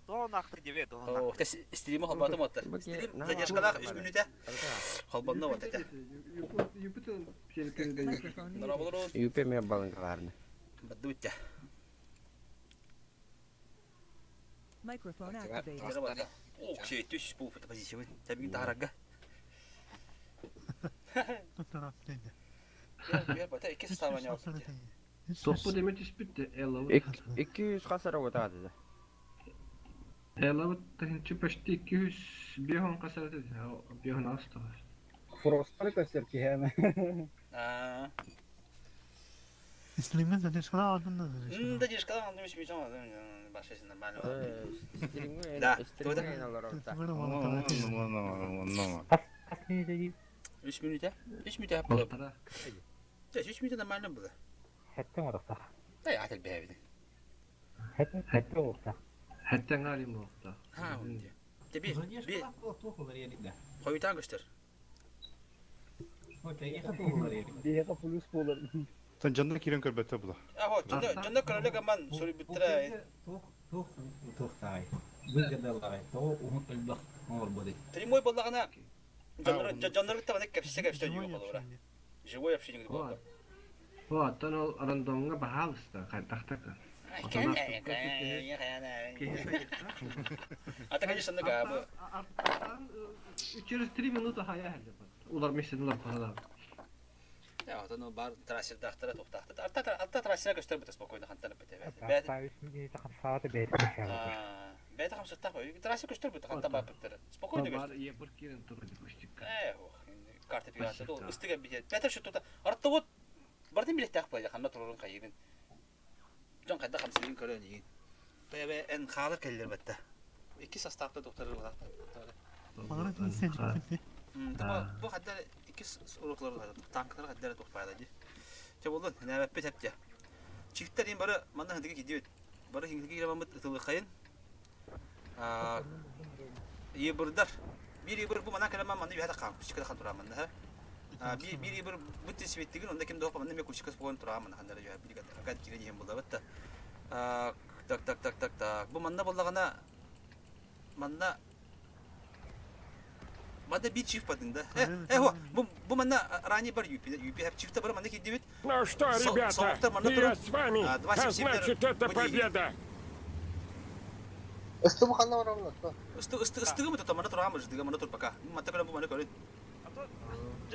Doğan aktı gibi doğan. О, тэс стримі халбатым оттар. Стрим задержкалах 3 минута. Халбанна вот это. Нара болорун. Юпе мен балангаларны. Бадды үтте. Microphone activated. О, şey түс бұл позиция. Табиғи тағарагга. Я бата iki ставлення var. Topu demet ispitti. 200 kasara kotadı. Ela çöpeşti 200 bihon kasarı dedi. Bihon hasta var. Frost'ları göster ki hemen. Aa. İslimin задержкалар алдында. Задержкалар алдында емес мешан başkasından мәлім. Стримге Да, стримге айналарда. 3 минуta. 3 минуta yapalım. Postara. 3 minuta мәлім бұл. Hatta orada. Da ya atel beğendi. Hatta orada. Hatta ngalim bu hafta. Ha, önce. Bir koyutan göster. Diye kapulus olur. Sen canına kiren kırbette bula. Aho, canda kararlı kaman soru bittire. Тrim мой боллагана. Жандар битте бана кепсе кепсе yok olur. Живой общение gibi oldu. Bu attan ol arandonga bahalısta kaytakta. Ata конечно нога. 3 минута haya helde. Ular mesela falan. Ya atan bar trasir dahtara toxtaxtı. Arta trasira göster bitte spokojno xantanıp bitte. Saati Beta xam sıttaq koy. Trasir göster bitte xanta bap bitte. Spokojno göster. Var ye bir kirin turu dikuştuk. Kartı piyasa da istiga bitte. Beter şu tuta. Arta ot bardan bilet taq qoyla xanna tururun qayibin. Jon qayda 50 körön yiyin. Bebe en xalı keller bitte. İki sastaqda doktorlar var. Bana da sen. Bu hatta iki uruklar var. Tanklar hatta toxpaydı. Çabulun ne bep tepti. Çiftlerin bari manda hındıga gidiyor. Bari hındıga giramamıt ıtılığı kayın. İyi bırdar. Bir bu mana kalama manda bir hata kalmış. Çıkada kan duramanda ha. Bir bu tisbettigin onda kim doğpa manda meku çıkas puan duramanda handara jo bir kad kiren yem bulda batta. Tak. Bu manda bollagana manda Manda bir çift padında. Bu manda rani bar yupi hep çifte bar manda gidiyor. Ну что, ребята, я с вами, а значит это победа. Istıbu kanla var onlar. Istığı mı tutar manda turamız diga manda tur baka. Manda kadar bu manda koyun.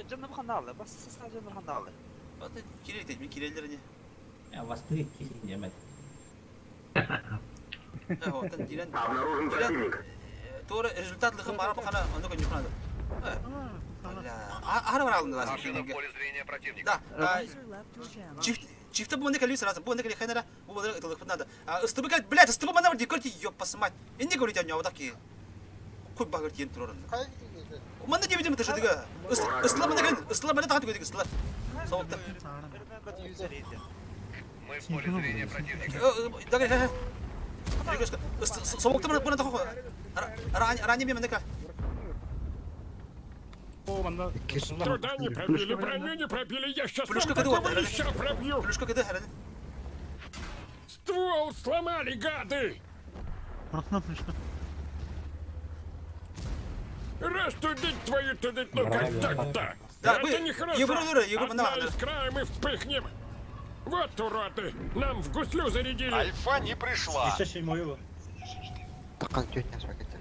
Canım kanallı. Bas sadece canım kanallı. Manda kireli değil mi kirelilerini. Ya bastı ki yemek. Ondan diren. Doğru rezultatlı hem araba kana onda koyun yukarıda. Ara var alındı lazım. Da. Çifte bu manda kalıyor lazım. Bu manda kalıyor kenara. Bu manda ıtılık bunlarda. Istıbı kal, блядь, ıstıbı manda var dikkatli yok pasmay. İndi görüyor ya odaki. Koy bakır diyen turun. Manda gibi mi taşıdığı? Istıla manda kalın. Istıla manda tahtı koyduk ıstıla. Soğukta. Мы в поле зрения противника. Da gel. Soğukta bana takı. Rani bir manda kal. Труда не пробили, броню не пробили, я сейчас вам такого еще пробью. Плюшка киде herhalde. Ствол сломали, гады! Растудить твою тудыть, ну как так-то? Это нехорошо. Одна искра, и мы вспыхнем. Вот уроды, нам в гуслю зарядили. Альфа не пришла. Takan tüyütmez paketi.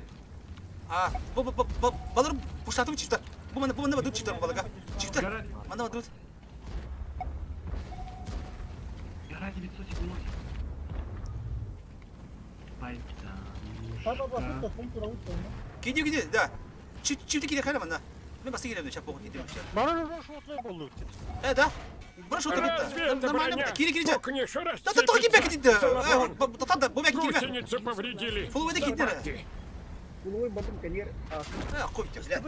Bu balığı puşlattım çifte. Bu manda badut çifte bu balığa. Çifte. Manda badut. Ради лицо сигнал. Gidiyor. Da. Çifte gidiyor kayna manda. Ben bastı gidiyorum çapı gidiyorum. Bana da şu otlay boldu. Da. Burası otur bitti. Разве это броня? Gireceğim. Пукнешь, Da takip рассыпется. bekledin de. Tam bu bekle girme. Гусеницу повредили. Full way gitti. Собаки. Koy gitti.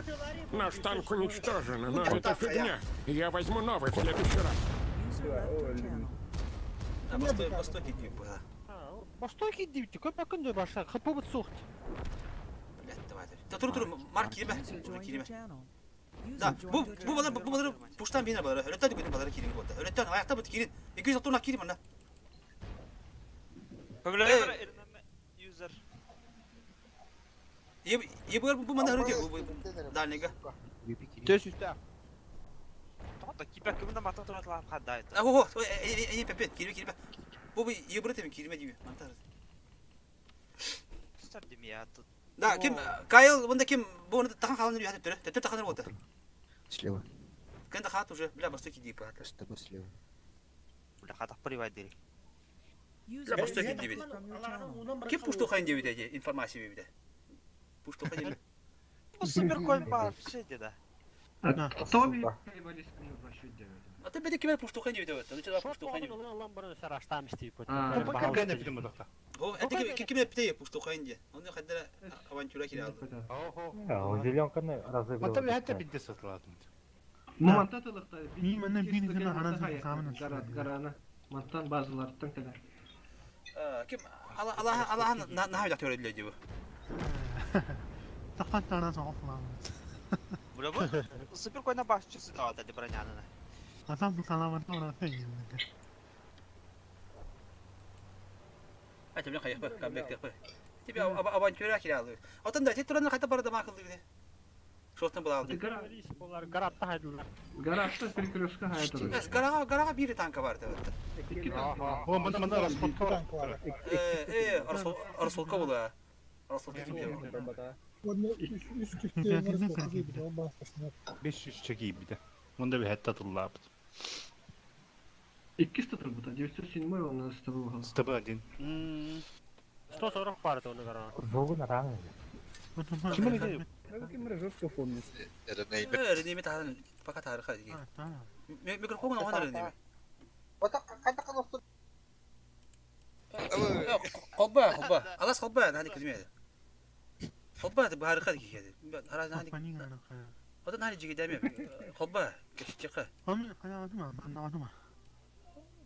Наш танк уничтожен, но это фигня. Я возьму новый в следующий раз. Bastı gidiyor bu ha. Бастойки дивти, көп акын дөй баша, хапы бут соқты. Dur. Mark girme. Girme. Da. Bu balığı puştan bir balığı. Öğretten de balığı kirin bu da. Öğretten ayakta bit kirin. 200 turna kirin bana. Kögüler elinden yüzer. Ебер bu mana hırı diyor bu dalnega. Tös üstü. Тоқта кипек кімді мата тұратылап қадайды. Ho pepet kirme. Bu ебер тем kirme diyor. Mantar. Стар демия. Da kim Kyle bunda kim bu onu takan kalanır ya hep Tetür takanır oldu. Слева. Kendi hat уже бля бастыки deyip ha. С тобой слева. Бля, хатақ привайдери. User Просто disconnected гибель. from your channel. Kim puştu kayın diyor dedi informasiya bir de. Puştu kayın. Бұл супер койн бар, şey dedi. Тоби кайбалисканы башы дебет. Ata bede kimer puştu kayın diyor dedi. Nece puştu kayın diyor. Ulan bana saraştam isteyip Пока не будем удахта. O ete kim hep diyor puştu kayın diyor. Onu kadar avantüre kiraladı. Ого. Зеленканы Мата би хата разыгрывают. бидде сатылады. Мумантатылыкта Мана бини гана анан камын. гараны. Мантан базалардан келе. Kim Allah ne yapacak öyle diyor. Тақат тана соғылам. Бля, бұл супер койна басшысы да деді бронянына. Атам қаламын тана фейін. Hadi bile kayıp bak, kabek de koy. Tipi avantüre kiraladı. Otan da tetranın kata parada makıldı gibi. Şortunu bulaldı. Олар гаратта хайдылар. Гаражда перекрестка hayatı. Garağa bir tanka vardı. О, мана распотка. Arsolka bula. Arsolka kim diyor? 500 çekeyim bir de. Onda bir hatta atıldı. İki statı bu da. 907 onun statı bu. Стабы один. 140 парты оны гара. Зогу на раны. Kim öyle diyor? Öğrenimi tahan fakat harika değil. Mikrofonu ona öğrenimi. Hoppa. Alas hoppa hadi kızım. Hoppa bu harika değil. Harazan hadi. Odan hadi cigi demiyor. Hoppa. Çıkı. Ama hayatım anlamadım.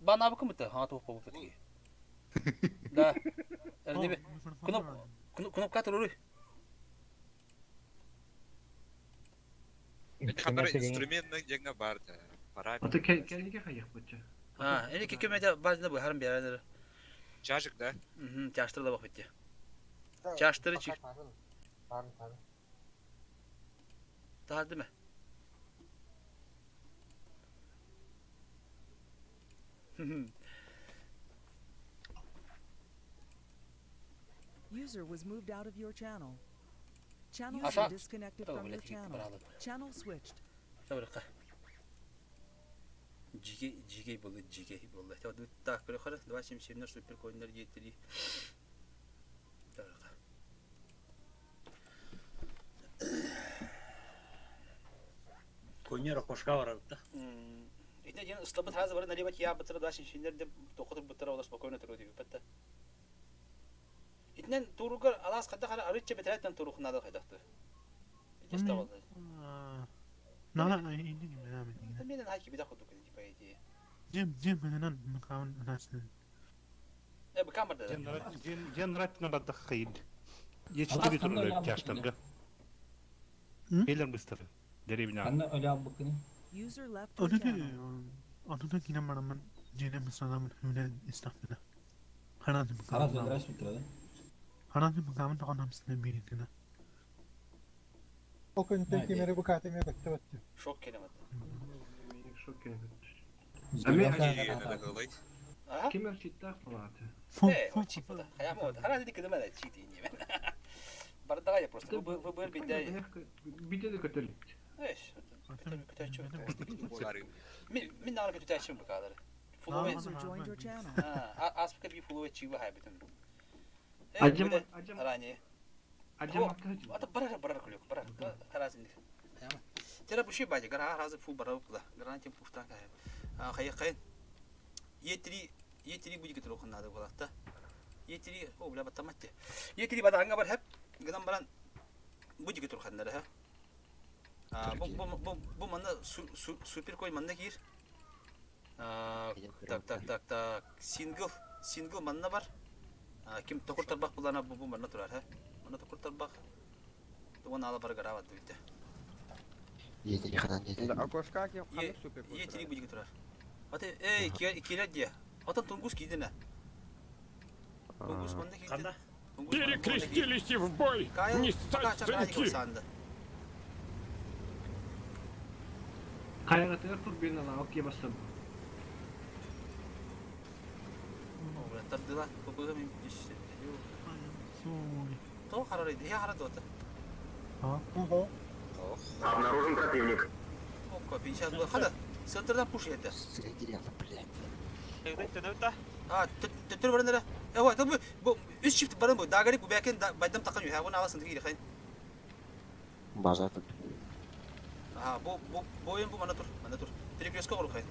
Bana bakın mı da? Ha topu bu fetki. Da. Öğrenimi. Kunup katılır. Инструментный жаңа барды. Ata kendine kayık bıçı. Ha, eli ki kümede bazında bu harım bir yerler. Çajık da. Çaştırı da bak bitti. Çaştırı çık. Daha değil mi? User was moved out of your channel. Channel Aşağı. user disconnected from your channel. Channel switched. Tabii ki. Cige buldu. Tabii tak böyle kadar. Daha şimdi şeyler süper coinler getiriyor. Tabii ki. Koyunlara koşka var arada. İşte yine ıslabı tarzı var. Nereye bak ya bıtırı daha şimdi şeyler de dokutup bıtırı olas bakıyor ne diyor. Bitti. İtnen turugar alas kadar kadar arıtça bitiretten turuk nadı kaydaktı. İşte oldu. Nana ini gimana namanya? Benim haki bir daha kutu kedi paydi. Jam beneran makawan anasını. Bu kamerada. Generatna badda khayid. Yetişti bir türlü çaştırdı. Heler bistır. Derebine. Anne öyle abi bakın. User left your Onu channel. onu da yine manaman jene misalamın hüne istafına. Hanadı Sana makawan. söndüreş bitirdi. Hanadı makawan da anamsını birikine. Şok kelime. Şok kelime. Aha. Kim ölçütte falan. O çiftde. Hayam oldu. Hala dedik kızım da çiğ diyeyim ben. Barda gayet prosto. Bu böyle bir de. Bir de kötülük. Eş. Kötü çok. Min nana kötü taşım bu kadar. Full User joined your channel. Ha, aspika bir full çiğ bu haybetim. Acım. Arani. Acım. Ata barar kuluk. Barar. Harazim. Tera bu şey bence. Gara razı full barar kula. Gara tim puştan kay. Kayın. Yetiri bu dikitor okunadı bu hatta. Yetiri o bile batamattı. Yetiri bada anga var hep. Gıdan baran bu dikitor kanları ha. Bu manda super koy manda gir. Tak. Single manda var. Kim tokur tarbak bulana bu manda turar ha. Manda tokur tarbak. Tuan ala bar gara wadı bitti. Окошка ки хамык супер. Yetiri bu dikitor. Ate ikile diye. Atan tungus gidin ha. Tungus manda gidin. Перекрестились и в бой. Кайл, Не пока ссать чакарадик сынки. sandı. Kayga tığır tur birine lan okey bastım. Tardılar. Kokuyor mu? İşte. Soy. То харарайды. Я харады вот. Обнаружен противник. Окко, 50 было. Хада. Центрдан пуш еді. Среди ряда, блядь. Төнөтта. Түр барында. Ой, бұл үш шифт баран бұл. Дагары бұл бәкен байдам таққан үй. Оны аласың дейді қайын. База тут. Бойын бұл мана тұр. Перекреске құру қайын.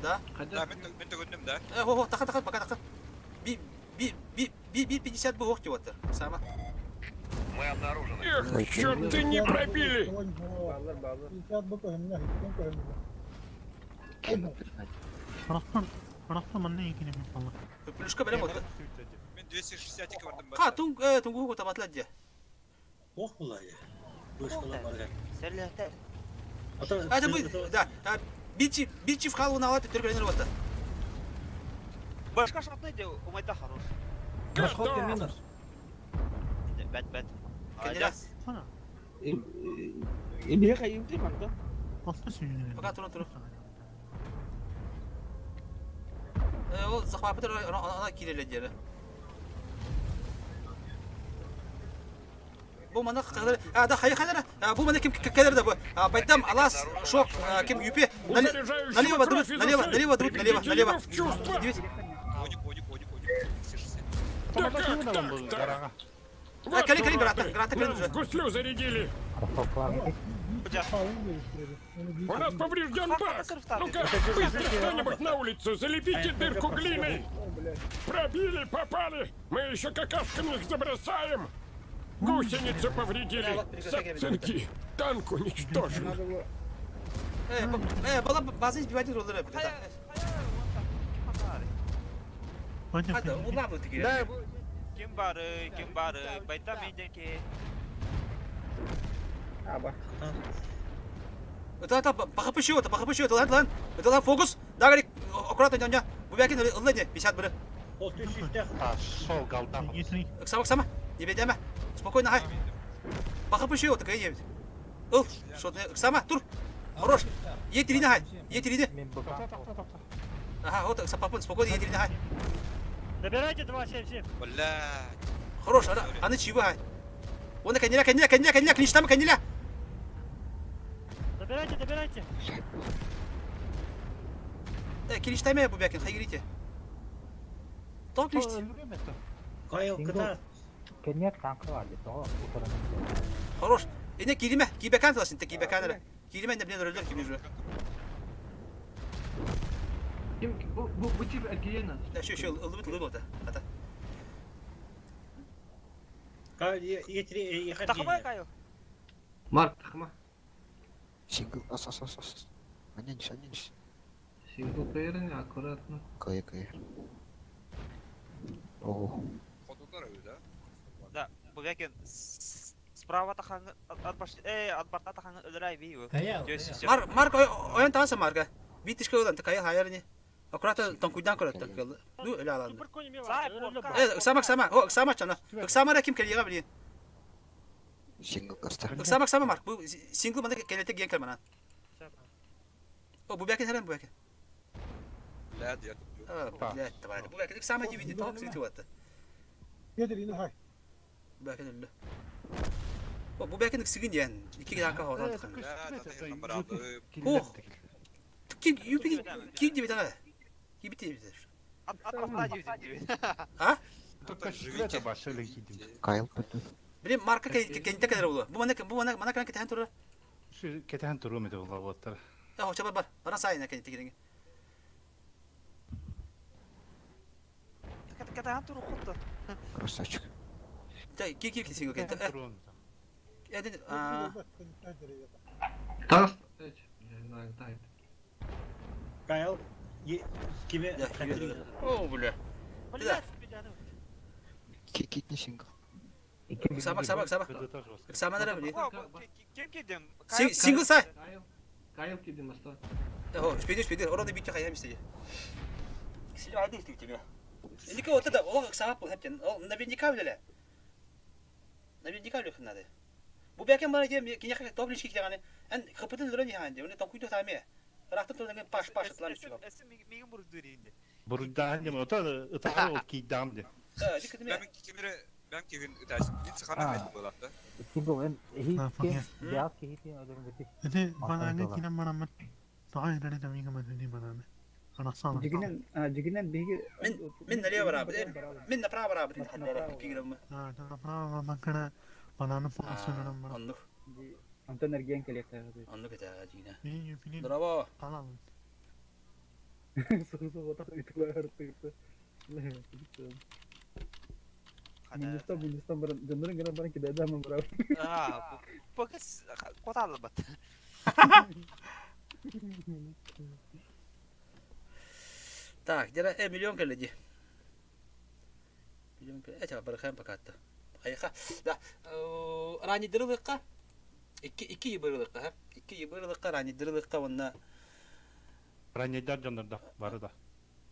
Да? Да, мен төгіндім, да. Таққан, пока таққан. Би 50 бұл оқ деп отыр. Сама. Мы обнаружены. Эх, черты не пробили. Anahtar bana ne ilgili mi falan? Plüşka böyle mi oldu? Мен 262 көрдім. Ha, tungu hukuta batla diye. Серлехте. Hadi bu, da. Bir çift halını alıp Türkiye'nin orada. Башка шатнайды, умайда хорош. Готов. Бәт. Kendine. Bana. Ini kayak itu mantap. Hafta sürüyor. Fakat turun. O zahmetler ona kireledi. Bu mana kadar da hayır kadar bu mana kim kadar da bu baydam alas şok kim yüpe налево друг налево В чувство. Одик. Да как так-то? Вот Кали уроды. грата Нам в гуслю зарядили. У нас поврежден бак. Ну-ка, быстро кто-нибудь на улицу, залепите дырку глиной. Пробили, попали. Мы еще какашками их забросаем. Гусеницу повредили. Сынки, танк уничтожен. Bala bazen bir olur hep. Hadi ulan bu tiki. Kim barı, bayta mendeki. Bakıp üşüyor, lan. Lan fokus. Daha garip. Okurat önce. Bu belki Allah ne? Bir saat böyle. Сол галдан. Оксама. Не бедема. Спокойно, хай. Bakıp üşüyor, такая есть. Что ты? Оксама, тур. Хорош. Едь рина, хай. Ага, вот Оксама, спокойно, едь рина, хай. Набирайте 277. Блядь. Хорош, она чего, хай. Вон коня, клинч там, коня. Набирайте. Клинч там bu belki, hayır ite. Tam klинч. Kenya tankı vardı. Doğru. Хорош. Ne girme, gibekan talasın, tek gibekanlara. Girme ne bilen öldür kimi jüre. Kim bu tip erkeğe nasıl? Şu ılıbıt da. Hata. Takımaya kayo. Mark takma. Single. As. Anyanış. Single player'ın akkuratно. Kaya. О. Ходудар öyle, да? Да, бugün справа тахан от борта тахан öldürey bir. Mark oyun tanısa Mark'a. Bir tişke olan takaya hayal ne? Akkurat tankuydan kurat takıldı. Du öyle alandı. Оксама. Оксама çana. Оксама da kim keliye biliyor? Single kasta. Оксама Mark. Bu single bana kelete gen kalmana. O bu belki herhalde bu belki. Блядь, я тут. Bu belki Оксама gibi de toksik tuvatta. Belki öyle. Bu belki sigin yani. 2 dakika havadan tıkan. Блядь, номер aldım. Oh. Kim gibi daha? Gibi değil bize. At gibi. Ha? Только живите. Kyle tuttu. Benim marka kendine kadar oldu. Bu bana kan keten turur. Şu keten turu mu diyorlar bu atlar? Ya hoşça bar. Bana sayın kendine gidelim. Kata turu khuttu. Красавчик. Gir kesin yok. Keten turu mu? Ya dedi. Tas. Oh bile. Блядь, Кикит не single. Оксама. Kıdı da жестко. Оксама da biliyor. Kim gidim? Single say. Kyle kidim asta. Oh, spedir. Orada bir kaya mı istedi? Silah hadi istedim ya. Indiki otu da ola sahip bul hepten. O navinika bile. Navinika bile kınnadı. Bu belki bana diye kinya topluşki yani en kapıtın duran yani. Onu tam kuytu tamam. Rahatı tutan paş atlar istiyor. Esim migin buruk duruydu. Burada hani mi ota ıtağı ol ki damdı. Dikkat mi? Ben kimin ötesi. Hiç kana met bulattı. Single and he Ah, fuck can yeah. gas he ödüm bitti. Jadi bana ne Aferin kina bana men. Daha ileri de miyim ben ne bana ne. Ana sana. Jiginen bigi من اللي ورا من نفرا ورا بدي تحضر كيلو Ha, da bana bakana bana ne fonksiyonu bana. anlık Anton ergen kelekler. anlık da jina Beni filin bravo alalım. Soru soru tak itulah harus. Bunistan barang jenderal kena barang kita ada memberapa. Bu kız kotalı bat. Так, дера миллион каледи. Миллион каледи. Это бархан покатта. Айха. Да. Рани дырылыкка. İki yıbırılıkka ha. İki yıbırılıkka rani dırılıkka onunla. Ranyeler canlarda var da.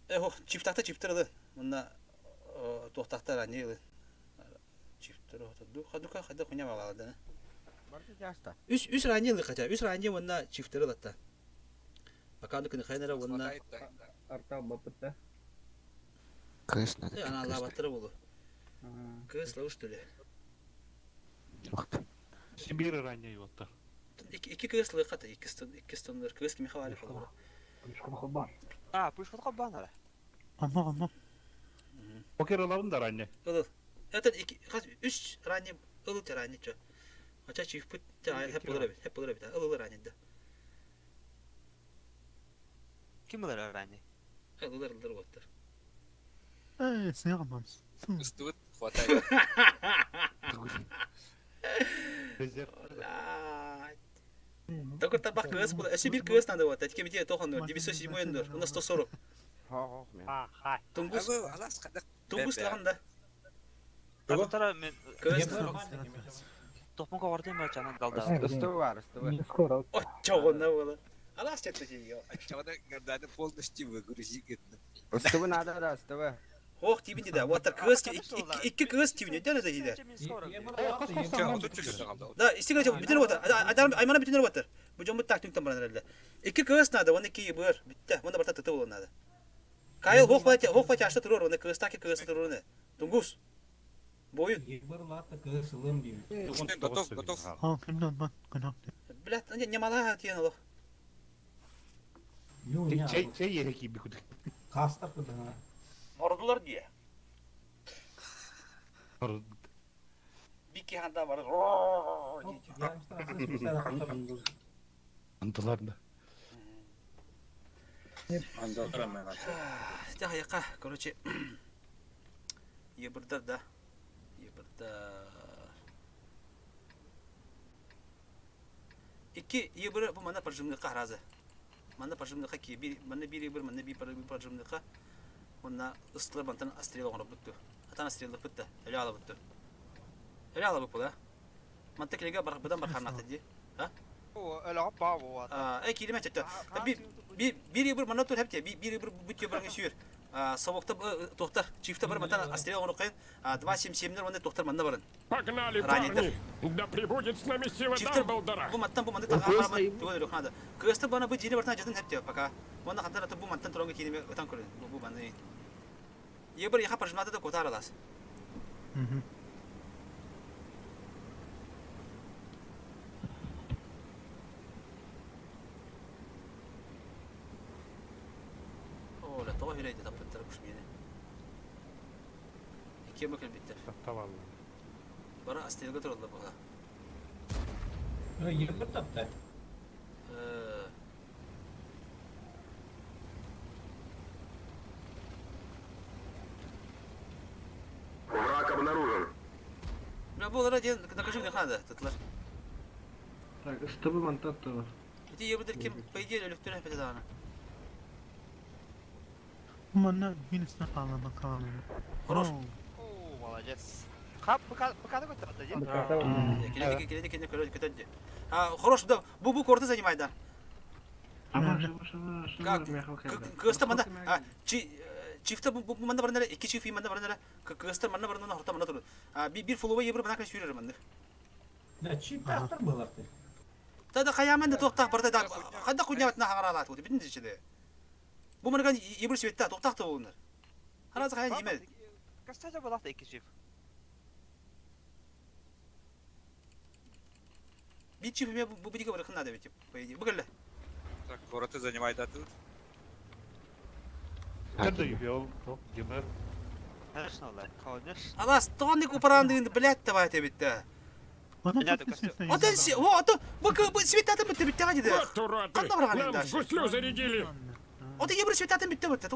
Eho çiftakta çiftırdı. Onunla tohtakta rani yılı. Çiftırı oturdu. Hadi kunya bağladı. Üç rani yılı kaça. Üç rani onunla çiftırı hatta. Bakalım kını kaynara onunla. Arta bapak dah. Кэс надо. Ana Allah batırı bulu. Kız lavuş tülü. Sibir ranyeyi otta. İki kızlı katı. İki stonlar. Kız kimi havali falan. Şunu khabar. Puşkut kabban Ama. O kere alalım da ranye. Ilıl. Evet üç rani ılıl rani ço. Aça çift put hep olur abi. Hep olur abi. Ilıl rani de. Kim bilir öğrenci? Ilıl otur. Sen yapmamız. Üstüt fatay. Rezerv. Takır tabak kız bu. Eşi bir kız tanıdı var. Tetki bitiyor tohundur. Dibi söz imuyendur. Onu sto soru. Tungus. Tungus lağında. Tara men Kız. topun kavartayım mı çanan dalda. Skoro. O çoğunda oğlu. Alas çekti şey ya. Çavada gardada polnışçı ve gürücü gittim. Üstüvü nada da üstüvü. Oh tibindi de. Water kız ki iki kız tibindi. Dene de yine. Da istiyor ki bütün water. Adam aymana bütün water. Bu jomu taktik tam bana herhalde. İki kız nada. Onu ki bur. Bitti. Onu barta tutu olur nada. Kayıl hofpa açtı durur. Onu kız taki kız durur ne. Tungus. Boyun. Yıbırlar da kısılım diyor. Ha, kimden bak. Kanak. Bilat önce nyamala tiyan Allah. Yok ya. Şey yere gibi kudu. Kasta kudana. Ordular diye. Bir ki handa var. Antılar da. Ya yaka, короче. Yıbırdır da. Yıbırdır. İki yıbırı bu mana parjımlıqa razı. Mana parjımlıqa ki mana bir yıbır mana bir parjımlıqa. Ona ıslığı bantan astriyel onu buttu. Atan astriyel buttu. Öyle ala buttu. Öyle ala bu da. Mantık lega badan bakarnat ediyor. Ha? O öyle hoppa bu. Ay kelime çekti. Bir yıbır mana tur hep diye bir yıbır buttu bana geçiyor. Soğukta doktor çifte bir mantan astriyel onu koyun. Два семьдер onda doktor manda varın. Погнали, парни! Да прибудет с нами сила Дамблдора! Bu mantan takama tuğla yok nada. Kıstı bana bu cini vartan cadın hep diyor baka. Bana kantar bu mantan turungu kelime öten koyun. Bu bana. Yıbır yaha parjmada da kotar alas. Oh, la toa hiraydı da pıttır kuş miydi? İkiye bakın bitti. Tamam. Bara astil götür oldu bu ha. Yıbır taptı. Ya bu olara diye nakışı ne kadar tutlar. Tak, üstüvü mantat da var. İti yıbırdır kim? Paydiye ölüktüğüne hep edana. Bana yine sen ağlama kalalım. Хорош. Oo, молодец. Kap bu kadar götürdü değil mi? Келеди көтөдү. Хорош да. Bu kortu занимайдан. Ama şava. Кыста мында Çifte bu manda barınlara iki çift manda barınlara kıstır manda barınlara horta manda durur. Bir followa yebir bana kaç yürür manda. Да, чип тахтар булар ты. Da kayamen de toktak barda da kadda kunyavatna hagaralat bu bindin içinde. Bu mırgan yebir şevette toktak da bunlar. Haraz kayan yemez. Kaçta balak da iki çift. Bir çift mi bu bir bırakın da evet. Bu gelle. Так, вороты занимает а тут. Nerede gidiyor? Geber. Конечно, да, конечно. Alas tonik uparandığında bilet de var bitti. Bana Понятно, çok Костя. istersen O da yazın. o da bu свитатın bitti hadi de. Вот уроды! Kadda bırakın Нам в daş. гуслю зарядили! O da yebir свитатın bitti bitti.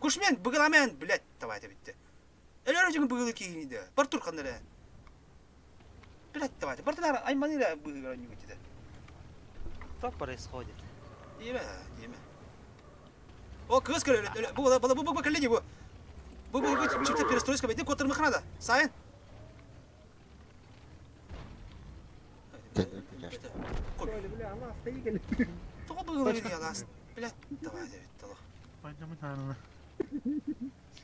Kuşmen bıgılamen bilet de var bitti. Elörücün bıgılı ki de. Bar tur kanlara. Bilet de var. Bartılar ay manira bıgılan gibi de. Что происходит? Yeme, yeme. O kız kırıyor öyle. Bu kaleci bu. Bu çifte перестройка bitti. Kotarımı kanada. Sayın. Çok bıgılı gidiyor lan. Bilet de var evet. Allah. Bacamın tanrına.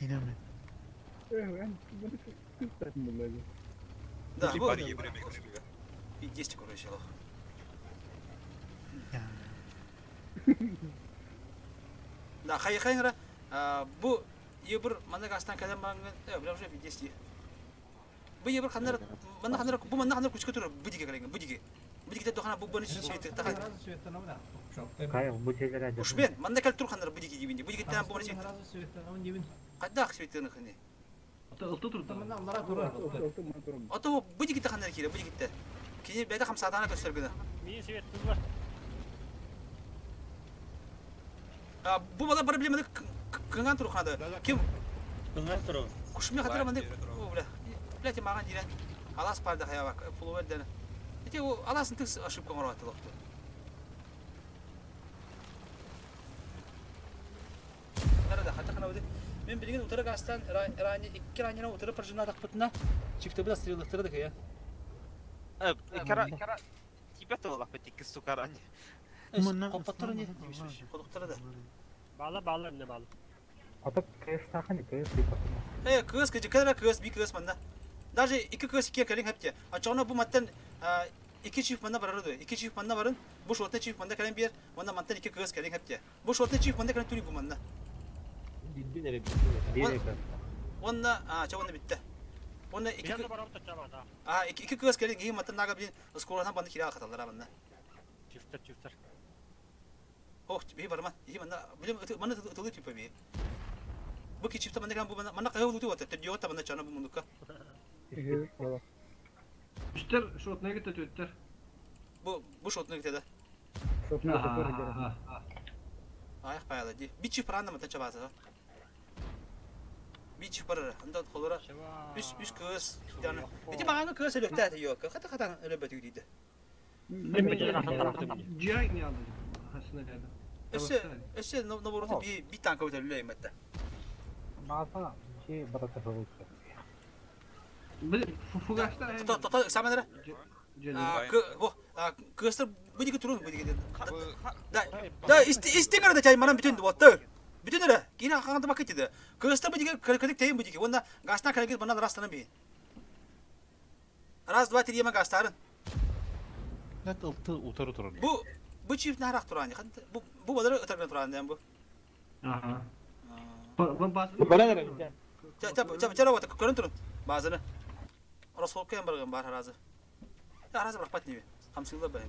Yine mi? Da bu. Пари время крылья. Есть короче лох. Ya. Da hayra bu yebir mana gastan kalan bangın. Biraz önce bir geçti. Bu yebir kanlar bu mana küçük tur bu dige kalın bu dige. Bu dige de dokana bu bana şey takan. Сразу светану да. Çok. Kaya bu şeyler acaba. Uşben mana kal tur kanlar bu dige gibi. Bu dige tam bu bana şey. Сразу светану дивин. Kadda svetini khani. Iltı dur. Tamam onlara durar. Ото bu dige de kanlar kire bu dige de. Kini beda 5 saatana göstergene. Мини свет var. Bu bana bara bilemedi kıngan tur khada. Kim? Кыңган туру. Kuşmi hatırla mende. O bile. Bileti magan dire. Alas parda haya bak. Pulu verden. Ete o alasın tıs aşıp kamera atı loktu. Nerede hatta kana öde. Ben bilgin utara gastan rani iki ranina utara parjına takpatına. Çifte biraz sıralattırdık ya. Кара тебя то лах петик сукарань. Kapattırın ya. Koduklara da. Bağla ne bağla. Atak kayıs takın kayıs Kız kızı kadar kız bir kız manda. Даже iki kız ikiye kalın hepti. Açana bu mattan iki çift manda barardı. İki çift manda varın. Bu şortta çift manda kalın bir. Manda mattan iki kız kalın hepti. Bu şortta çift manda kalın tuli bu manda. Onda çavanda bitti. Onda iki kız kalın iyi mattan naga bir skordan banda kira katallar banda. Çifter. Oh bir barman. İyi manda. Bilim manda tulu tipi bir. Bu ki çifte manda kalın bu manda kaya ulutu var. Tediyor ta manda çana bu munduka. Üster şortuna gitti tütter. Bu şortuna gitti. Ayak payalı di. Bir çift paranda mı taça bazı? Bir çift para. Anda kolora. Üç kız. Yani. Eti bana kız öyle tete yok. Kata öyle batıyor dedi. Cihay ne aldı? Hasına geldi. Ese no borota bir tane kavga öyle yemette. Masa şey bırakır olur. Fugaçta. Tata samanlara. Bu kızlar bu dige turun bu dige. Da istingar da çay manan bütün botta. Bütün öyle. Yine hakikaten bakıt dedi. Kızlar bu dige kırık değil bu dige. Onda gastan kırık bana rastlanın bir. Raz два три gastarın. Net ıltı utar oturun. Bu çift ne harak duran? Bu badarı ötergen duran yani bu. Aha. Bana ne demek? Cara waktu kurang turun bazını. Orası soğuk yang barang bar razı. Ya razı bırak patni. Hamsil da benim.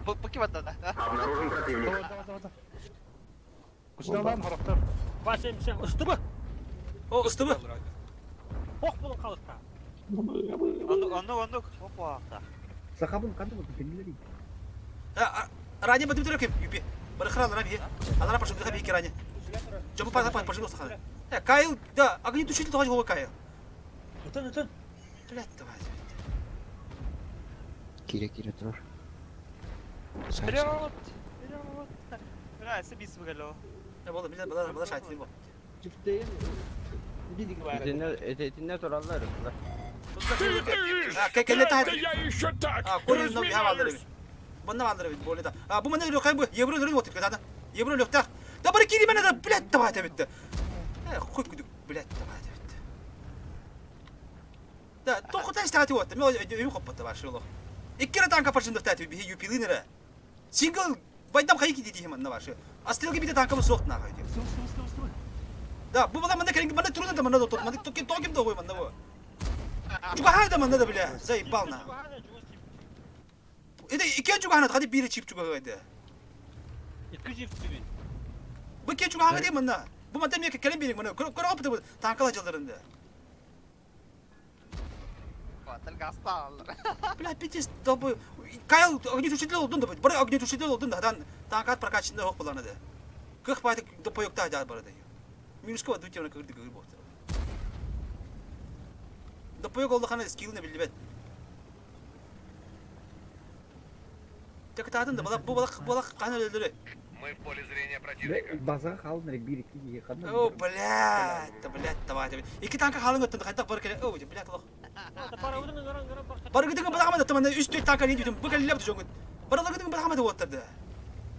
Покивать надо. Kuşlardan taraftar. Başlayayım ısıtımı. O ısıtımı. Hok bulun kalıkta. Ондук. Опа. Sakabın kandı mı? Kendileri. Ranya betul betul kim? Yupi. Berkeral Ranya. Adalah pasang kita bikin Ranya. Coba pasang usah kan. Kayu da. Aku itu sulit tuh aja kayu. Betul. Lihat tuh aja. Kira dur. Вперед! Бля, собись выгало. Ya oğlum bana şahit değil bu. Dinle durarlar. Kelle taht. Я еще так. Koyun no bir havaları. Bunda vardır bir böyle da. Bu manda yok kaybı. Yebru duruyor oturuyor zaten. Yebru yok da. Да бары кири мене да, блядь, давай битти. Хуй күдүк, блядь, давай битти. Да, тохутай стати вот, мен өйүм коппатта башы уло. Иккере танка пашындыктат би юпилинере. Сингл байдам кайки диди хеман на башы. Астрелге бите танка соқт на кайди. Да, bu bala manda keling manda turun da manda da manda tokin tokim da koy manda bu. Juga hada manda da bile zayıf balna. İki juga hana hadi biri çift juga hadi. İki çift gibi. Bu iki juga hana değil manda. Bu manda niye kelim birik manda. Kuru kapıda bu tankalacalarında. Batal gasta. Bля, пиздец, да bu Kayal огнетушитель oldun da bari огнетушитель oldun da dan tankat прокачанный hok bulanı da. 40 baytık da poyokta da barada. Минусқа да өте кірді көріп отыр. Да поек олды қана скилліне білді бәд. Тек тадын да балақ қана өлдірі. Мы в поле зрения противника. Базаға қалын бирик киге қандай. О, блядь, давай. Екі танка қалың өттінді қайтақ бары келе. О, блядь, олық. Бары күдіңі бала қамады, таманда үст төт танка не дүйдім. Бүкәл ләбді жоңғыд. Бары күдіңі бала қамады отырды.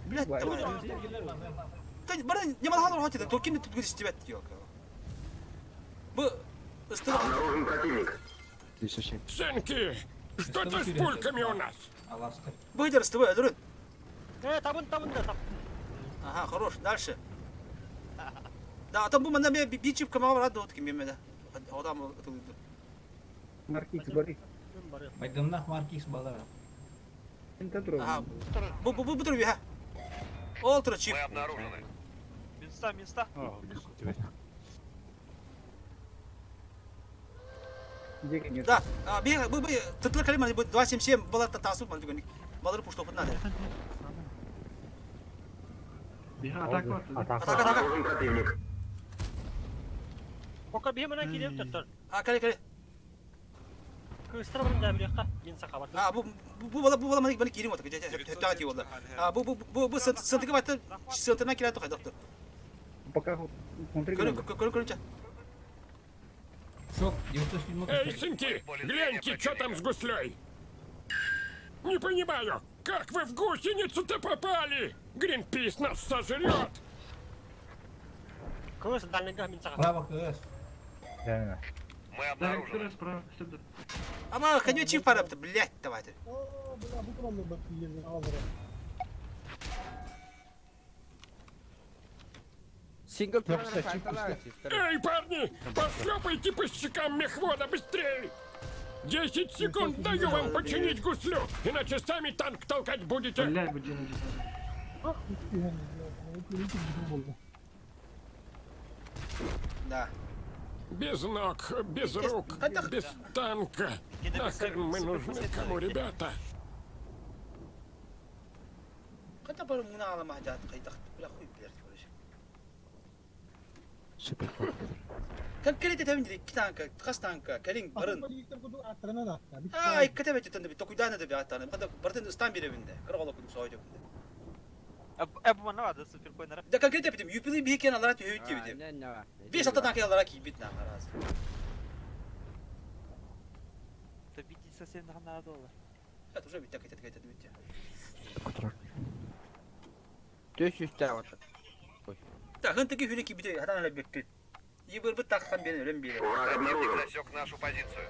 Блядь, давай. Бара немал халар хотида, то кимди тут истебет yok. Bu ыстырып. Обнаружен противник. Сенки, что-то с пульками у нас. Bu gider ыстыбы, öldürün. Табын да тап. Ага, хорош, дальше. Да, там bu manda bir çift kama var da otu kim yemede. Adam atıldı. Маркикс бari. Байдамнах Маркикс бала. Энте тұру. Ага. Bu dur bir ha. Oltra çift. Мы обнаружены. Места. Да, bu tıtlı kalem bu 277 balar tasvip man juga baları push topun nada. Биха атака var. Ataka. Обнаружен противник. Oka bir hemen gidelim tuttur. Ha kale. Kıstırabın da bir yakta. Bin sakabat. Ha bu bala bana kirim otu. Tati oldu. Ha bu sıntı battı. Sıntına kira to kaydı. Пока контролируем. Көрінчі. Шок, 900 Эй, сынки, гляньте, что там с гуслей. Не понимаю, как вы в гусеницу-то попали? Гринпис нас сожрет. Kıvıs dalınca bin sakabat. Право КС. Реально. Мы Да, обнаружены. кто справа, сюда. Ama kanyo çift para yaptı. Блядь, давайте. Сингл кайталар. Эй, парни, пошлепайте по щекам мехвода быстрее. 10 секунд даю вам починить гуслю, иначе сами танк толкать будете. Блядь, будем идти. Да. Без ног, без рук, без танка. Нахрен мы нужны кому, ребята? Kata baru muna ala mahjat kayda. Bila kuy bilir böyle şey. Süper. Kan kere de tevin iki tanka, kas tanka, kelin barın. Ha, iki tebe tutan bir tokuydan da bir atana. Kada barın stan bir evinde. Karakola kudum soğucu evinde. Bu bana vardı sıfır koyunlara. Da kan kere de bitim. Yupili bir hikayen alarak höyüt gibi dedim. Ne var? Bir sata tanka alarak iyi bitna karaz. Tabii ki senin daha nerede olur? Evet, уже bitti kayda bitti. Düş üstte var. Da hıntaki hüneki bitti. Hadan öyle beklet. İyi bir taksan beni öyle bir. Противник засек нашу позицию.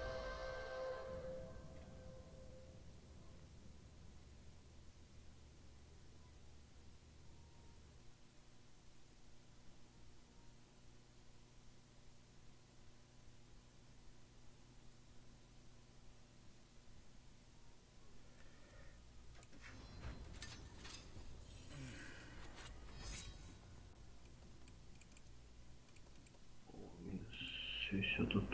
Все еще тут.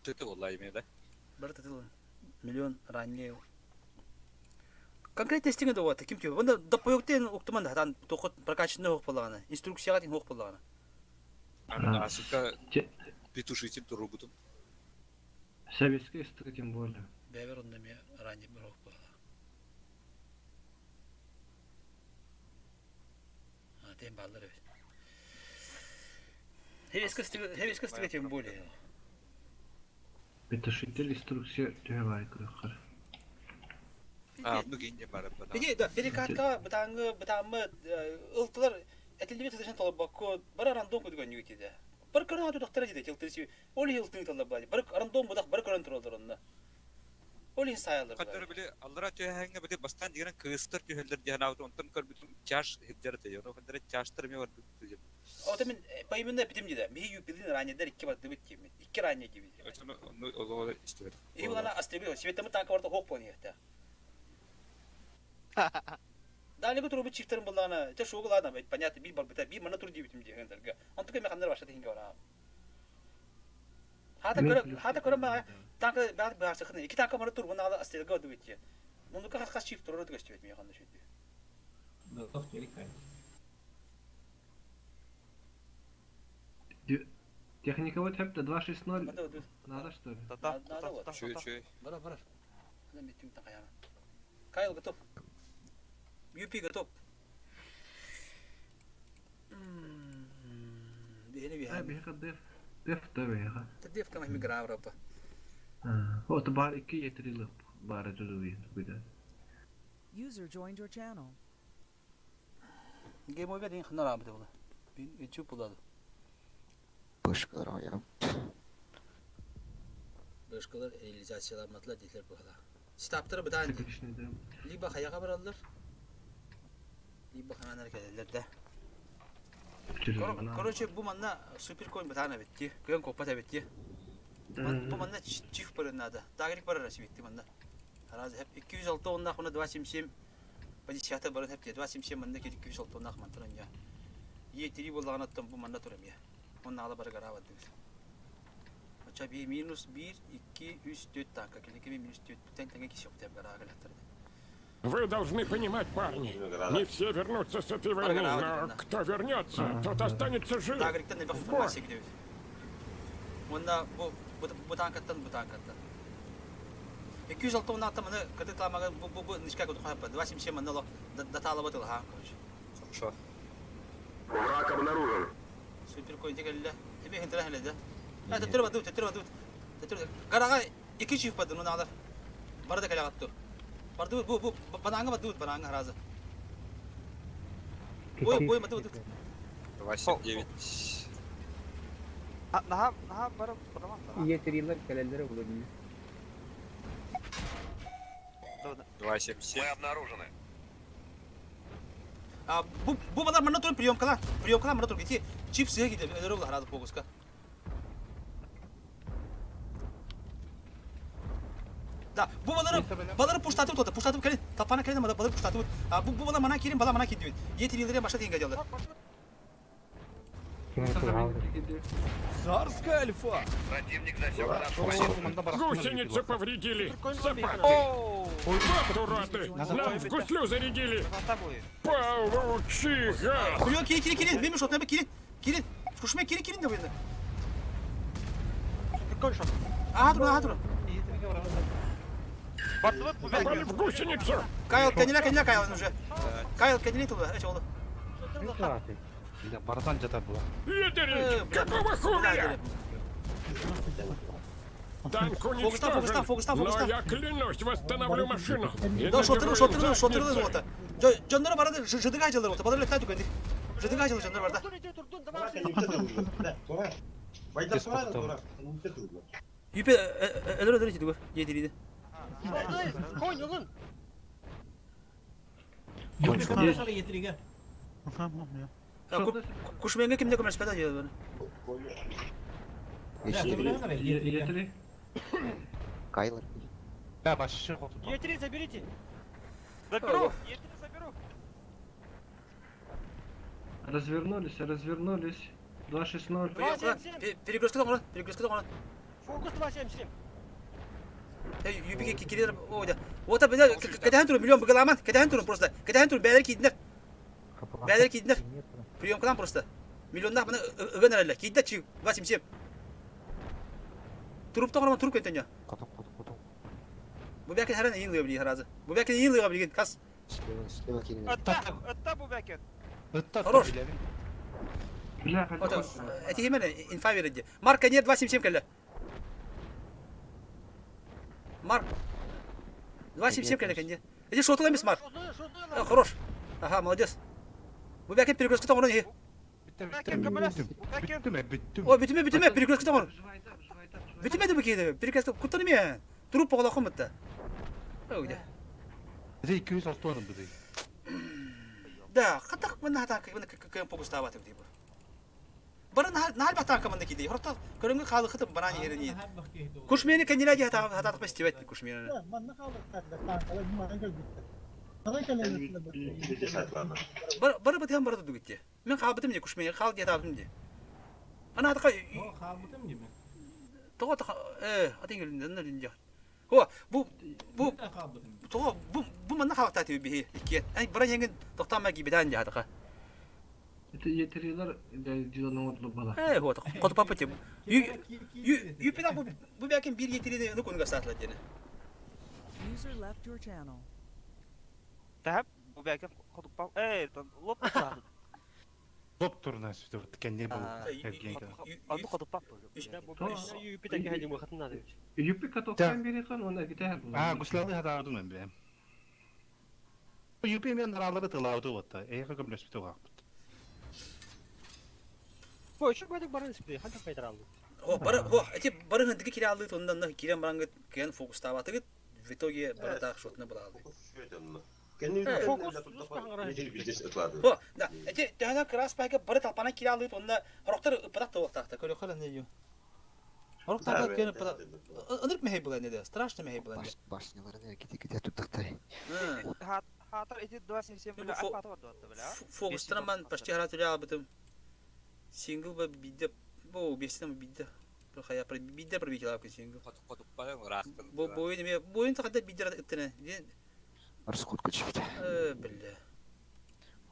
Ты vallahi yemeğe de. Бартатыл миллион ранее. Конкретно стиңде вот ким ким. Бunda да поёктен уктуман дан токот прокачанный хок болганы, инструкцияга тин хок болганы. Асыка Петушитель тургутун. Советская история тем более. Бевер онда ме ранее bir хок болганы. Tem ballar evet. Hevesке стигетем более. Беташитель инструкция төвай кырыкыр. Bugün de bara bara. Biri katka batangı ıltılar etildiği tadışan talab bakko bara random koyduğun yüküde. Bara karan atu doktora jide çıltırışı. Oli ıltını talab bari. Bara random budak bara karan turuldur onda. Oli sayalır. Katar bile Allah'a tühenge bile bastan diyen kıstır tüheller diyen avto ondan kar bütün çaş hidder te yoro kadar çaştırmıyor var bütün. O temin payımında bitim jide. Mihi yüpilin ranyeder iki bat dıbıt gibi. İki ranya gibi. O işte. İyi bulana astribio. Sivetamı tanka orta hok poni yahta. Далее трубы чифтером была она, это шоу ладно, понятно, би барбета, би мана труди битим диган дерга. Он только механер ваша тинга ора. Хата кора ма танка бат барса хны. Iki tanka mана турбу нала астелга өтүп кетти. Мунду кас чифтер өтүп кетти механер шөтү. Готов телекай. Техника вот хэпта 2.6.0. Надо что ли? Надо вот. Чё. Бара. Надо битим такая. Кайл готов. Юпи готов. Бени А, беха деф да беха. Деф кама миграв рапа. Вот бар 2 yeterli bara duruyor bir de. User joined your channel. Game over din khnar abde bola. Bin YouTube buladı. Başkalar ayağım. Başkalar realizasyonlar matla deyler bu hala. Staptırı bir tane. Liba hayaga barallar. Liba hemen hareket ederler de. Короче, bu manna super coin bir tane bitti. Güven kopata bitti. Bu manna çift paranın adı. Dağılık parası bitti manna. Arazi hep 206 ondan sonra 270. Badi şahta barın hep 270 manna ki 206 ondan mantıran ya. Yetiri bolağan attım bu manna turam ya. Onun ala bara gara vadı. Aça bir minus 1 2 3 4 tanka. Kelike bir minus 4 tanka kişi yok tabi gara agalattırdı. Вы должны понимать, парни, не все вернутся с этой войны, но кто вернется, тот останется жив. Dağılıktan ne bakıp farmasiye gidiyor. Onda bu tankattan bu tankattan. 206 ondan tamamı kadar tamamı bu nişka kodu kapatdı. 270 manna lo data alabatı ha. Хорошо. Враг обнаружен. Супер коин тегелле. Тебе хентра хеледе. Ha tettir badu. Tettir. Karaga iki çift badın onu alır. Barada kala attı. Bardu bu bananga badu bananga razı. Boy badu. 89. Naha bara Yeterliler kalelere bulabilir. 277. Мы обнаружены. Bu badar manna turun priyomkalar manna turun gitti. Çift sığa gidiyor. Öyle olur razı fokuska. Da bu baları puştatıp kelin. Tapana kelin baları puştatıp. Bu bala mana kirin bala mana kidiyor. Yeterlileri başa dinga diyorlar. Царская альфа! Противник засек нашу гусеницу повредили. Собаки. Вот уроды. Нам в гуслю зарядили. Паучиха. Kuruyor kirin. Benim şot ne kirin. Kuşma kirin de böyle. Aha dur. Попали в гусеницу. Кайл, kendine Kayıl'ın уже. Kayıl kendine tulu. Hiç oldu. Yine baradan catar bu. Егери, какого хуя? Танк уничтожен, Фокустан. но я клянусь, восстановлю машину. И Да надеру şotırdı zota. Canları vardı. Jıdık acıları oldu. Bana lekler tükendi. Jıdık acılı canları vardı. Yüpe öyle gidiyor. Yediriydi. Sonra getiriga. Tamam ya. Kuşmenga kimde komer speda diyor böyle. Yeteri. Кайлер. Ya başlık oldu. Заберу. Развернулись. 2.6.0. Перегрузка da ona. Фокус 277. Yüpe kilir oyda. O tabi ne kadan turun milyon bıgalaman. Kadan turun prosta. Kadan turun beyler kidinler. Priyom kalan prosta. Milyonlar bana öğrenirler. Kidinler çiğ. Vasim. Turup da ona turup kötünce. Bu belki her an iyi oluyor biliyor razı. Bu belki iyi oluyor biliyor kas. Слева кинули. Ötta bu beket. Хорош. Бля, Вот, хотел. эти именно инфа верите. Марк, конец 277 келли. Марк. 277 келли конец. Иди шотла мисс Марк. Хорош. Ага, молодец. Вы бяки перегрузка там он не. О, битме, перегрузка там он. Битме да бикиде. Перегрузка кутаны ме. Труп погола хомытта. Öyle. Bize 206 var bize. Да, хатак мына хатак мына кем фокус табат дип. Бара нал батан каманда киди. Хорта көрөнгө калы хытым бана ерени. Кушмени кандидат хатат фестиваль кушмени. Бара батан бара дугитти. Мен кабытым не кушмени кал кетабым ди. Ана атка Хабытым деме. тоо атингелинден нөлүнжө. О, бу тоо бу мына хавта тиби би. Икет. Ай бара yengen токтамай гибедан жадыка. Это yeteriyorlar cüzdanın otlu bala. Вот, код папати. Юпина бу бякин бир yetirini ну конга сатлат дени. User left your channel. Тап, bu belki koduk lop sağdı. Doktor nasıl diyor? Kendi bu. Aldı koduk bak. Юпитаки хадим вахатын надо. Yüpü katoktan biri kan ona gider bu. Ha, kuslarını hata aldım ben be. Bu yüpeğimin araları tılağıdı otta. Eğer gömleş bir toğak. Bu şu kadar barın ismi. Hadi kaydır aldı. О, бара, эти барын хандыгы кире алды тондан кирен барангы кен фокус табатыгы в итоге бара так шотны булады. О, да, эти тана крас пайка бара талпана кире алды тонда роктор ыпадак токтакта. Көрө кала не жо. Роктор кен ыпадак. Ындырып мехей булат неде? Страшно мехей булат. Башняларына кете туттактай. Хатар эти 277 била апаты var dotta bile. Фокустан мен почти харатыля абытым. Сингл ба бидде, бу бесинем бидде. Бу хая про бидде про битила ка сингл. Кодук бара растын. Бу эми бу ин такда бидде ыттыны. Расходка чипта. Бля.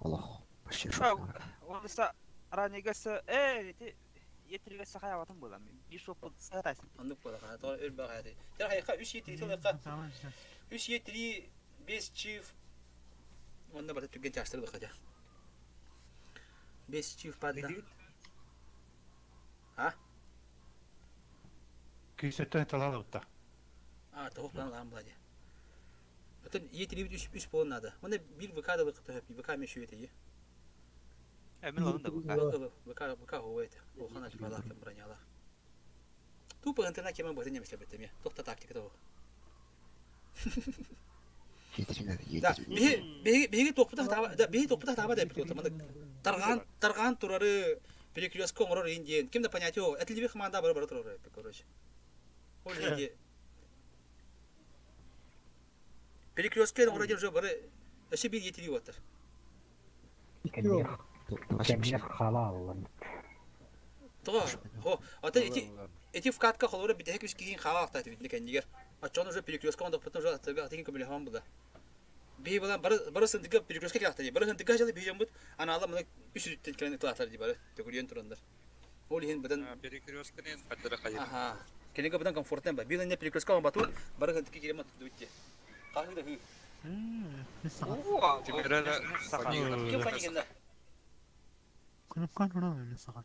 Аллах. Почти шо. Olursa aranigası эти yetirgesi hayatım bulan. Bir şopun sarasın. Andık bula kana. Doğru ör bagaydı. Der hayka 3 yetiri tılaka. 3 yetiri 5 çift. Onda bada tügen çaştırdı kaca. 5 çift padda. Ha? 207 talağı otta. Tohuk plan lan buladı. Bütün yetiri 3 bolun adı. Onda bir vkada vkata hep vk meşu yetiyi. Emin olun da bu. Vk hovet. O xana çıpala kim branyala. Tu păntena kemen bătănia mi se betemie. Tohta taktika to. Da, bihi tokpuda taba da bihi tokpuda taba da yapıyor tamam da targan turarı перекрёст комрор индиен кем да понять о это либо команда бара турары короче ол инди перекрёстке вроде уже бары ещё бир етири отыр то о ата эти вкатка холора битек үс кийин хава акта битне кендигер ачон уже перекрёстка онда потом уже атырга атыгын көмөлөм булда би балан барысын диге перекрёстка киракта ди барысын диге жалы бижем бут анала мына үсүттен келен клатлар ди бары төгүрөн турундар ол ин бадан Перекрёстканен кадра кайыр. аха кенеге бадан комфортен ба билен не перекрёстка бату барысын диге кирем атты кагыда хы Тимирала кем канигенда Кунуккан уна мен саган.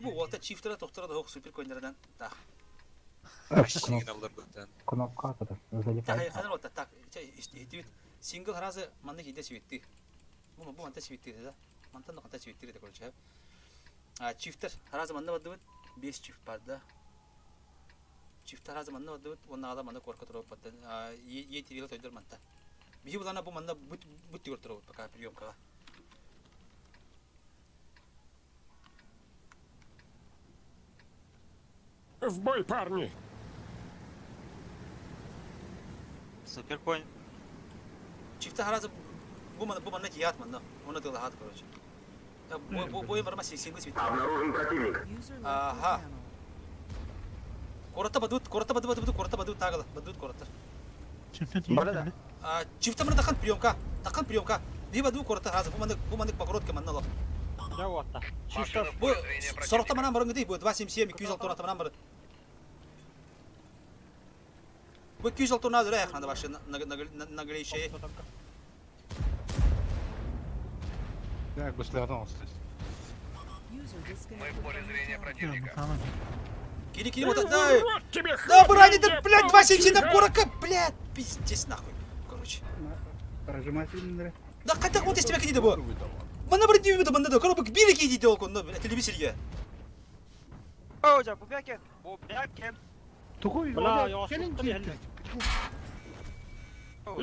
бу ота чифтера токтора да супер койнердан та сигналлардан. та ханыр ота так эти сингл харазы манда киде сивитти бу манта сивитти да мантан канта сивитти да короче чифтер харазы манда бадды 5 чифт барда чифтер харазы манда бадды оннада манда корка туруп баттан етирил тойдор манта бихи булана бу манда бут тигор туруп пока приёмкага В бой, парни! Суперкоин. чифтер харазы бу манда кият манда оны да хат короче бу барма сингл сивитти User left Aha. your channel. Кората бадут тагала бадут кората Чимтен чифта мана такан приёмка би баду кората харазы бу манда покоротка манда ло Ya otta. Çift бу сорокта манан барың ди бу 277 200 тонна манан бар бу 200 тонна да яхнада башы нагрейше Я гуслярдан остаюсь. User disconnected from your channel. Tamam. Кири, вот дай! Вот тебе Да, браня, хрень, да, блядь, два сенсина фига. курака, блядь, пиздец нахуй. Короче. Прожимательный. Да қайта вот естемек дейді бұл. Мына бір демейді мында да, коробок билік дейді ол күнді, телевизорге. Hocam bu beken. Bu beken. Tukui, Бля, оля, я келин слушаю, келин.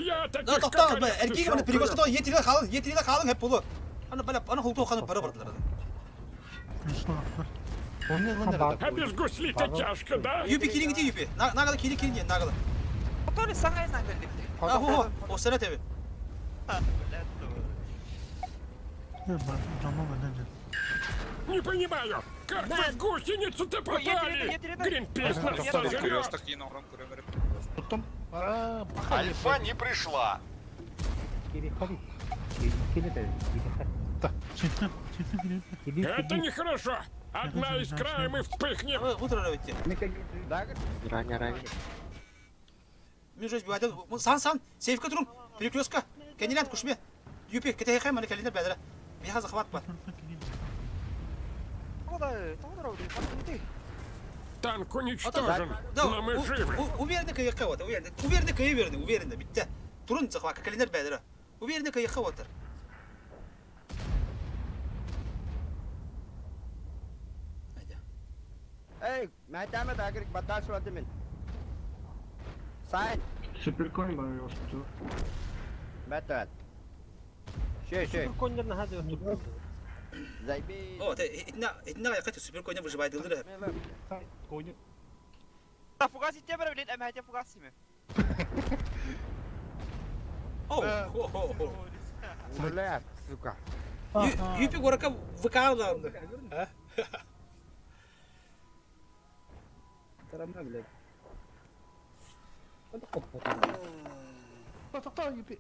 Я Да, таких тоқта, как әркеге мына перевозка тоқ етірілі қалың хеп болу. Ана бәліп, ана құлты оқаны бары бардылар. А без гусли-то тяжко, да? Юпи кирин где юпи? Нагала кирин где? Нагала. То ли саңай нагал. А, о, сәлі тебе. Не понимаю, как вы в гусеницу-то попали? Гринпис нас сожрет. Такие норм көрөмөрөп. Туттум. Альфа не пришла. Это нехорошо. Одна из краем и вспыхнет. Утро өтті. Ранее, ранее. Мен жүз бәді, сан, сейфке тұрым, перекрестка. Кәнелен күшме. Юпи, кәте хай маны кәленер бәдірі. Бейхазы қабат бар. Танк уничтожен, но мы живы. Уверенді кайыққа отыр, уверенді кайы верді, уверенді, бітті. Тұрын цықва, кәленер бәдірі. Уверенді кайыққа отыр. Ey, Mehmet Agrik batal şu adamın. Sen. Суперкоин бар ёспчу. Mehmet. Şey. Суперкондерны хады өтіп. Зайби. О, итна кайыққа супер койна выживай дылдыры. Койны. Да фугаси тебе блин, эмхете фугаси ми. О. Бля, сука. Юпи горака выкаланды. Тарамна, блядь. Тоқта, юпи.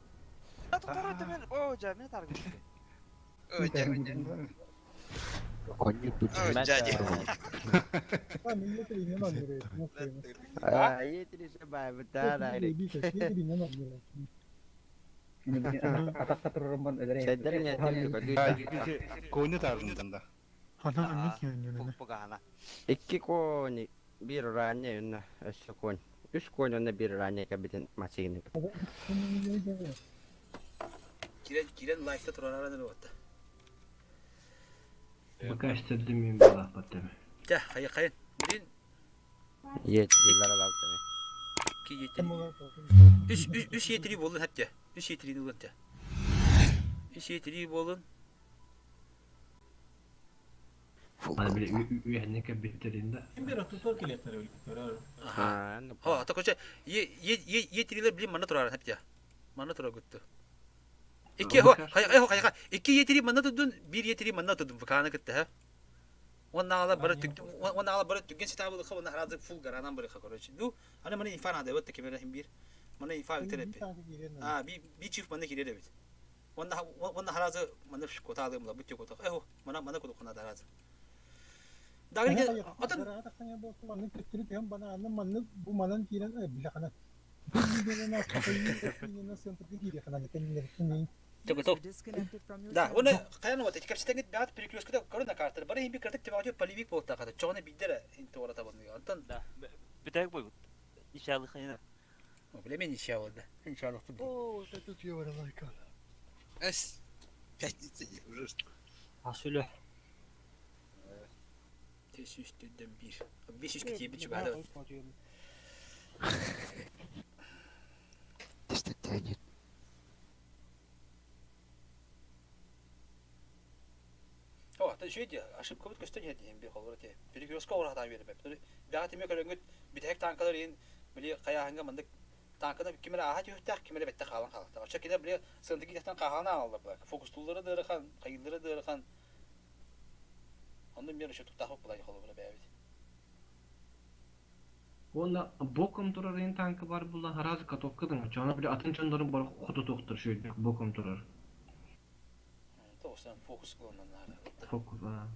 Тотора темен. Hocam ne targı? Конник тут. Ай, ты же бай, бетар, ай. Атаққа тұрырман әдірей. Сәддәрін әттім, Койны тарынданда. Adam ölmek yiyor. Pugana. İki koni bir rane yönüne üstü koni. Üç koni yönüne bir rane kabitin maçını. Kiren like'ta turan aradan otta. Пока istediğim bala patemi. Ja, hayır. Birin Yetkiler alalım. ki yetiri. Üç yetiri bolun hep ja. Üç yetiri bolun ja. Üç yetiri bolun. Hadi bir üyelik bitirdiğinde. Ha, Ha, ta koça yetiriler bilim mana turan hep ja. Mana turan guttu. İki hayır. İki yetiri mana tutun, bir yetiri mana tutun. Fakana gitti ha. Onlarla bara tüken sitabı da ona hazır full garanan bara koç. Du hani mana ifan adı evet ki benim bir. Mana ifan gitti. Ha bir çift mana kirede bit. Onda hazır mana şu kota aldım la bütün kota. Mana kota kona da hazır. Dağın ki atın. User disconnected from your Да, channel. оны қаян вот эти капситангет бят перекресткада корона картер. Бара им бикартык тебаутё поливик болта кады. Чоны биддере инте ората баны. Антон Da. Bir tek bu. İnşallah hayır. Билемен иншалла да. Иншалла тут. О, это тут я вара лайка. Эс. Пятница уже. Асүлі. Тесүстүдөн бир. 500 кетиби чугада. Тесте тянет. О, та шөйдө ошибка бүт көстөн еді бир холор те. Перекрестка ората берип. Бят эме көрөнгөт битек танкалар ен биле каяханга мындык танкада кимеле аха жөттак кимеле бетте калан калакта. Ача киде биле сындыгы жактан кагана алды бак. Фокус тулдары дырыхан, кайылдары дырыхан. Ondan bir şey tutak bulay холор бәбит. Onda bokum turarın tankı var bulan harazı katokkadım. Çana bile atın çanların var kutu toktur şöyle bokum turar. To'g'ridan fokus qilinganlar. Fokus ha.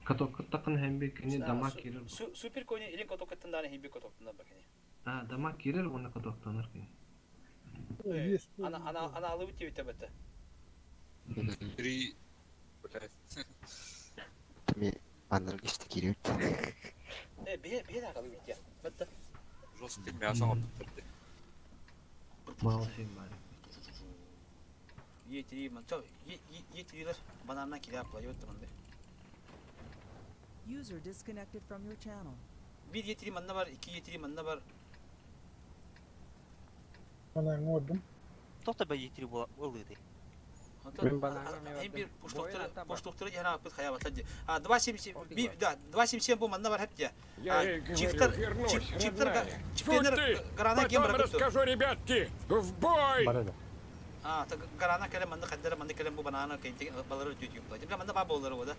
Katokkat takın hem bir kini damak girer. Super koyun ilin kotokatından hem bir kotokatından bakın. Ha damak girer ona katoktanır ki. Ana alıp bitiyor tabii. Три, блядь. Мен анаргисті керек. Bir daha alıp bitiyor. Bitti. Жесткий мясо отбирdi. Mal şeyim bari. Yetiriler. Banana kilo yapıyor tamam de. User disconnected from your channel. Bir yetireyim anne var, iki yetireyim anne var. Tohta ben yetiri oluyordu. Hem bir poş doktora yana yapıp hayatladı. Ha 277 bu manna var hep ya. Çiftler garana kim Потом bırakıyor? расскажу, ребятки. В бой! Ha garana kere manna kadar manna kere bu banana kenti baları tutuyor. Jadi manna baba olur o da.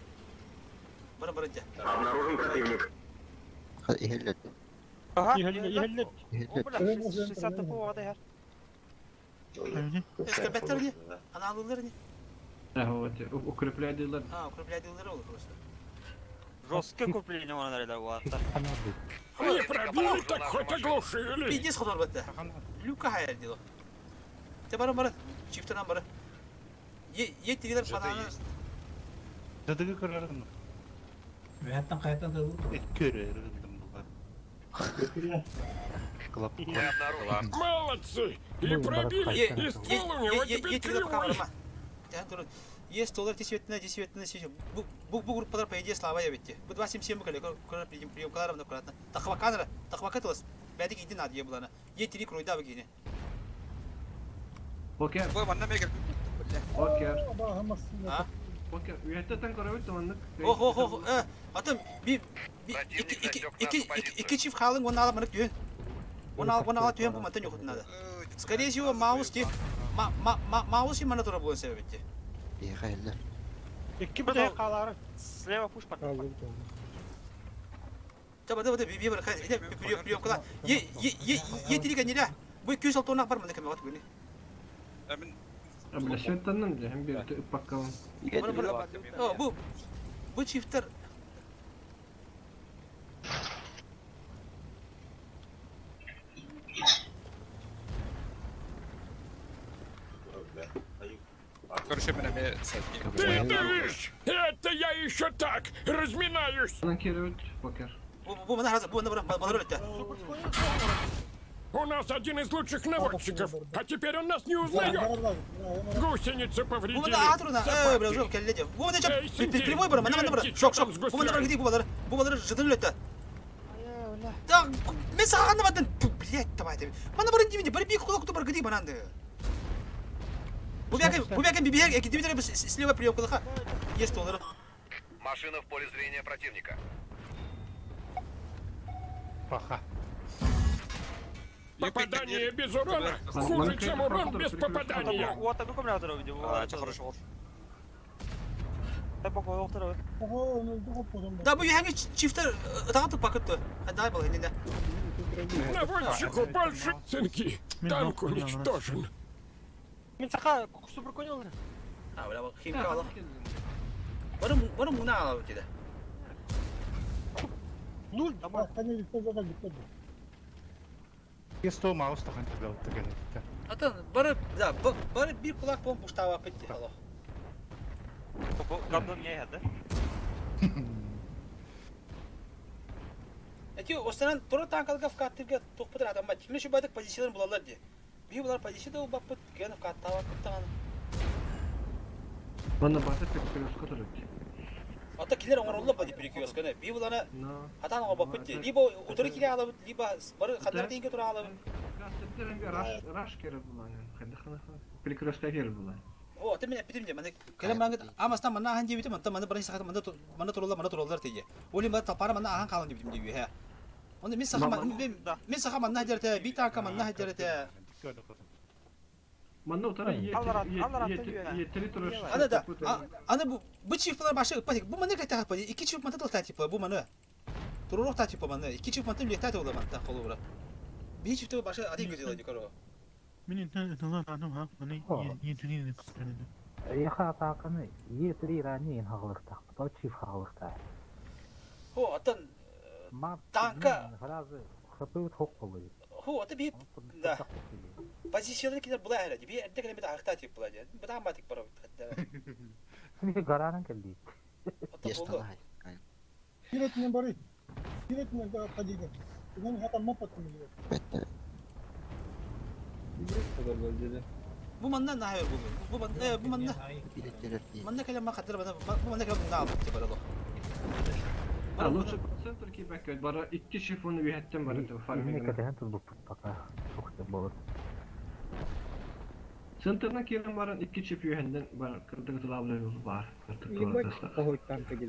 Bara bara ya. Обнаружен противник. Ihellет. Aha. Ihellет. O bile 60 bu orada her. Öyle. Eski beter ne? Ana alırlar ne? Укрепляйдылар. Ha okuyup yolları olur burası. Жесткое купление ona nerede bu hatta. Не пробили, так хоть оглушили. Bir diz kadar battı. Luka hayal diyor. Te bara çiftten bara. Yetiriler banana. Dadıgı kırarım. Hayattan kayıttan da Et körürüm bunlar. Klap. Молодцы! И пробили, и ствол у него теперь Yetiriler кривой. bakalım. Yani durun. Yes dolar tisvetine şey. Bu gruplar payıcı slava ya bitti. Bu 27 kale kadar priyo kadar mı kadar. Takvakat olsun. Belki gidin adiye bulana. Yetiri kroyda bak yine. Poker. Bu manna mega. Poker. Ha? Poker. Üyetten karavit tamanlık. Oh. Atım iki çift kalın onu alamadık diyor. Onu al diyor bu matan yok nada. Скорее всего Маус mana туры болса бетте. Ihellет. İki bir de kaları. Слева пуш под. Таба bir bırak. Ne priyo kula. Yetiri ne? Bu 200 tona var mı ne kemer at böyle. Emin. Abla şeytanın hem bir tık bakalım. Bu çiftler Короче, мене Ты дышь! Это я еще так, разминаюсь. Lan karavit. Poker. bu bana hazır. Bu bana balır etti. У нас один из лучших наводчиков, а теперь он нас не узнает. Гусеницы Bu повредили. bana atırına. Biraz kellece. Bu bana çok primoy bana bana. Şok. Bu bana gidip bu baları jıdın etti. Da mesela anlamadım. Блядь, tamam. Bana barın gibi bir kulak bar gidip bana. Bu belki bir yer ekip bir tane sleva priyo kula. Есть doları. Машина в поле зрения противника. Paha. Попадание без урона хуже, чем урон без попадания. Вот так как надо видео. Это хорошо. Так пока доктор. Da bu hangi çiftler dağıtıp bakıttı. Hadi ay bakalım ne. Наводчику больше цинки. Танк уничтожен. Min saka super konyol. Ha öyle bak kim kaldı. Bana muna alalım dedi. Nul. Tamam. Yesto mouse takan tiglaw tagan. Atan bana bir kulak bomboş tava petti hala. Bu gamdan ne hadi? Eti o senen tora tankalı kaftırga tokpatır adam bak. Şimdi şu badık pozisyonları bulallar diye. Bir bular pozisyonu da bakıp gene kattava kıttan. Bana bahset pek biraz karavit. Hatta kiler onlar olla badi birikiyoruz gene. Bir bulana No. hatan o bakıp diye. Libo otoru kile alıp libo barı kadar değil götür alıp. Gazetlerin bir raş kere bulan. Hadi xana. Pelikroska kere bulan. O temen bitim diye. Mane kelem banget amastan mana hanji bitim mantan mana barı sakat mana turullar diye. Olim bana tapara mana ahan kalın bitim diye he. Onu mis saka mana hajarete bir tanka mana hajarete. Manna utara yeteri turur. Ana bu çiftler başka bu mana kayta yapar. İki çift mana da tipi bu mana. Turuluk da tipi mana. İki çift mana bile tat olur mana kolu bura. Bir çift başka adı güzel yukarı. Min intana tanım ha. Hani yetiri ne kıskanıyor. Yaha takanı yetri rani hağlıkta. Bu çift hağlıkta. O atan tanka. Harazı sapı çok oluyor. O atan bir da. позиционный кинер была хера. Тебе это когда мы ахтати была. Мы там матик пора. Сине гаранан келди. Есталай. Килетне бары. Килетне да падига. Мен хата мопот миле. Bu manna ne haber bu? Bu manna. Manna kelam ma kadar bana. Bu manna kelam ne yaptı bara lo. Лучше процентр кибек бара 2 шифоны вихеттен бара Не фарминг. каден тут буп пока. Çok da болот. Центрна келем бара 2 шиф вихенден бара кырдык тылаблы бар.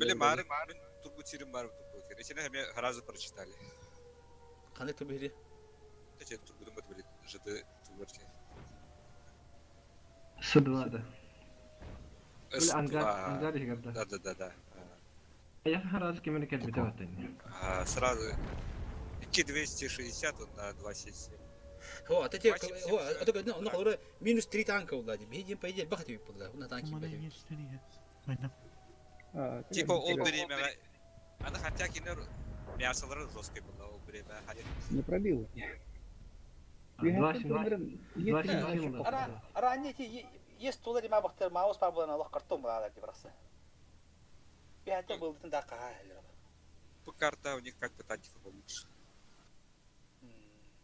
Böyle marın turbu çirim var turbu kere. İçine hem harazı прочитали. Kanı tubiri. Тече турбу думат böyle жды турбарче. С2 да. Böyle ангар игрда. Да. Я харазы кемен келбете баттын. Сразу 2260 на 277. هو أتى هو أتى نقول минус 3 танка والله بيجي بيجي البخت يبغى هنا танки بيجي. Типа ол время она хотя кинер мясалары жесткий было ол время хайır. Не пробил. أنا есть тулари ما بختار ماوس بابلنا الله كرتون ولا هذا براسه. بيحتاج بولتن دقة По карта у них как бы танки получше.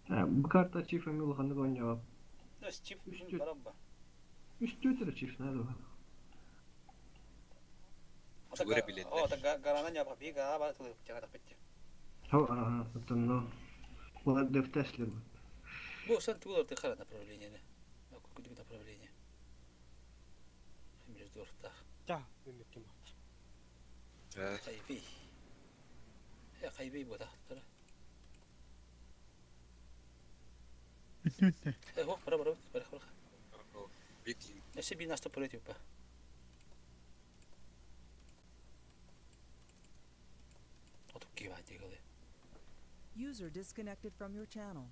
Bu karta çift emil kanı oynuyor. Ну стив очень барабба. Üstü çift ne var? О, так гарана не обхопига, а вот тут тяга тапетти. Ha, потом bu deftesler bu. Бо сан тулар ты хара направление не. Какое направление? Между ртах. Да, вымерки мат. Хайби. Я хайби бода. هو برا Битли. نسيبي ناس تبريتي بقى أتوقع بعد كده User disconnected from your channel.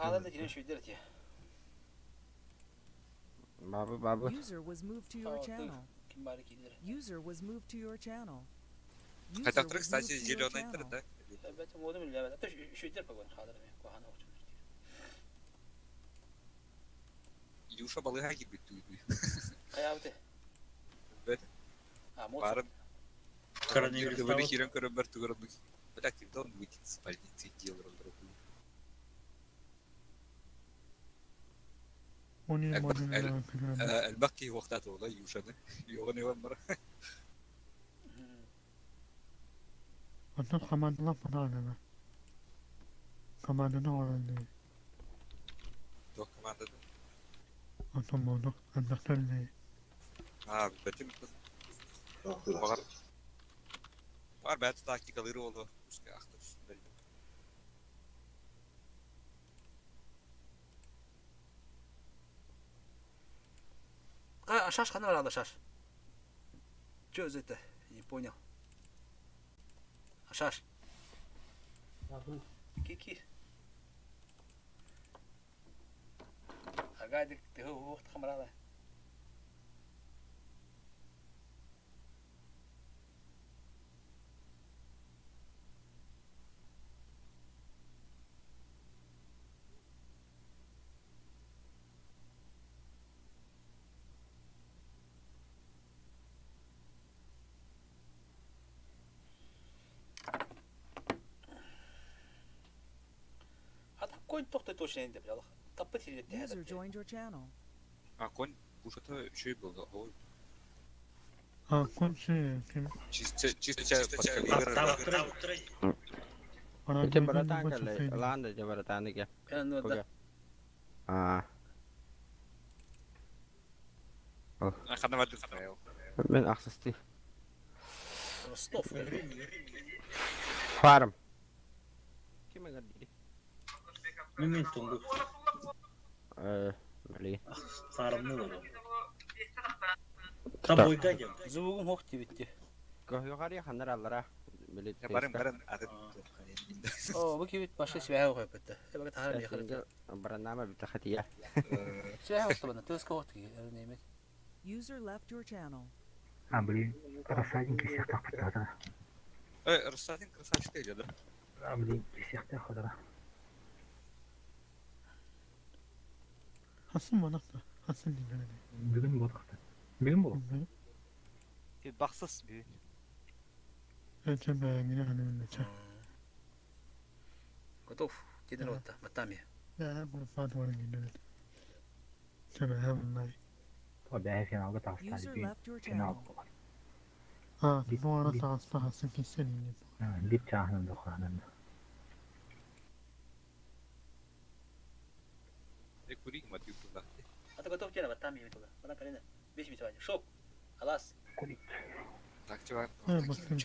هذا اللي شو درتي بابا User was moved to your channel. User was moved to your channel. Хотя вторых, кстати, зеленый интернет, да? это модем или это شو درت بقول هذا كوهنا وش Юша балыга gibi duydu. Hayatı. Evet. Барым. Коронавирус. Вы хирен корабер тугородный. Так ты должен выйти с больницы и делать работу. البكي وقتاته والله يوشنا يغني ومرة. أنت كمان لا فنانا. كمان نورني. تو كمان ده. أنت مانو أنت ترني. بتم. Var belki dakikaları oldu. İşte aktır. Шаш хана надо шаш. Что за это? Не понял. Шаш. Кики. Агадик ты هو وقت خمرة. كنت تخطي توش عندي بالله طبت لي User joined your channel. Конь кушать еще и был. كنت شيء كم. Jabatan kali, landa jabatan ini ya. Oh. خدنا بعد الفايل. من أخصتي. Farm. Kima gadi? Mungkin tunggu. Beli. Farm dulu. Taboy gajah. Zoom hoch bitti. Kau hari handar allara. Beli. Bareng ada О, вы кивит башка себя хой бетте. Я бага тахар я Синге харат. барнама битахатия. Себя хостабана, төскө хотки, немет. User left your channel. А, блин, рассадник всех так подтада. Ростатин красавчик идет, да? А, блин, всех так ходара. Hasan bana da. Hasan dinle. Бүгін болдықта. Бүгін бол. Бақсыз бүгін. Önce ben yine hani öyle çay. Готов. Тиден отта, матами. Ya bu Fatih var gidiyor. Tabii hemen nay. Tabii finalda taşlar User bir left your final channel. var. Ha, bu ara sağlıklı Hasan kesin iyi. Dip çağının dokranında. Курик мотив туда. А ты готов тена матами туда. Она колена. Весь бить ваня. Шоп. Алас. Так, чувак. Ha bakın.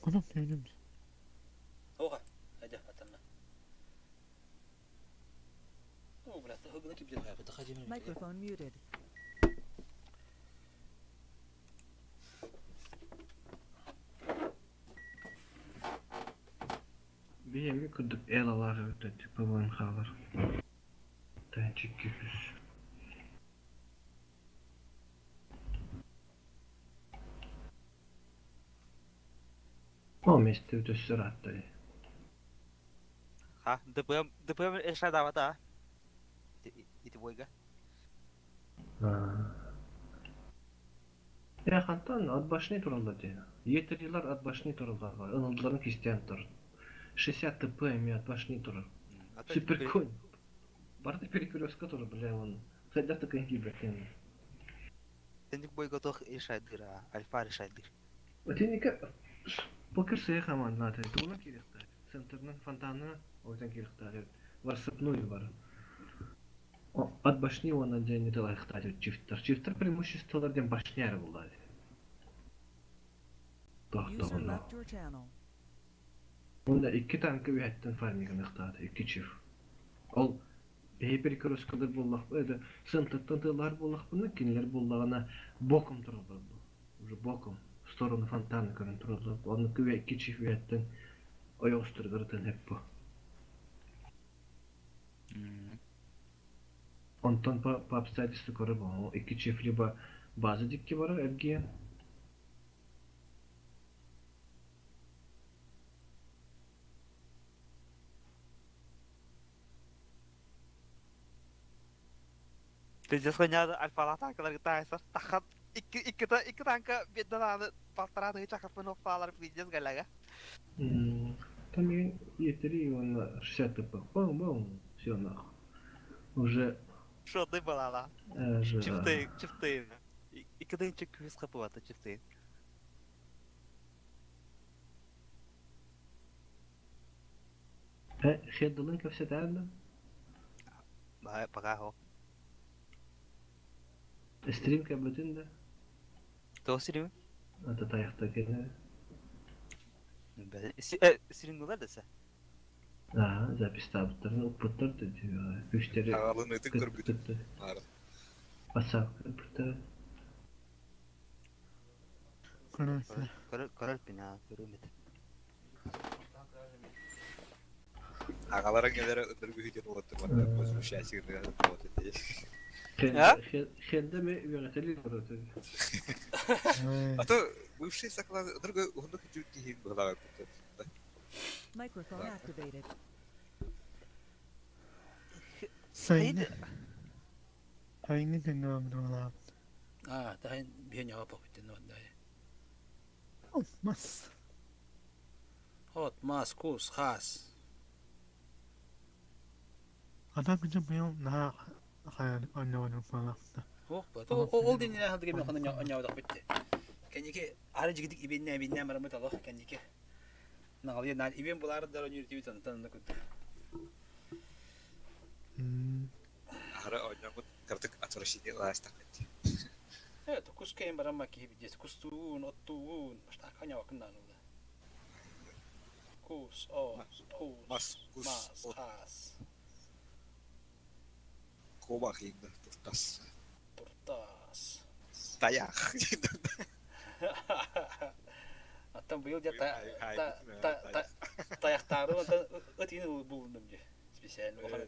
Konum neydim? Оға. Хайда, атамна. О, брат, хыгына кип жүргөн. Бата хажим. Microphone muted. Bir yemi kırdık el alar ödedik babanın kalır. Tanecik küfüz. O mesti ödüsü rahattı. Ha, ДПМ эша давата. Ити бойга. Ya kantan ad başını turuldu diye. Yeteriler ad başını turuldu var. Anıldıların Hristiyan turul. 60 ТПМ ad başını turul. Süper konь. Барда перекрестка тоже, бля, он. Хотя так и гибрид. Тендик бой готов решайдыр, альфа решайдыр. Ötenike покер сеха ман надо. Туна кирихтар. Центрның фонтаны oydan kирихтар. Var сыпную var. От башни он отдельно делайхтар чифтер. Чифтер преимуществолардан башняр булды. User left your channel. Onda 2 tankı üyetten farmigin ıxtadı, 2 çift. Ol bir kroskalar bollaq bu, sıntıktan tığlar bollaq bunu, kinler bollağına bokum turuldu. Уже bokum, storoну fontanı körün turuldu. Onun küve 2 çift üyetten oyaustırgırtın hep bu. Ondan по обстоятельству көрі бұл, 2 çift либо bazı dikki var, evgiyen. Пиздец гоняды альфа танкалар гитайсар. Тахат iki tanka bir tane patladı çakıp noktalar pиздец galega. Там E3 он 60 ТП. Бум-бум, всё нахуй. Уже Что ты была la? Çifte. İkiden çık küs kapı var çifte. Хеддалын көпсетәлді. Пока ho. Стрим көбітінді. То стрим? Ата таяқта келі. Стрим нолар десе? Запись табыттарын ұппыттырды. Күштері Ағалын өтік көрбіті. Басақ көпірті. Көрір пина, көрімет. Ағаларың елері өндіргі үйден олаттыр. Көзім шәсігірді олаттыр. Хенде ми yöneteli görüyordu. Ата бывший соклад другой он хочу тихий была. Microphone activated. Sayın. Hayır dinliyorum doğru. А, тахин бияня апа битен ондай. Olmaz. Hot, mas, kus, khas. Adam bizim benim daha hayal anlamadım falan. Oh, ол денене халды кеме ханын оняудак битти. Кенеке ары жигидик ибенне марамыт алох кенеке. Нагал я нал ибен булар да университет танында күт. Ара оняут картык отвращение ластак. Это кускейм барама ки бидес кустуун оттуун баштак оняу кындан улда. Кус, Mas, мас, хас. Кобах инда туртас. Туртас. Таях. Аттан быйыл же таяқтары өтіні бұлындым же. Специально оған.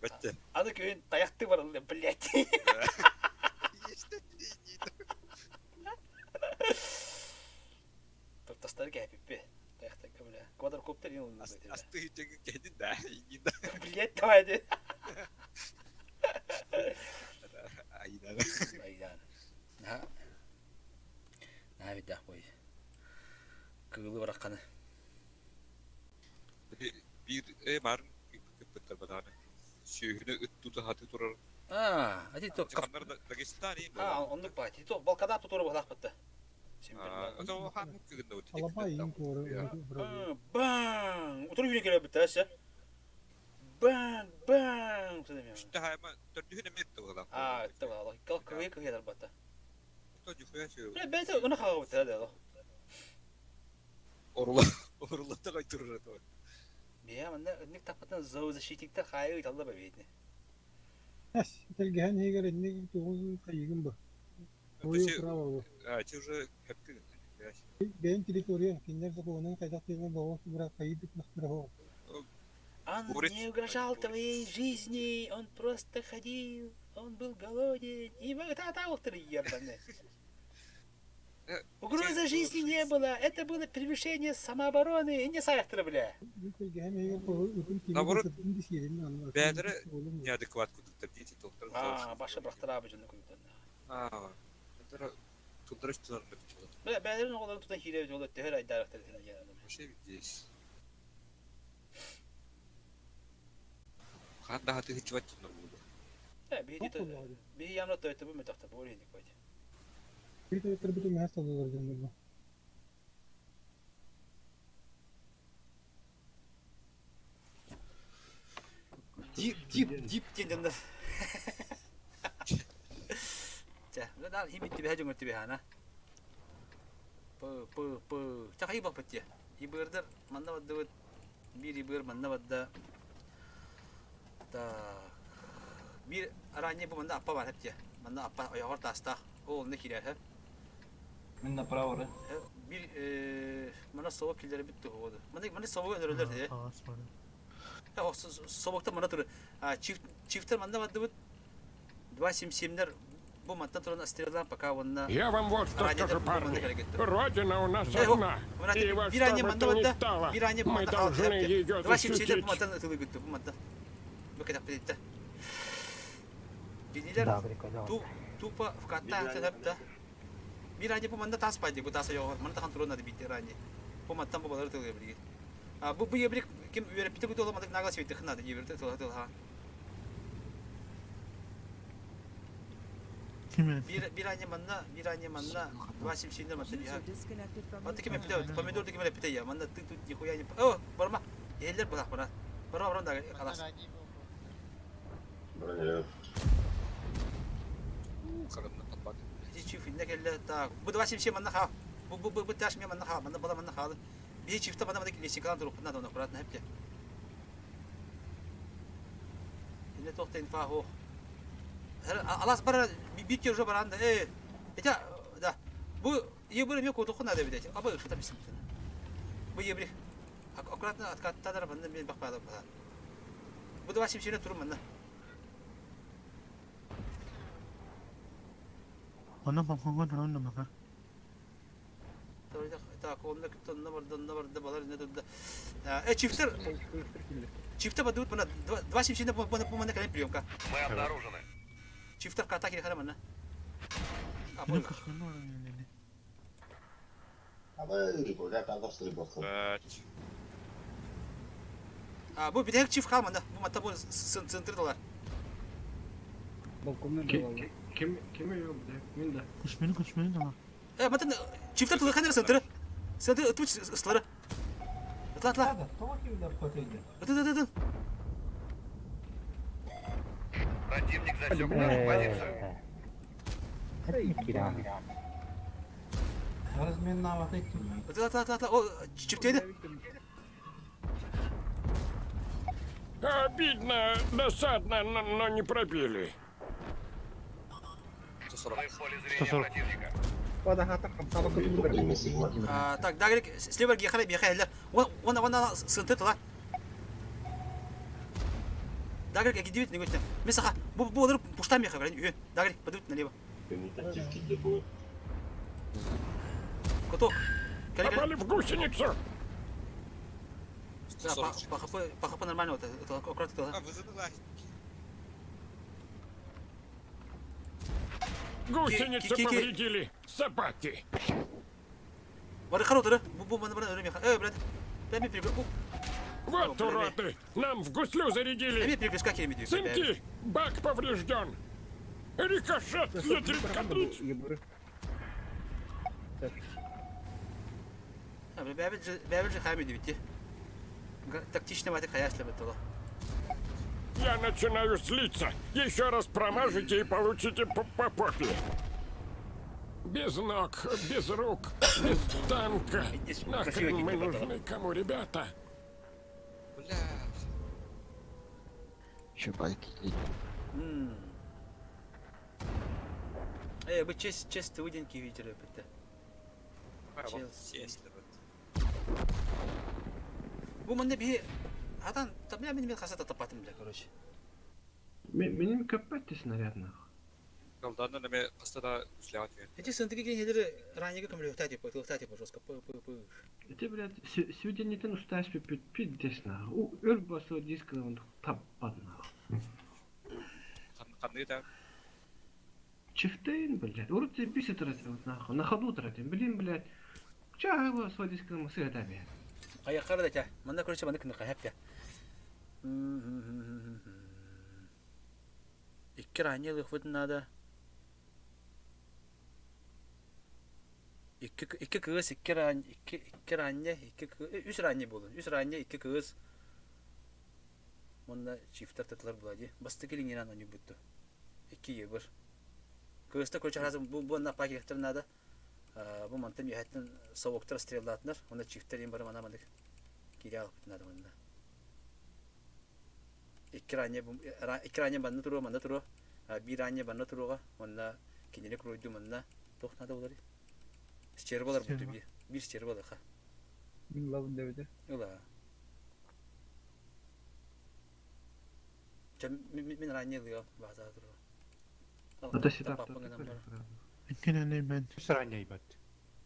Бәтті. Аны күйін таяқты бар, блядь. Тастары кәпіп бе. Таяқты көмілі. Квадрокоптер ең ұлын бәйтер. Асты үйтіңі кәді да. Блядь, давайды. Айдан. Айдан. Наға бейдақ бой. Кығылы бараққаны. Bir mарын köpekler badana. Şöyle öttüdü hatı durur. Hadi to. Çıkanlar da Dagestani. Onu bak. To balkada tutur balak battı. O da ham kıgında ötü. Bang. Otur yine gele bitti aşağı. Bang bang. İşte hemen dördüğüne mertte o adam. Tamam. Kalk kıvı kıvı battı. O da cüfeye şey. Ben de onu hava bitti hadi. Orula da kaytırır da. Бия, мында өннек таппатан зоозащитниктер хайы талда бабейдни. Телгән егер инне тугыз кайгын бу. Ой, право. Те уже хепти. Бен территория, киндер законын кайда тегән бу, бирок кайдык нахмыра. Он не угрожал твоей жизни, он просто ходил, он был голоден, и вот это вот ебаный. Угрозы жизни не было, это было превышение самообороны и не сахар, бля. Наоборот, бәдірі неадекват күдіктер дейті толықтар. Башы бірақтыра абы жөнді күдіктер. Бәдірі тұлдырыш тұларында күтіп олады. Бәдірін оғыларын тұтан хилер жолы өттігір айдарықтар еткен. Башы бейдейіз. Қанда хаты хитчеват тұндар болды. Бейді ямрат өйті бұл метақта бұл едік байды. Bir de bir mesaj alırdım bu. Dip dendemler. 자, 나 힘이 집에 해준 것 집에 하나. 자, 이거 봤지? 이버들 만나봤다. bir iber 만나봤다. Bir aranya bu manda apa var hep ya. Manda apa ayağır tasta. O ne kiler hep. من نبراورة Bir mana soğuk killeri bitti oldu. Mana soğuk öldürdüler diye. Ya o soğukta mana turu. Çiftler manda vardı bu. 277'ler bu madde turun asterilan пока он на. Я вам вот что скажу, парни. Родина у нас одна. И во что бы то ни стало, мы должны ее защитить. Bu madde. Bu kadar bitti. Dinler. Tuppa kata hep de. Bir aja bu manda tas paydı bu tasa yok. Mana tahan turun adı bitti aja. Bu madde bu baları tuluyor bilgi. Bu yebrik kim verip bitti bu olamadık nagas bitti xınadı yeberdi tulu ha. Bir aja manda 277'ler madde ya. Madde kim yaptı? Pomidor kim yaptı ya? Manda tut nihuyya ne? Oh, barma. Eller bırak bana. Barma da kalas. Çift ne geldi ta. Bu da başım şey manna ha. Bu taş mı manna ha. Manna bala manna ha. Bir çifte bana da leşikalan durup bundan da kuratna hep ya. Yine tohta infaho. Alas bara bir kere baranda. Ya da bu yebrim yok otuğun da bir de. Ama şu da bizim. Bu yebri. Akuratna atkatta da bana bir bak bana. Bu da başım şeyine durum manna. Ona bakmangan hanım mı? Так, он на кто на балар не туда. Чифтер подают на 277 по на канале приемка. Мы обнаружены. Чифтер к атаке харамана. Bu bir tek çift kalmadı. Bu matta bu sındırdılar. Kim yok da? Min de. Kuşmeni de var. Matta çiftler tulu kanır sındırı. Sındırı ıtmış ısları. Atla. Atla. Противник засек нашу позицию. Atla. O çifteydi. Обидно, досадно, но не пробили. Мы в поле зрения противника. Так, дагрик, слева гехали бехайлер. Вон сынты тла. Дагрик гидивит не гостя. Месаха, бу пуштам меха, дагрик, подут налево. Куток. Попали в гусеницу! Пахапы нормально, вот это аккуратно. А, вы задала. Гусеницу повредили! Собаки! Варыхару тыры, бу мана меха. Блядь. Дай мне перегрузку. Вот уроды! Нам в гуслю зарядили! Дай мне перегрузка кем-нибудь. Сынки! Бак поврежден! Рикошет! Затрить-катрить! Бәбіл же хамиді бітті. Тактично маты хаясли бітті. Я начинаю злиться. Еще раз промажете и получите по попе. Без ног, без рук, без танка. Нахрен мы нужны кому, ребята? Бля. Еще байки. Вы честь выденьки видели бітті. Честно. Bu manda bir adam tabii benim kasata tapatım bile короче. Benim köpekti снарядных. Колдана на меня постоянно слят. Эти сынтыки генеры ранее как млю тати жестко. Это, блядь, сегодня ты устаешь пить десна. Өр басу диско он таппадна. Қандай да? Чифтейн, блядь. Урты писать вот нахуй. На ходу тратим. Блядь. Чего свой диско мы сюда бьем. Аяққары да тя. Манда короче манда кімді қайап тя. Икки ранее лықвыдын надо. Икки кыз, икки ранее, үш ранее болын. Үш ранее, икки кыз. Мында чифтар тәтлер бұлади. Басты келіңнен аны бүтті. Икки ебір. Кызды короче разым бұл напа кектір надо. Bu mantım yahatın soğukta strellatlar. Onda çiftlerin barı manamadık. Geri alıp nadı onda. İki ranye bana turu. Bir ranye bana turu. Onda kendine kuruydu onda. Tohnadı oları. Şişeri bolar bu bir. Bir şişeri bolar ha. Lavun devede. Ola. Min ranye diyor bazı turu. Ateşi taptı. İkine ne ben? Sıranya ibat.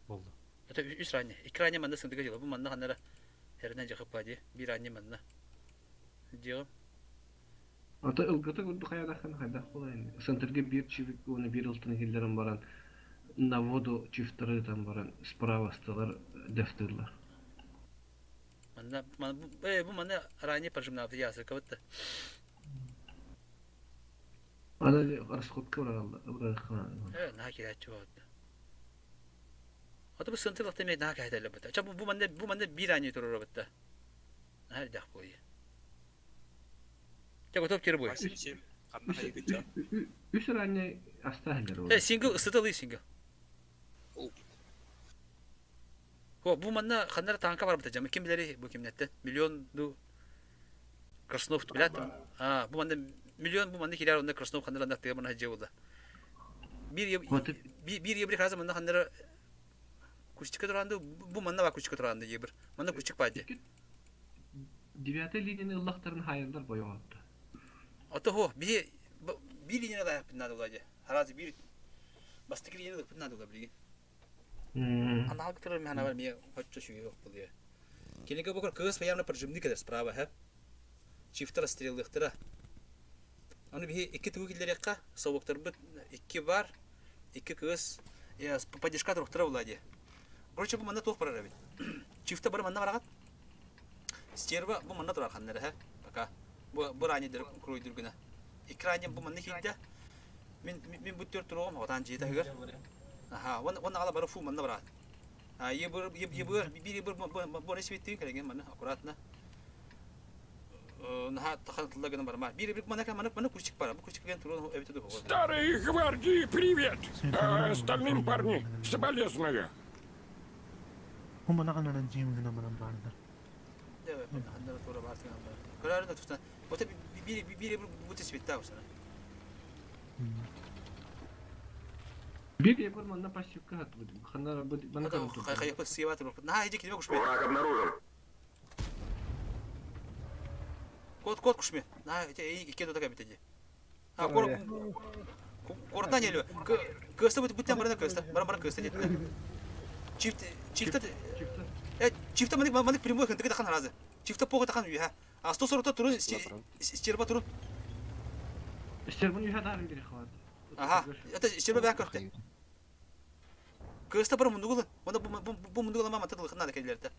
Oldu. Это үш ранее. Iki ранее манда сындыга жылы. Бұл манда ханара herine жақып бади. Bir ранее манда. Диyorum. Ata ılgıtı kurdu hayadakın haydak olayın. Sentırge bir çivik onu bir ıltını gillerin baran. Navodu çiftleri baran. Sprava stalar defterler. Bu manda ранее пожимнавды ясы кавытты. Ana расходка bırakaldı. Evet, naha kiratçı oldu. Hatta bu sıntılık demek naha kaydeyle bıtta. Çabuk bu manda bir ранее durur bıtta. Naha dak boyu. Çabuk top kere boyu. Üç ранее astahiller oldu. Single ısıtılı single. Bu manda kanlara tanka var bıtta. Kim bileri bu kimnette? Milyondu Краснов bilattım. Bu manda milyon bu manda kirar onda Краснов kanlara naktiye bana hacı oldu. Bir yebri kazı manda kanlara küçük durandı. Bu manda var küçük durandı yebir. Manda küçük paydı. Девятая линияны ыллахтарын хайырлар бояғатты. Ата хо, bir linyada da yapınladı olacak. Harazi bir bastı linyada da yapınladı olabilir. Ana hakikaten mi hana var mı? Hoşça şu yok bu diye. Kelinge bakar kız peyamla perjumni kadar sprava ha. Çiftler strelliktira. Onu bir iki tuvukiller yakka, soğuklar bit iki var, iki kız. Ya padişka truktira olacak. Короче, bu manda toh para rabit. Çifte bar manda varagat. Sтерва bu manda turar kanları ha. Baka bu rani der kroydur güne. İkraniye bu manda hidde. Min bu tür turum otan cita hıgır. Aha, wan ala bara fu manda varat. Ha, bir bu ne sivittin keregen manda akuratna. Nah, tahan lagi nomor mar. Bir mana küçük para. Bu küçük ben turun evde de. Старые гвардии, привет! А остальным парни, соболезную. هم نقلنا نجيم هنا من بعدنا. Evet, anne tura başka numara. Kararı da tutsan. O da bir bu tespit daha olsun. Bir yapar manna pasifka hat bu. Xanlar bu bana kan tu. Hayır sıyıvat bırak. Nah iyice kilime kuşmuyor. Kod kuşmuyor. Nah iyi iki doda kabiteci. Ha kordan geliyor. Kısta bütün barına kısta. Barına kısta dedi. Çifte. Çifte manik primo hıntı takan razı. Çifte poğu takan üye ha. Asto soruta turun istirba turun. İster bunu yuhadarım biri xavat. Aha. Ya da istirba ben köfte. Kısta barı mundu gulun. Onda bu mundu gulun mama tadı hıntı da kelilerde.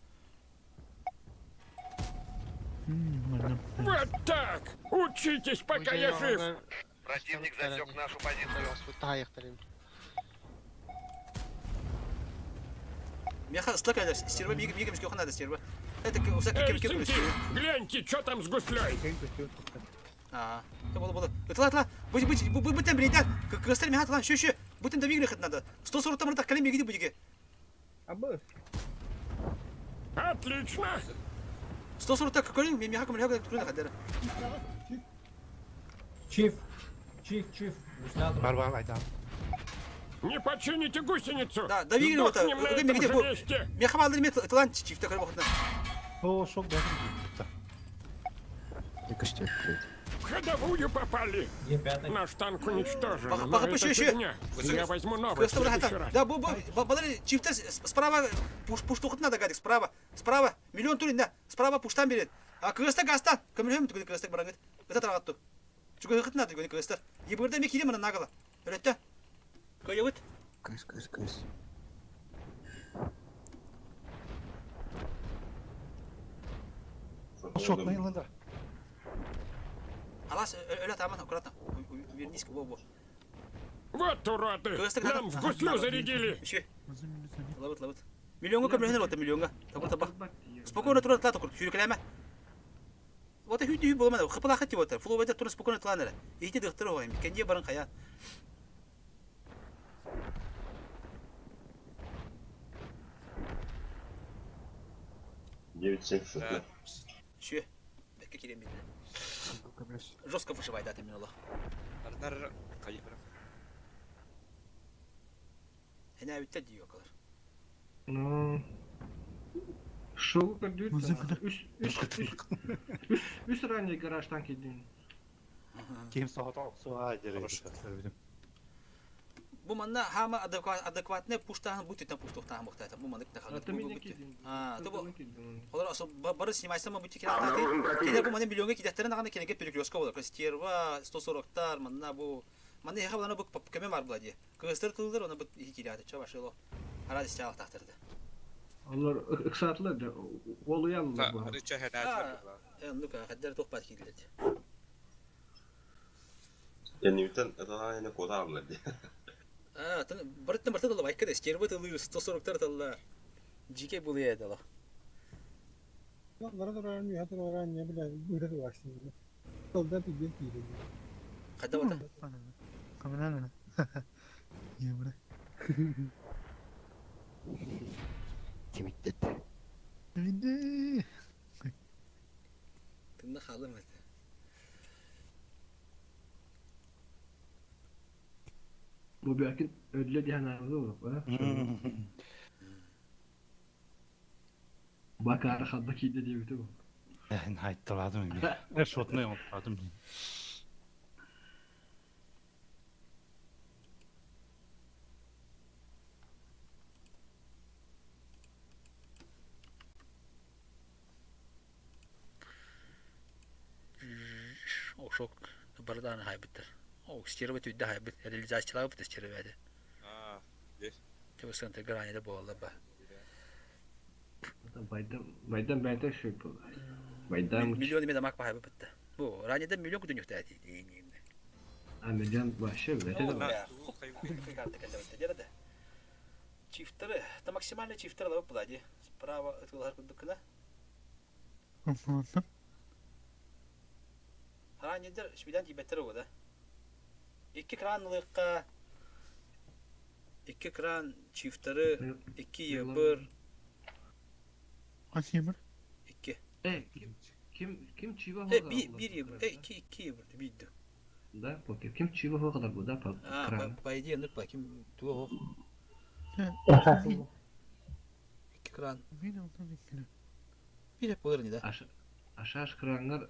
Вот так! Учитесь, пока я жив! Противник засек нашу позицию. Меха ıslak eder. İstirba miğe miskio hıntı da istirba. Это усак Эй, кем сынки, гляньте, что там с гуслей! Aa. Болды. Ытла. Бүтін білейден. Кыстар меха тылан шү. Бүтін да вигілі қытнады. 140 мұртақ кәлем егеді бүдеге. Отлично! 140 кәлем меха кәлем түріне қадары. Чиф. Бар айтам. Не почините гусеницу! Да вигілі ота. Сдохнем на этом же месте! Меха балды мет тылан чифті кәрі бұқытна. О, шок да. В ходовую попали! Наш танк уничтожен, но Бага это пуще. фигня. Я возьму новый в следующий раз. Да, балды чифті справа пушту қытна да гадик. Справа. Миллион турин да. Справа пуштан береді. А кыстар гастан. Көмілем түгіді кыстар бараңыз. Ыта тарағатты. Жүгі қытна да кыстар. Ебірді ме келем ана нағыла. Өлетті. Көйевіт. Кыз. Шок найланда. Алас өлет аман аккуратно. Вернись к бобу. Вот уроды! Нам в гуслю зарядили! Ловит. Миллионга көмілген ота миллионга. Таба. Спокойно тұрады тла тұқыр. Шүрекіләмә. Ота хүйді болмады. Қыпыла қытты ота. Фловайда тұрын спокойно тұланыры. Ейте дықтыры оғайым. Кенде барын қая. Шү. Бәкке керем бейді. Жестко вышивай даты мен Аллах. Арнар қайық бірақ. Әне әбітті дейі оқалар. Шоу көрдүт. Үс ранее гараждан келдин. Кем саат аксуа жерде. Bu manna hama adekvatne puштан бутитен пуштуктан мохтата. Bu manna тахагат. Bu. Олар асо бары снимайсам бути керекти. Кене bu manna миллионга кидеттерен аганы кенеге перекрёстка болар. Костерва 140-тар манна bu. Манна яха булана bu кеме бар булади. Кыстыр тылдыр оны бу киряды. Чабашыло. Арады чагы тактырды. Олар ыксатлы да олуяллы бу. Рыча хәнәт. Ну-ка, хәддер тохпат киделди. Yani bütün daha ne koda alırdı. Бұрыттан бұртты дала байқады, стербі тылы 140-тар тылла жеке бұл еді ала. Бара тұрарым, ятыр оран, не білі, үйреді бақсын. Солда түгел кейді. Қайда бата? Камераны. Емірі. Кеміктеді. Үйді. Тыңда қалым әлді. Bu belki ödüle diyen ağzı olur. Bak arkadaki de diye bitti bu. Hayttaladım. Ne şotunu yapmadım. Oşok bardan haybettir. O sтерва tüydü haybet. Realizasyonlar bu sтерва idi. Tabii sıkıntı granede bu oldu ba. Baydan bende şey bu. Baydan milyon mi demek haybet bitti. Bu ranede milyon kudun yok dedi. Milyon başı bete de. Çiftleri, da maksimально çiftleri alıp buladı. Sправа ıtılır kudukuna. Ranede şbiden tibetleri oldu. İki kran çiftleri, iki yabır. Kaç yabır? İki. Kim çiva bir yabır. İki yabır. Biydi. Да, покер. Ким чего хогалар бу да, по кран. По идее, ну, по ким туох. Кран. Bir hep olur ni da. Aşağı kranlar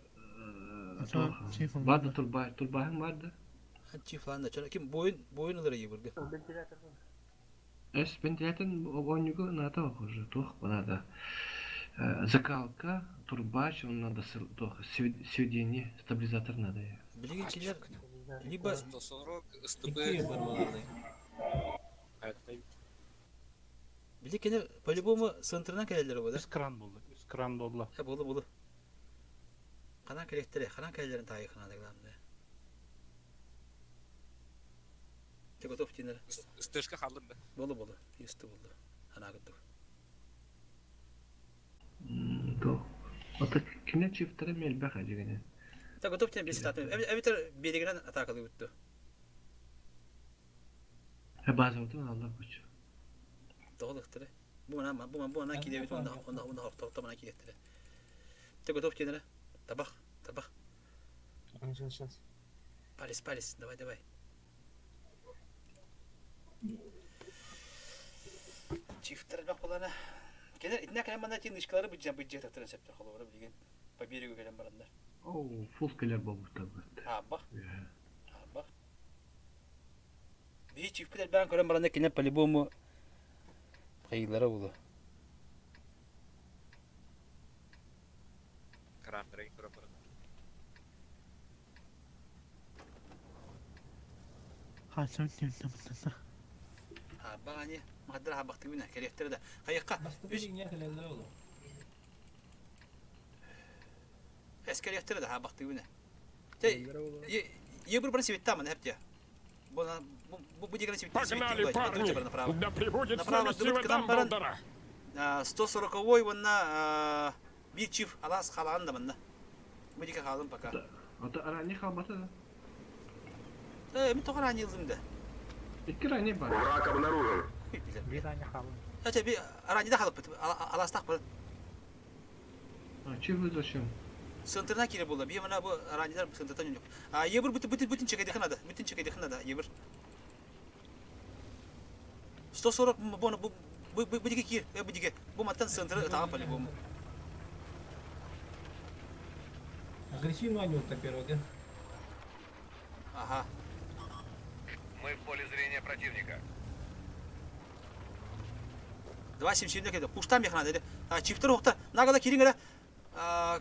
vardı turbahın vardı. Hançi falan da çala kim boyun alır iyi burada. Es ventilatör oynuyor nada var. Tuh bana da. Закалка, турбач, он надо сведение, стабилизатор надо. Bilgi kişiler либо 140 СТБ. Bilgi kişiler по-любому центрдан келелер bu da. Üst kran boldu. Ha bolu. Kanan kelektere, kanan kelelerin tayıkına da glamda. Te готов тинер. Стежка халдым да. Bolu. Yüstü buldu. Ana gittik. То. Ата кине чифтері мелбек ажыгыны. Te готов тинер bir sitatım. Eviter birigiren atakalı uttu. Bazı oldu Allah koç. Doğuluktır. Bu bana kidevit onda hortoqta bana kidettir. Te готов тинер. Tabak. Сейчас. Палис, давай. Çiftler bak bulana. Kenar itne kalem bana tin dışkıları bıcak taktırın septer halı var bilgin. Pa biri gelen baranlar. Oo, fulkeler babu tabii. Ha bak. Bir çiftler ben kalem baranda kine palibomu kayılara oldu. Karanlara yukarı. Hasan tüyünden. Ha bak hani madara ha baktı güne kelektere de. Kayıkka. Eskelektere de ha baktı güne. Ye bir bana sivit tamam hep ya. Bu diğer sivit. Погнали, парни! Да прибудет с нами сила Дамблдора! 140-ой ванна bir çift alas kalan da bana. Bu diğer kalın paka. Ata arani kalbatı da. Mi tokar hani yıldımda. İki rani var. Враг обнаружен. Bir tane kalın. Hatta bir arani da kalıp alas takpı. Çift uzlaşım. Sınırına kire buldu. Bir yana bu araniler sınırdan yok. Yebir bütün çekeydi kınada. Bütün çekeydi kınada yebir. 140 bu diğer kir. Bu diğer. Bu matan sınırı tamam pali bu. Агрессивно они вот первый, да? Ага. Мы в поле зрения противника. 270 kede. Puştam yakına dedi. Çiftler okta. Nagada kirin gele.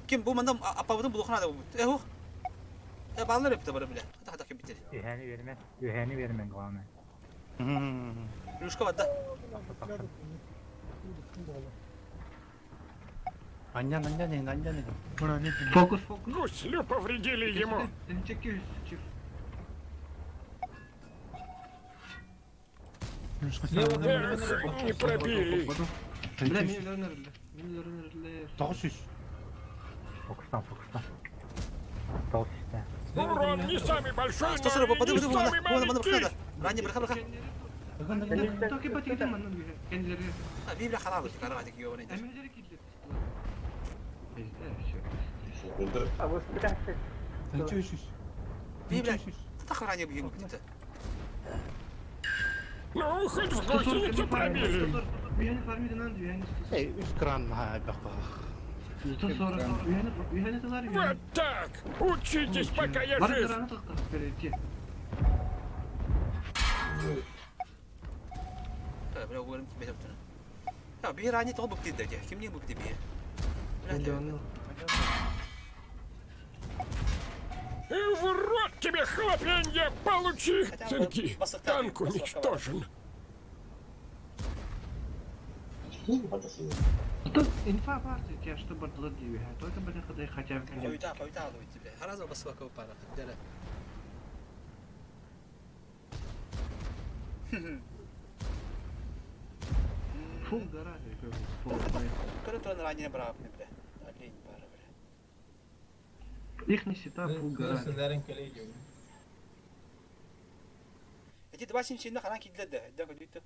Kim bu mandan apavudun bulukuna da bu. Eho. Bağlar hep de bara bile. Hadi kim bitir. Üheni vermen kavame. Rüşka vadda. Аньян. Фокус. Гуслю повредили ему! Çekiyoruz çift. Эх, не пробили! Bile minörlerle. Тағыз Fokustan. Sol işte. Урон не самый большой, 140 но и попаdı не bu самый bana маленький! bırakada. Rani bırak. Takip et gidemem kendileri. Bir bile halal olacak. Ara hadi giyiyor ne der. Emirleri kilitli. Bir bile. Tak rani bu yumuk gitti. Ну, хоть в гусеницу пробили! Üyeni farmıydı lan üyeni. Üst kran ha bak. 140 üyeni de var üyeni. Вот так! Учитесь, пока я Var жив! kranı taktık belki. Böyle uğurum gibi yaptın. Ya bir rani topu bitti de. Kim niye bu bitti bir? И в рот тебе хлопенье! Получи! Цинки! Танк уничтожен! Тут инфа vardı ki işte bardalar diyor ya. Только böyle kadar хотя бы. Повита алу bitti be. Harazı bası vakı para. Dere. Full garaj yapıyor. Full. Kırıntının rani bırak ne bile. Alin para bile. Их не сета full garaj. Эти 270 kalan kilitlendi. Bir dakika düttü.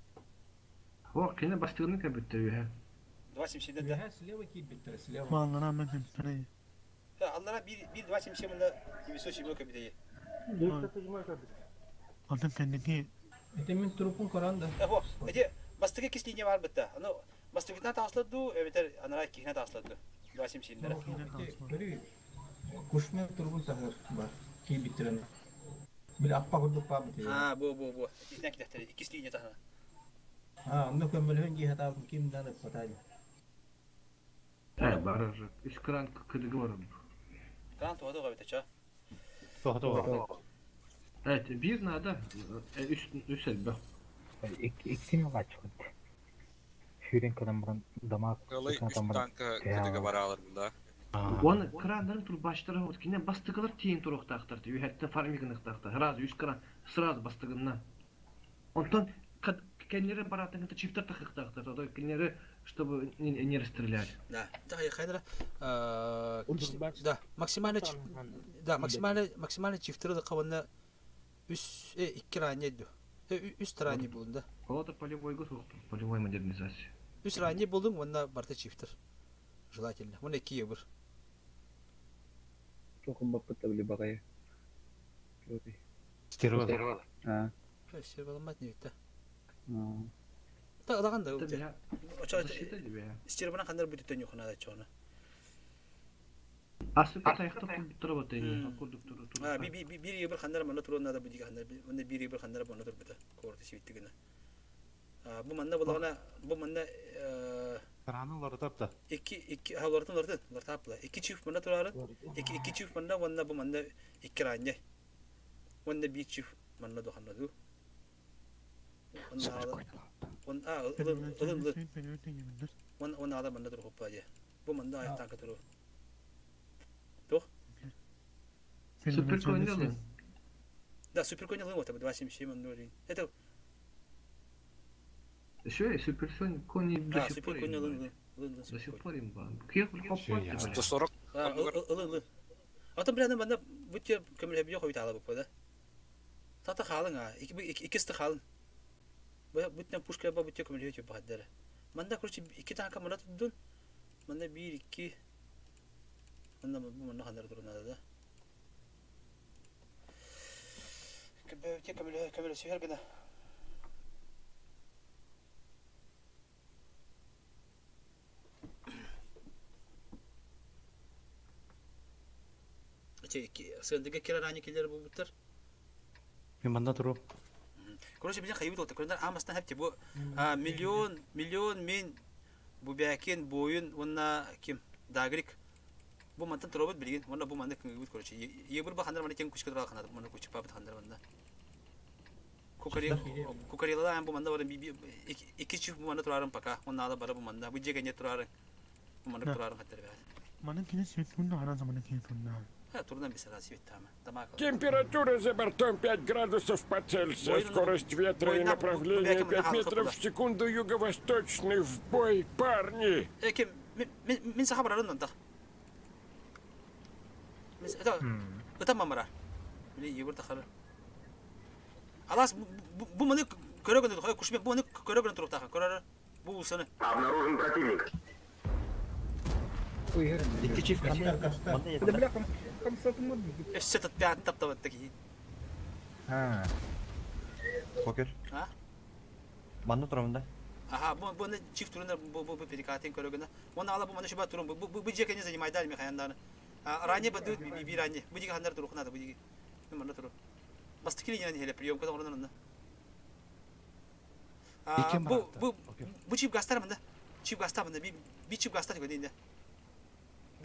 O kene bastığını kaybediyor ya. 270 de. Слева кит биттер, слева. Vallahi ben hemsireyim. Ya Allah'a bir 270 bunda gibi soşi yok bir de. Ondan kendiki Demin trupun koranda. Эво, эти бастыгы кис линия бар битта. Аны бастыгына таслады, эбетер анара кихне таслады. 20 синдер. Бери кушмен трупун сахар бар. Ки битерен. Бир аппа курдук бар бит. Бу. Итне кидәтер. Кис линия тахна. Анда көмөлһөн ки хата кимден патайды. Барар. Үч кран кыдыгы бар. Кран тоды га битача. Evet, bir nada üst elbette. İkisini kaç çıktı. Şirin kadın damak. Kılay üst tanka kıdıga baralar bunda. Onu kranların tur başları hotkine bastıklar tiyin turuk taktırdı. Hatta farmigini taktırdı. Razı üst kran sırası bastıkından. Ondan kendileri baratını da çiftler taktırdı. O da kendileri чтобы не расстреляли. Да, я хайдра. Максимально чифтері да қаванда iki ranye ду. Üst ranye bulunda. O da полевой государство, полевой модернизация. Üst ranye buldum, onda barta çiftir. Желательно. Onda 2 yıl. Çok mbapıt tabi bakaya. Стерва. Ha. Стерва мат не битта. Таган да. Стервана қандар бүтөтөн yok нада чоны. Aslında ayakta kurdukları batayını. Kurdukları. Bir yıl kanlar manda turun nada budiga kanlar. Onda bir yıl kanlar manda tur bita. Korda şivittigine. Bu manda bulana bu manda Karanlıları tapta. İki havlardan tapla. İki çift manda turarın. İki çift manda onda bu manda iki ranye. Onda bir çift manda do kanadu. Onda ada manda tur hoppaje. Bu manda ayaktan katuru. Süper koyun. Да, супер конь лымо, там 277 0. Это Şöyle süper koyun до сих пор. До сих пор им var. Kıyafet 140. Ылы. Атам билән мында бүтә көмелә бия кой тала бу да. Тата халың икисте халың. Бу бүтән пушка ба бүтә көмелә җеп бадыр. Мында күрче 2 танка мында тудун. Мында 1 2 Мында бу мында хандар турында да. Бүтә көмелә сөйер генә. Сендеге кирарани килер бу буттар. Мен мында турам. Короче, билен хайбыт отты. Көрдер амастан хәпте бу миллион мен бу бәкен бойын онна ким дагрик. Бу мантан туробот билген. Онда бу манда киңгибит короче. Ебир ба хандар манда тең күчкә турга хандар. Мында күчүп бабыт хандар мында. Кукарелада бу манда бар iki çift bu manda turarım paka. Онна да бара бу манда. Бу жеге не турарың. Бу манда турарың хаттар бә. Mana kine svetunda hana zamana kine tunda. Трудно без разговора там. Температура за бортом 5 градусов по Цельсию, скорость ветра и направление 5 метров в секунду, юго-восточный, в бой, парни! Ким, мен саха барарын онда. Это мамара. Били ебір тахары. Алас, бу маны көрөгөн деді, күшме, бу маны көрөгөн тұрып тахын, көрөр, бу ұсыны. Обнаружен противник. İki çift Эссетат пят таптават таки. Ha. Покер. Ha? Манда турамында. Ага, бу не чифт турында бу перекатин көрөгөнө. Оны ала бу мана шуба турум. Бу жеке не занимает дали мехаяндан. Ранее бадут би ранее. Бу диге хандар туру хнада бу диге. Не манда туру. Бастыкили не хеле приёмка орнунда. Бу чип гастар мында. Чип гастар мында би чип гастар гөнүндө.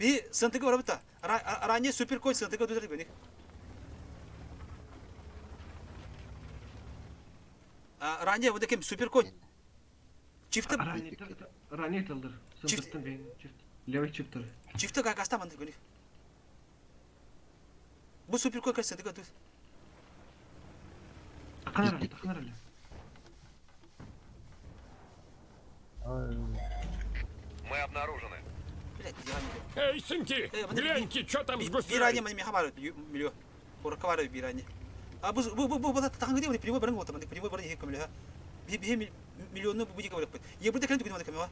Bir sıntıkı var burada. Aranya süper koy sıntıkı ödüdür beni. Aranya burada kim süper koy. Çifte. Aranya tıldır. Sıntıktan ben çift. Level çifttir. Çifte gasta mandır beni. Bu süper koy kaç sıntıkı ödüdür. Kanarlı. Мы обнаружены. Эй, сынки, гляньте, что там с гусей? Биране мами хабар миллион. Поракавар биране. А бу тахан где прямой баран вот там прямой баран хек камля. Би миллионы бу дига барак. Я burada клиент гүнү камела.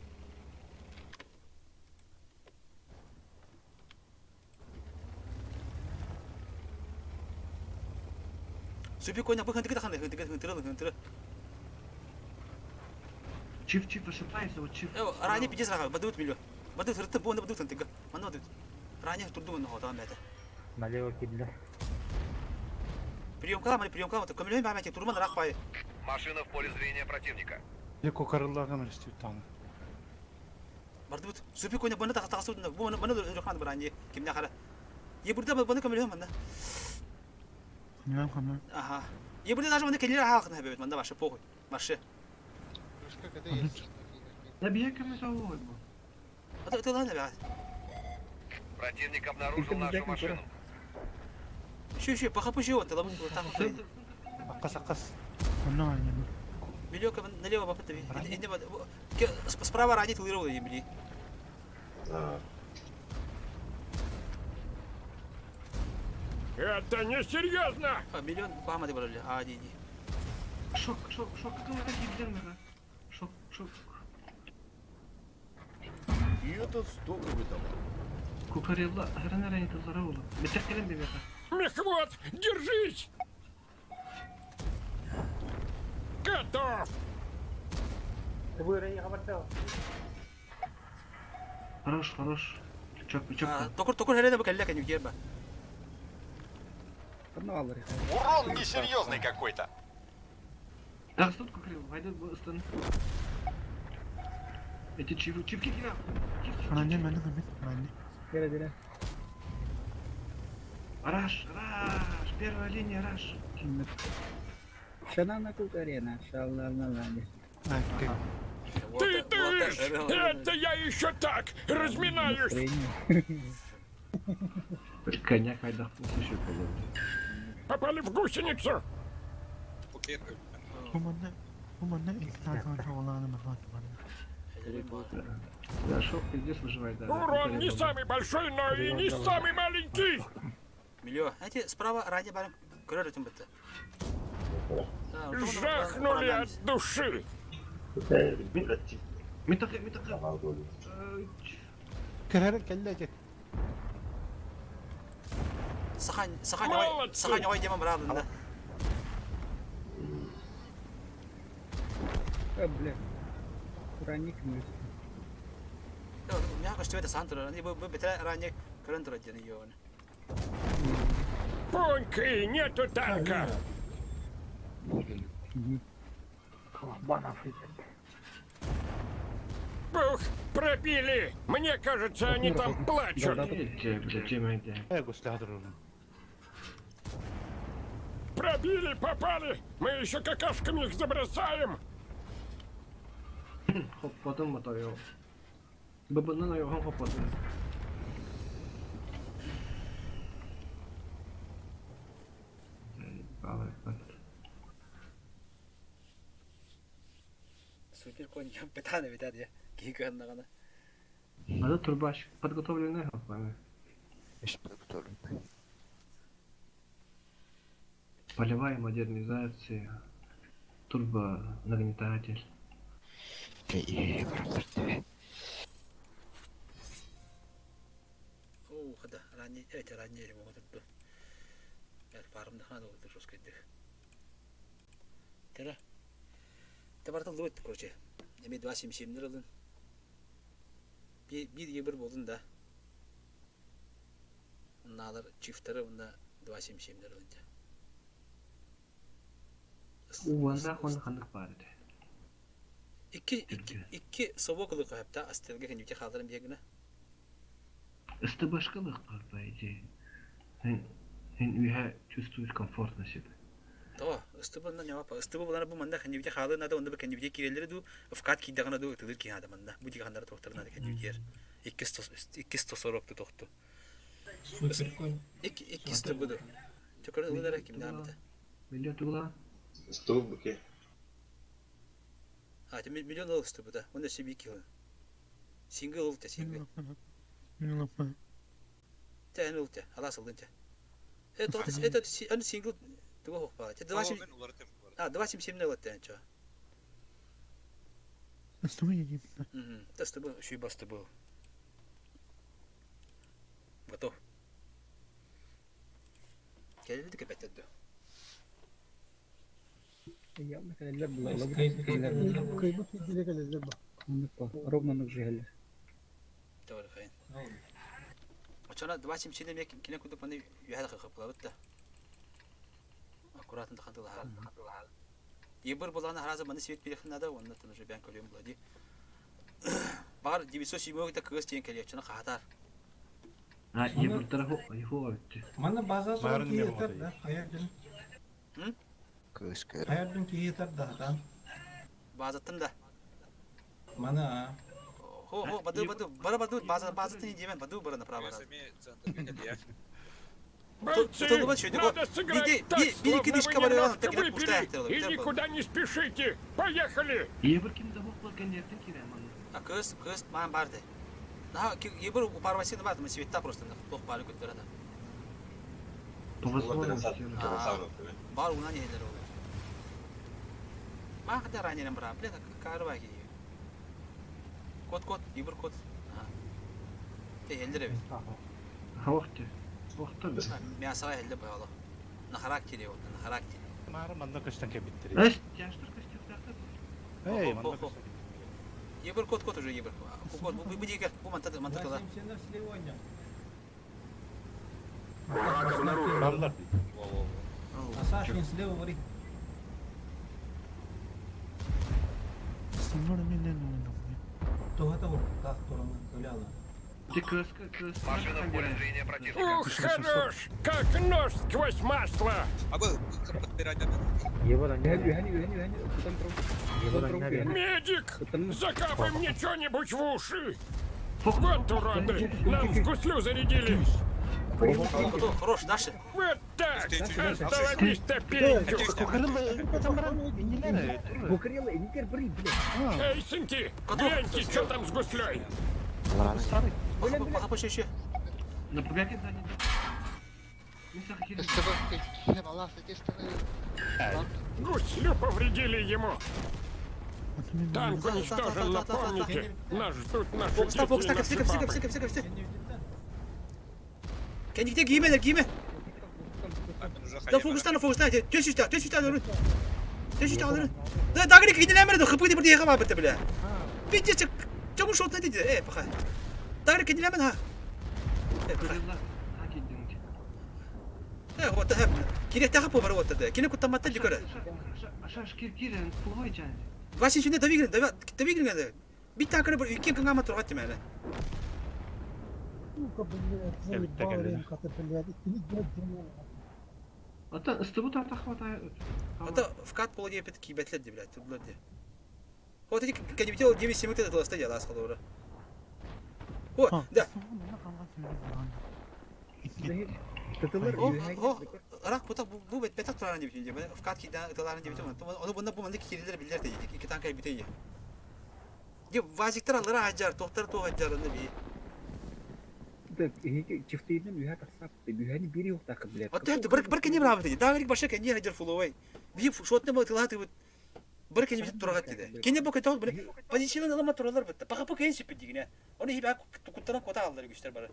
Супи коня бы хантыгы ханды хантыры. Чиф ошибается, вот чиф. Ранее 50 рага, бадут миллион. Бадут рты бонда бадут хантыгы. Мана бадут. Ранее турдуман хода мета. Налево кибля. Прием калам, вот камилён бамати турман рак пай. Машина в поле зрения противника. Леко карыллаган растет там. Бардут. Супи коня бонда тагасуд бу мана рахман баранье кимня хара. Ye burada bana kamilyon bana. Kamilyon. Aha. Ye burada даже bana kelleri halkın hebet bana başı poğuy. Başı. Да бья камесовой был. Это ладно, блядь. Противник обнаружил нашу машину. Şu похапуши вот, ладно, вот так вот. Акас. Миллионка налево попытка. Справа ранее тылировал ебли. Это несерьезно! Миллион Мухаммады брали, иди. Шок, какого такие бденмера? Шок. И этот столько вы там. Кукарелла, гранера не тазаровала. Бетеркелем бебека. Мехвод, держись! Готов! Хорош. Чок. Только жалею, бы коллега не герба. Урон несерьезный какой-то. Так, стоп, Кукарелла, войдет Бостон. Эти чивки кира. Ранее. Гере. Раш, первая линия Раш. Шана на кукарена, шалла на лане. Ты! Это я еще так разминаюсь! Коньяк айдах еще половину. Попали в гусеницу! Да, шок здесь выживает, да. Урон не самый большой, но и не самый маленький! Миллион. Знаете, справа ранее барем крылья этим быта. Жахнули от души! Митака. Кэрэр келлеге. Сахань ой демон брал, да. Бля. Ранник мюс. Я хочу это сантра, они бы бетре ранее крылья один ее. Поньки, нету танка! Ух, пробили! Мне кажется, они там плачут. Пробили, попали! Мы еще какашками их забросаем! Хоп, потом мотаю. Бабана на его хоп потом. Супер конь, питание видят я. Гига нагана. Надо турбаш подготовленный хапами. Подготовленный. Полевая модернизация. Турбонагнетатель. Ух, да, ранее могут быть. Я паром нахана вот это жестко дых. Тера. Табартал дует, короче. Я имею 277 нервен. Bir yebir boldun da. Onlarlar çiftleri bunda 277 nервен. Uğanda kandık bari de. İki soğuklık hatta astelge kendi kaldırım bir güne. Это başkalık kalbaydı. Hen üye чувствуешь комфортно себя. Tamam, ıstыбından ne yapar? Istıbı bu manda kendi kaldığı nada onda kendi bir kireleri du fakat ki dağına du tılır ki hada manda. Bu diğerleri doktorlar da kendi yer. İki soroktu doktor. İki ıstıbı du. Çok öyle olarak kim devam eder? Milyon dolar. Столб быке. Milyon dolar ıstıbı da. Onda şey bir kilo. Single oldu single. Ten oldu. Allah saldın te. Это сингл того хопа. Это 277 нелатен чё. Останови. Это с тобой, еще и бас тобой. Готов. Келли капет отду. Кайбут идиле келелер ба. Ровно нагжелер. Товар хайын. Очана 27 мек кине кудук маны яда хыплабытта. Аккуратно хандыла хал. Ебір боланы харазы маны свет берехін ада, онына тын уже бән көлем болады. Бар 907-ді кығыз тен келе, чына қағатар. Ебір тарafı ayıfı öttü. Mana baza sonra ki yeter de hayırdın. Kız kır. Hayırdın ki yeter de hadan. Bazıttın da. Mana. Ho, badu, bara bazıttın yemen, badu barana prava. Бойцы, надо сыграть так, словно вы немножко выпили, и никуда не спешите. Поехали! Ебір кімді бұқпыл кәндердің керем маны. Кыз, маған барды. Ебір парвасины барды, мы светта просто тоқ бары көттер ада. Бар уна нелер олы. Ма қадар ранерен бұра, біле, кары ба кейі. Код, ебір код. Елдер әбет. Хавақты. Мясаға әлді байалы. Нахарак келе олды, нахарак келе. Мары манда кыштан кебиттер. Яштыр кыштыр тақтыр. Эй, манда кыштан. Ебір код уже ебір. Код, бұл дегер, бұл мантатыла. Балдар. Асашин слева вари. Сыныр менен ойнам. Тоғата бұл, тақ тұраңы, өлі ала. Машина в поле зрения противника. Ух, хорош! Как нож сквозь масло! Медик! Закапай мне что-нибудь в уши! Вот уроды! Нам в гуслю зарядили! Хорош, наши! Вот так! Остановись, топеньку! Эй, сынки! Гляньте, что там с гуслей! Пока еще. Напряги да не. Гуслю повредили ему. Танк уничтожен, но помните, нас ждут наши дети. Стык. Кенди гиме. Да фокустан. Төсүстан. Да дагри кинелемер да хыпыды бир дегем абыты биле. Битче чоң шотна диди. Пока. Дагри кинелемен ха. Вот это. Кирек тахап бар вот это. Кине кутаматта жигөрө. Ашаш киркирен кулгой жан. Ваши şimdi davigrin geldi. Bir takara bir iki gün ama turgat demeli. Ata ıstı tartaqvat ay. Ata вкат полоди опять кибетлedi блядь, тут блядь. Вот эти когда видел 9 минут это стоя лас ходора. О, да. Arak bu betak turaran diye bitince. Fakat ki turaran diye bitince. Onu bunda mendeki kiriler bilirdi. İki tane kay bitiyor. Ya vazikler alır acar, doktor to acar onu bir. Da çiftliğinden üye tasap, üyenin biri yok takım bile. Hatta bırak kendi beraber dedi. Daha başka kendi hacar follow. Bir şotne bu tılahat bırak kendi bizi turagat dedi. Kendi bu kadar böyle pozisyonun alama turalar bitti. Baka en süper digine. Onu hiç bak kutana kota aldılar göster bana.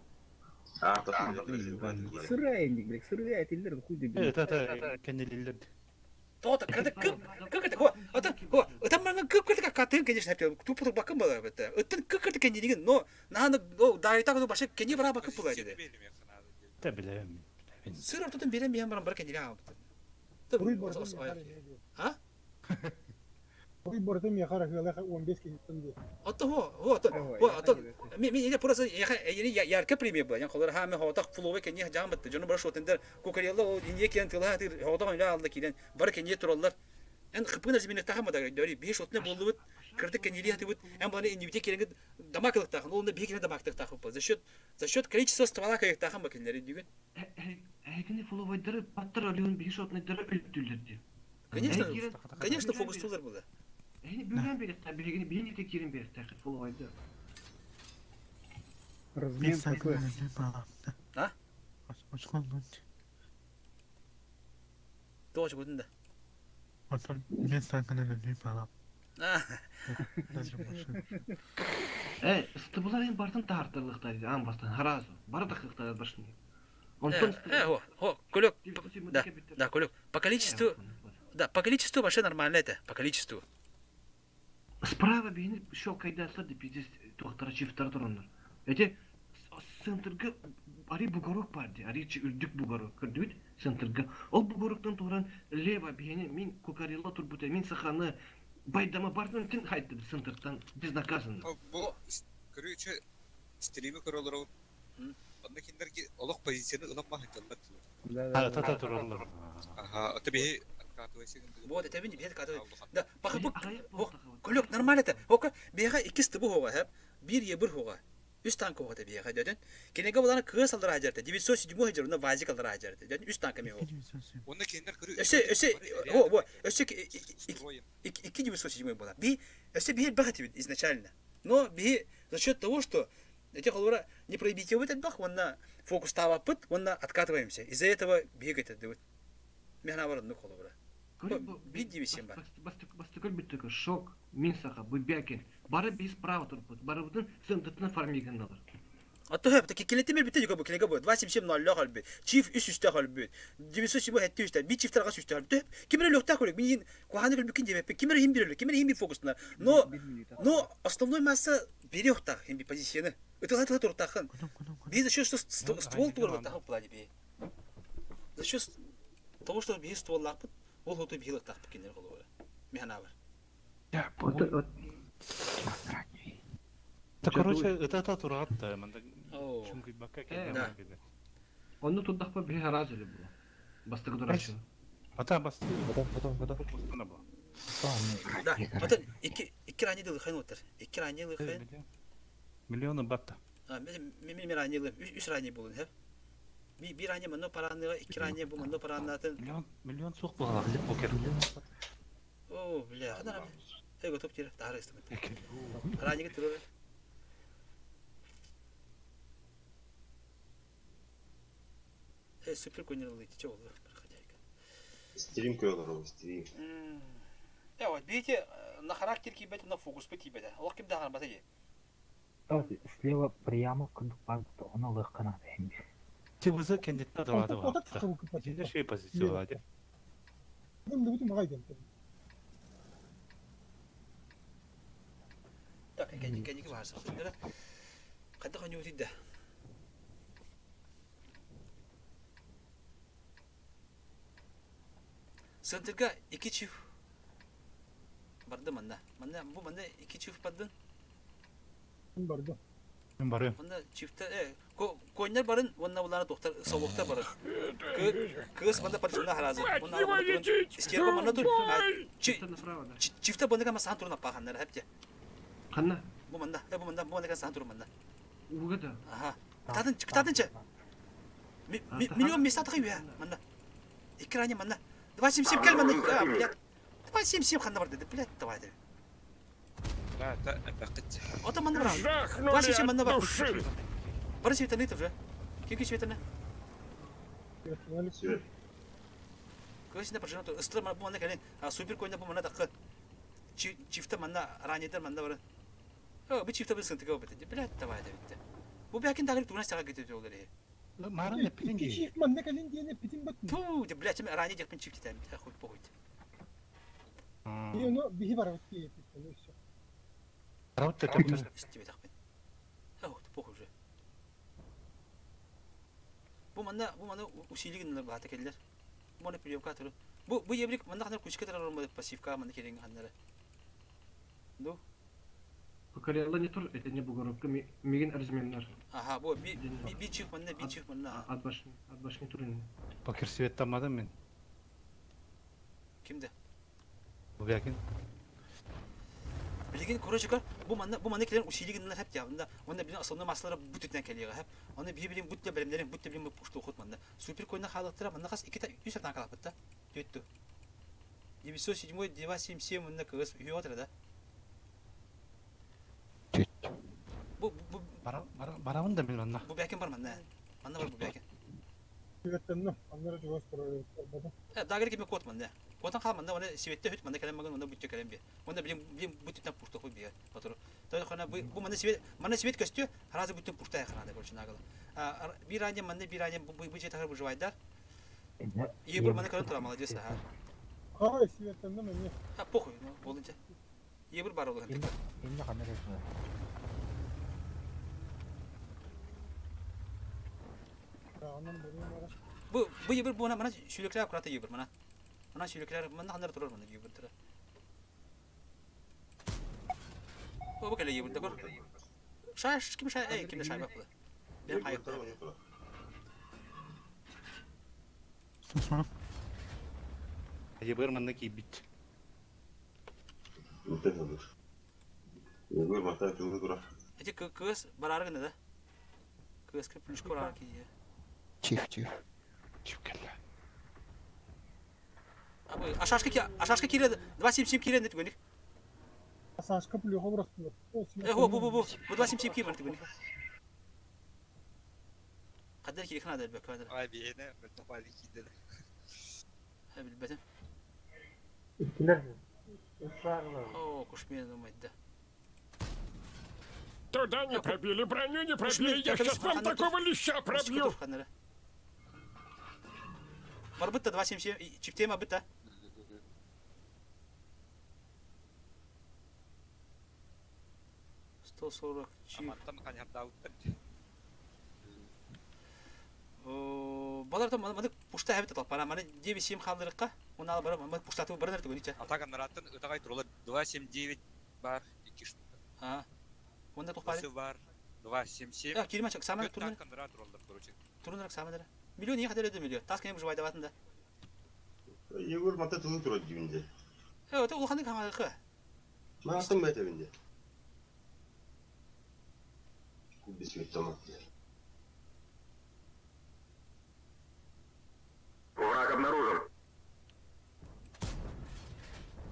Sıraya indik bile. Sıraya etiller kuydu. Evet, kendileri. Toda kada kıkırdı ko. Atan bana kıkırdı katın kendi hep tupu bakın bana bitti. Ötten kıkırdı kendi no. Nahanda o dairete kadar başka kendi beraber bakıp bulay dedi. Tabii. Sıra tutun bilen bana bırak kendi aldı. Tabii. Ha? Oy bortum yakara hıla 15 kişi tutundu. Hatta mi yine burası yeni yer köprü bu. Yani kolları ha me hota flow kendi jam bitti. Canı başı otender kokaryalı o inye kiyen tıla tir hota öyle aldı kiyen. Bar kendi turallar. En khıpına zibine tahamada döri bir şotne boldu bit. Kırdık kendi hadi bit. En bana inye kiyen damaklık takın. Onda bir kiyen damaklık takın. За счет количества ствола кайык тахам бакелleri диген. Әгене фоловой дыры паттыр алыгын bir şotne dыры өлтүлдүrdү. Конечно, фокус тулар булды. Бюрен берет, бирини текерин берет, фоловойду. Размен такой. А? Açıklandı. Doğru çıkırdın da. Otan ben sakın ne falan. Стыбулар ен бартын тартырлыктар, ан бастан харазы. Бары такыктар башын. Көлөк. Да, көлөк. По количеству Да, по количеству вообще нормально это, по количеству. Справа бейни шо кайдатлар деп биздес тоқтара чифтар турандар. Эти центрга ари бугорок барды, ари үрдүк бугорок көрдүбүт центрга. Ол бугороктон туран лева бейни мен кокарилла турбута, мен саханы байдама бардым тин хайдым центрдан безнаказанно. Бу көрүүчү стримі көрөлөр. Онда киндерге олық позицияны ыламма хайталар. Тата туралар. Ага, ата бе Вот это вы не бед катывай. Да, пахабук. Колек нормально это. Ока бега iki стыбы хога, хап. Bir ебір хога. Үш танк хога бега деден. Кенеге буланы кыз алдыра ажарды. 907 ажарына вазик алдыра ажарды. Деден үш танк мего. Онда киндер көрүү. Өсе 2907 была. Би өсе бир бахати изначально. Но би за счет того, что эти холора не проебите в этот бах, онна фокус тава пыт, онна откатываемся. Из-за этого бегает это. Мехна вард ну холора. Види висим бар. Бастыкөл бүттөкө шок, мен сака бубякен. Бары без права турбут. Барыбытын центртна фармигенналар. Ато хеп таки келетемер битте жога бу кенеге бу 270 халбы. Чиф үстө халбы. 907 хетти үстө. Би чифтерга үстө халбы. Кимер лөктө колек. Мен коханы билбекин демеп. Кимер хим биреле. Кимер хим фокусна. Но основной масса берёг так хим позицияны. Это туртахын. Biz за счет что ствол турбут тахып плане би. За счет того, что би ствол лапыт, ол хото билик тахып кенер голова. Механа бар. Я вот. Да, короче, это турат-то, манда. Чунки бака кенер. Онну туддахпа бир разылы бу. Бастыгы дурачы. Ата басты. Потом. Да, ата iki ранилы хайн отыр. Iki ранилы хайн. Миллионы бапта. Мен ранилы 3 рани болун, хэ. Bir rani mano paranıga, iki rani bu mano paranatın. Milyon çok bağlı poker. Oo, bля, ana. Hey готов тир, тары истемет. Raniga tırır. Süper koyunlar iti oldu. Стрим көрөлөр, стрим. Вот, видите, на характер кибет, на фокус петибет. Аллах ким даган батаги. Слева прямо кондукпан, она легкана. Тибуза кандидат давады. Жинде şey позиция var. Bunu bütün magaydım. Так, kendi varsa. Kadda kanyo tidde. Сентерга iki çift. Bardı manna. Bu manna iki çift badın. Bardı. Ben barıyorum. Manna çifte koyunlar barın, onunla bunlara doktor soğukta barın. Kız bana parçasında harazı. Bunlar istiyor manna dur. Çifte bana kama sahan turuna pahanlar hep de. Kanna. Bu manna kan sahan turun manna. Bu kadar. Aha. Tadınca. Milyon mesat kıyıyor manna. İkranya manna. 270 كلمة بلاد 270 خلنا برد بلاد توادر لا أعتقد أنت من برا 270 من برا برا شيء تاني تبغى كيف شيء تاني كويس نبرشنا تو استر ما بمنا كلين سوبر كوين بمنا دقة شيفت منا راني در منا برا بشيفت بس أنت كوبت بلاد توادر bu bir akin dağılık tuğuna sağa gidiyor yolları. Marın ne pilin gibi? Çift man ne kalın diye ne pitin bakmıyor. Puh, de bilaçım arani yapın çift tane. Koy boyut. Bir onu bir var vakti yapıyor. Rahat da kaptır. İstiyor takpen. Oh, boyut. Bu manda usiligin bahata keller. Bu ne piliyor katır. Bu yebrik manda kadar kuşka tarar olmadı pasifka manda kelin hanları. Do. Kokariyalla ne tur это не бугоровка мигин арзменler. Aha bu bir çift manna. Adbaşın turun. Bakır sivet tamadım ben. Kimde? Bu yakin. Bilgin kuru çıkar. Bu manna kelerin usiliginler hep yapında. Onda bilin aslında maslara bu tütten keliyor hep. Onda bilin bu bölümlerin bu bölümü puştu okut manna. Süper koyuna halattıra manna kas iki ta 3 tane kalapatta. Yuttu. 907 manna kız üyotlar da. Bu Baravın da bilmem ne. Bu bekin var manna. Manna var bu bekin. Sivettenno. Anlara cevap soruyor. Daha gerek mi kod manna. Koddan kal manna ona sivette hüt manna kalem magan ona bütçe kalem bir. Onda bilim bu tütten puştu okut bir. Faturu. Tabii kana bu manna sivet gösteriyor. Harazi bütün puşta yakana da görüşün ağalı. Bir anne manna bir anne bu cetahır bu javaydar. İyi bu manna kalem turamalı diyorsa ha. Қай светімді міне. А, похуй, ну, болынча. Ебір бар олған. Енді қандай ресми? Жағынан бөлім бара. Bu ебір бұна мына шүлеклер құраты ебір мына. Мына шүлеклер мына қандар тұрар мына ебір тұрар. Бұл кәлі ебірді көр. Кім шай, кімді шай бақ бұды? Бен қайық бұды. Сосманов. Ебір мында кейбіт. Өтемедір. Егер матай түнгі тұра. Әте кыз барары гында да. Кыз кіп плюшка барары кейде. Чиф. Чиф келді. Ашашка келеді. 277 келеді түгенік. Сашка плюха бұрақтылар. Бұл 277 келеді түгенік. Қаддар келек қанады әлбек кадр. Ай бейені, бір топайды кейдеді. Білбәдім. Үткілер. Исрарлы. О, кушмен думайды. Туда не пробили, броню не пробили, я сейчас вам такого леща пробью. Бар бітті 277, чиптема бітті. Аматтан қанярда ауыттыр. Баларда маны пушта әбіт аталып, маны 9-7 қалдырыққа, оны алып барам, маны пуштатып бірін әрті көнікче. Атаған ұраттын ұтағай тұрулы 279 бар, 2 штука. Онда тұқпары? Осы бар, 277. Келімен шық, саманы тұрын. Атқан тұрулдар, короче. Тұрынырық саманы. Миллион ең қатар өді миллион. Тас кәне бұжы байда батында. Егер матай түнгі тұра деймінде. Өте, ол қандай қаңағықы? Мағастың бәйті бінде. Без светоматки. Враг обнаружен.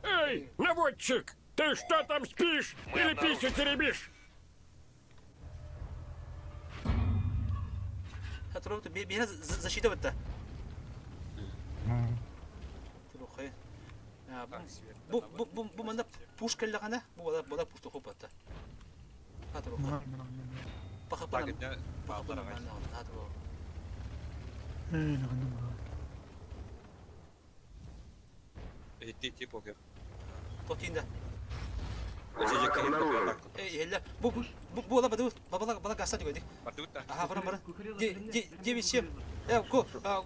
Эй, наводчик, ты что там спишь или писю теребишь? Тұрып, бені защита бітті. Тұрып, бұл мында пуш кәлі қана, бұл пушты қоп бітті. Пақыпынан бағылар Эти покер. Тотинда. Бұл бала гаса дегенде. Аха, бұрын. 9-7.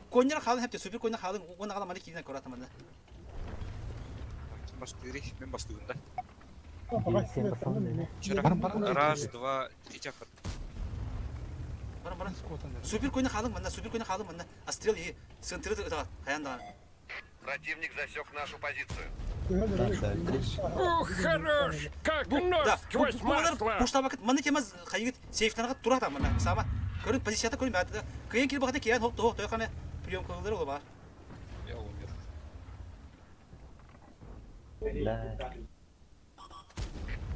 Коннер қалың әпте, супер коннер қалың, оны қалам әлі кейден көратым әнді. Мен бастығында. Раз, два, три чакр. Барам. Супер коннер қалың мында. Астрел и центры қаяндаған. Противник засек нашу позицию. Ух, хорош! Как нос сквозь масло! Пушта бақыт, маны кемаз қайығыт сейфтанаға тұрата мына. Сама, көрін позицията көрін бәді. Көйен келі бақыты кейін хоқты қане прием қылдыр олы бар. Я умер.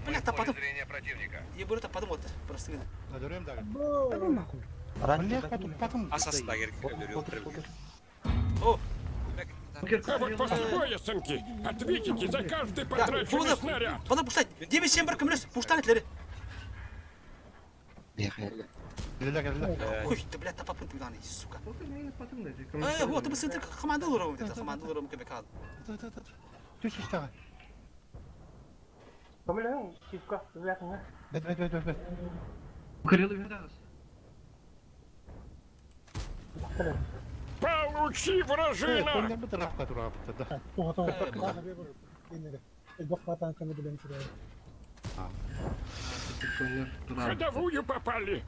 Бля, таппадым. Зрение противника. Ебуры таппадым отты, просто гіне. Öldürüyorum da. Асасында керек өлдіріп. О! А вот после боя, сынки, ответите за каждый потраченный снаряд. Бала пуштать, 9-7 бір кімлес, пуштан етлері. Хуй, ты, блядь, тапапын тыңданы, сука. Вот, ты центр командалырым, көбек алды. Düş işte. Көмілің, шипка, жақыңа. Бет. Укрылы вердағыз. Получи, вражина! Önden bir tarafta dur abi. Ходовую попали!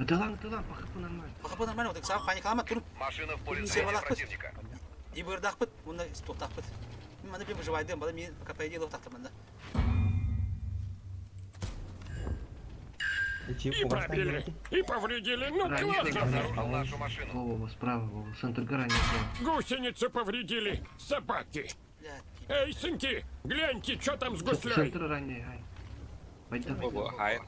Тылан, пақыпы нормально. Пақыпы нормально, отық саған паникалама тұрып. Машина в поле зрения противника. Ебірді ақпыт, мұнда тоқты ақпыт. Мен білем выживайдым, бала мен пока по идее лох тақтым мында. И пробили, и повредили, ну классно! Вова, справа, Вова, центр гора не Гусеницы повредили, собаки! Эй, сынки, гляньте, что там с гуслей! Центр ранее, ай. Пойдем. Ай.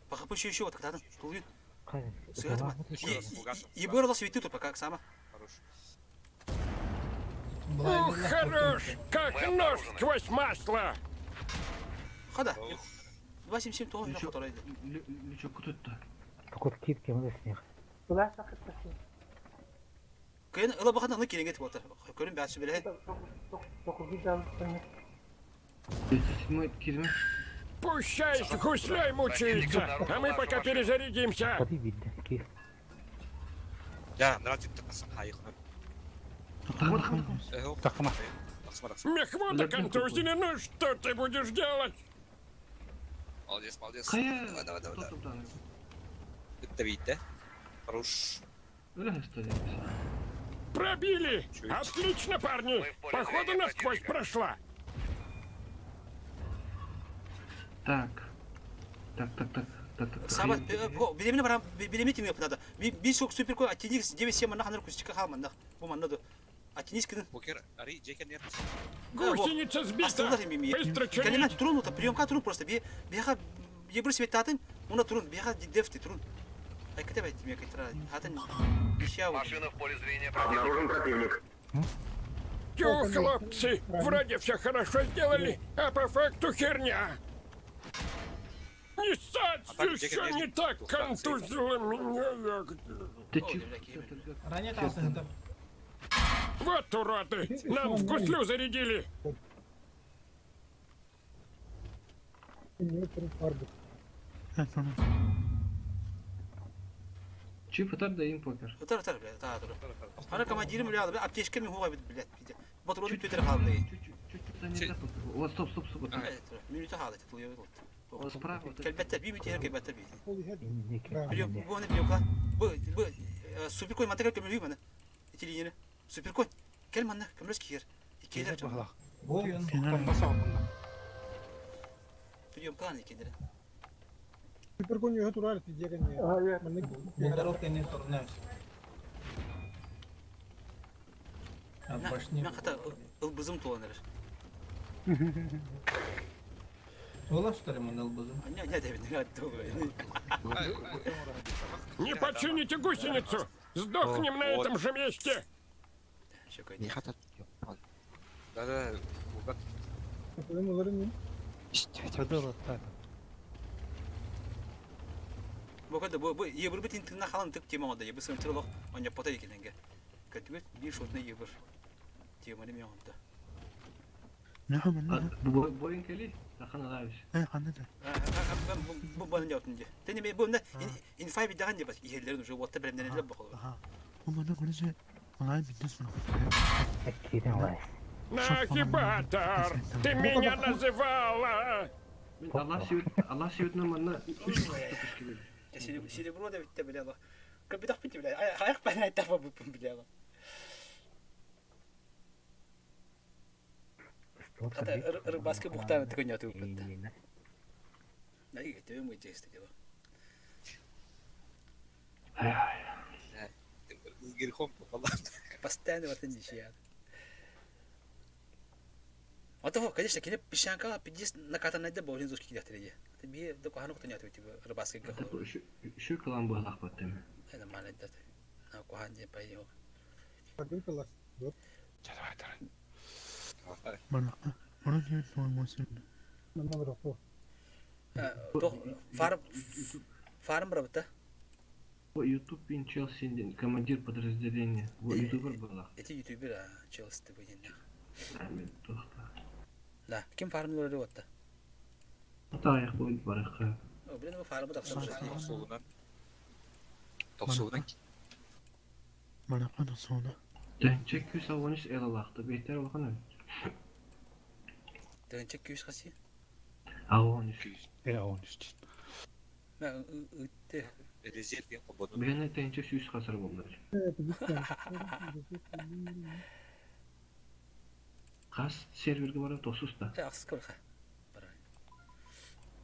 Пақыпы еще вот, когда-то, тулвин. Сыгатыма. Ебір олас ветті тұр, пока, сама. Ух, хорош! Как нож сквозь масло! Хода. 277 тоон yok fotoğrafı. Lüçok kututta. Tukut kit kemde sneх. Ulan sakit taşı. Kayın ıla bakın anı kirin getip otur. Körün bir açı bile. Dokuz güzel seni. Кирме. Пущай, гусляй мучается, а мы пока перезарядимся. Hadi bildi ki. Ya naratif takasın hayır. Takma. Мехвода контузина, ну что ты будешь делать? Молодец, молодец. Kaya. Давай, давай, давай. Toptan. Это видите? Хорош. Öyle hastayım. Пробили! Отлично, парни! Походу насквозь прошла. Так. Sabah bilimini bana bilimi tim yapın da. Bir çok süper koy atini 9-7 manna hanır kuş çıkar manna. Bu manna da. Atini skın. Покер, ари, Джейкен нет. Гусеница сбита! Быстро Kalina чинить! turun da priyonka turun просто bir ha bir svetatın ona turun bir ha defti turun. Ay kete baytım ya kitra. Hatın bir şey var. Машина в поле зрения противника. Тю, хлопцы, вроде все хорошо сделали, а по факту херня. Не ссать, еще не так контузило меня ягоды. Ранее там. Вот уроды, нам в гуслю зарядили. Чип atar da in poker. Atar bile daha dur. Ana командирим bile aldı. Apteşke mi huwa bile. Motoru bir tütere kaldı. O stop. Evet, minüte kaldı tutuluyor. O sправа. Kelbette bir müteher kelbette bir. Indiki. Biliyorum bu ne biliyorum lan. Bu süper koy mantıklı kömürüyüm bana. İkili yine. Süper koy. Gel manna kömürüz ki yer. İkiler canım. Bu yön. Biliyorum kan ikileri. Super con yo turar ti llega ni. Bunlar o tenis torneo. Ben hatta ılbızım dolanır. Sola старым он албазом. Ne demin hatta o. Не почините гусеницу, сдохнем на этом же месте. Не хата. Да, бак. Benim olarım ya. Bu kadar bu yebir bitin tırna kalan tık tema oldu. Yebir sınır tırlok. Onca pota yekilenge. Kötü bir şortuna yebir. Temani mi oldu? نعم Bu boyun keli. Takın alamış. anladım. Ben bu bana yaptım diye. Teni bu ne in five bir daha ne bak. İhlerin ucu vatta benim ne bakalım. Ama ne konuşuyor? Vallahi bilmiyorum. Ekiden var. Нахибатор, ты меня называла! Allah şivitine manna 3 tutuş gibi. Şimdi bunu da bitti bile Allah. Bir dakika bitti bile. Ayak bana etapa bu bile Allah. Hatta baskı buhtanı tıkınca tuğup bitti. Ne iyi gitti mi geçti diyor. Грехом пополам. Постоянно вот эти вещи. А то, конечно, кине пищанка, пидис на катанайда болин зоски кидахтыреди. Би да кохану кутаня тути рыбаски гахо. Şu kalan bu lahbattım. Это малайда. На кохане пойё. Bakın kalas. Dur. Bana niye sormasın? Bana bırak o. То фарм работа. Bu YouTube bin Chelsea'nin командир подразделения. Bu YouTuber была. Эти ютубер Челси будет. Ahmet Tohta. Да, ким фармлары работа? Атаяк boyun baraka. Блин, мы фармы да Токсуğundan. Toksuğundan. Bana kadar sonra. Dönçek 113 el alaktı. Beyter bakın öyle. Dönecek göğüs kasi. A13. A13. Ben ötte. Rezil bir kabadın. Beni dönçek 100 kasır buldu. Evet, lütfen. Kas serverge barıp dosus da. Aksız kırka.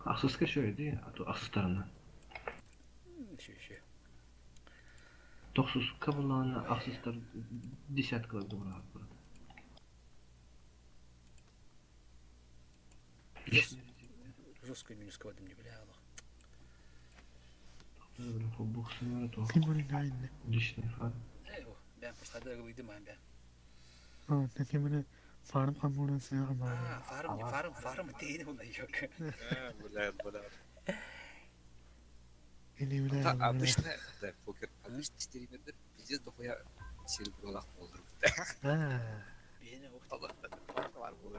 Aksızka şöyle değil. Aksızlarından. Şu. Dosus kabullarına aksızlar desятка доброго. Жесткую минус квадым не бляла. Лишний фан. Ben başladı выйдем ben. Такие Farm komponentsini ham bor. Farm deydi bunday yok. Bular. Или Обычно, да, покер, обычно стримердер пиздец дохуя серебролах болдырып. Beni Var bu.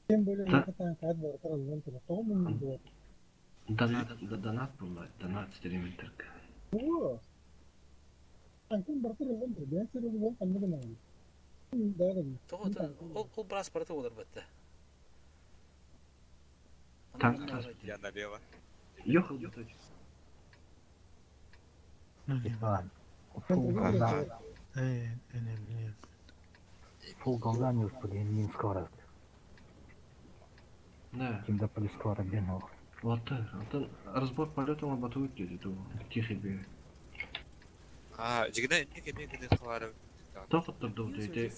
Kim böyle bir tane kayıt var. Karalım tabii. Tamam mı bu? Донат булла, донат стример Türk. Bu. Sanki bartırıldım. Ben sırrı anladım. Dayanın. Ол біраз парты olur бітті. Я налево. Yok yok. Фул голдан już блин, не скоро. Да. Ким да поле скоро бегал. Вот разбор полета он батует dedi tu. Тихий бе. Жигне не гене хавара. Тоқтырды dedi.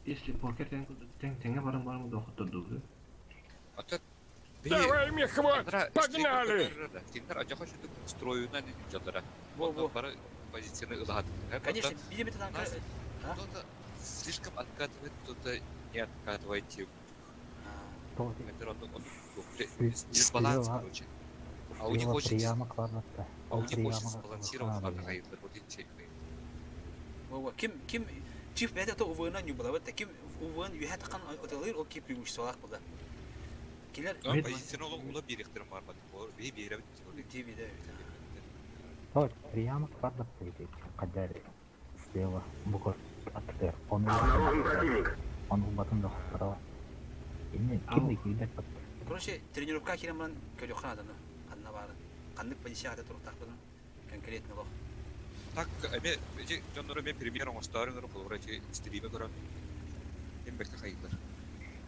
Если покер теңге барам тоқтырды. Ата Давай, мехвод, погнали! Тимтер ажаха шутук строюна не жадара. Ол бара позицияны ылгат. Конечно, видим это там. Кто-то слишком откатывает, кто-то не откатывает тип. Дисбаланс, короче. А у них очень сбалансирован фарнагайдер. Вот и чей. Ким чиф бәдә то увына не было. Вот таким увын юхат кан отылыр о кип юш салах булды. Килер позицияны ула беректер мармат. Бор бе беребит. Дибиде. Вот, прямо квадрат стоит. Кадар слева бугор аттер. Он батон справа. Короче, тренировка киреман көлөханаданы. Канна бары. Кандык позицияда туруп тактын. Конкретно лох. Так, эме жоннору мен премьерон остарын вроде стриме көрөм. Эм бек хайдыр.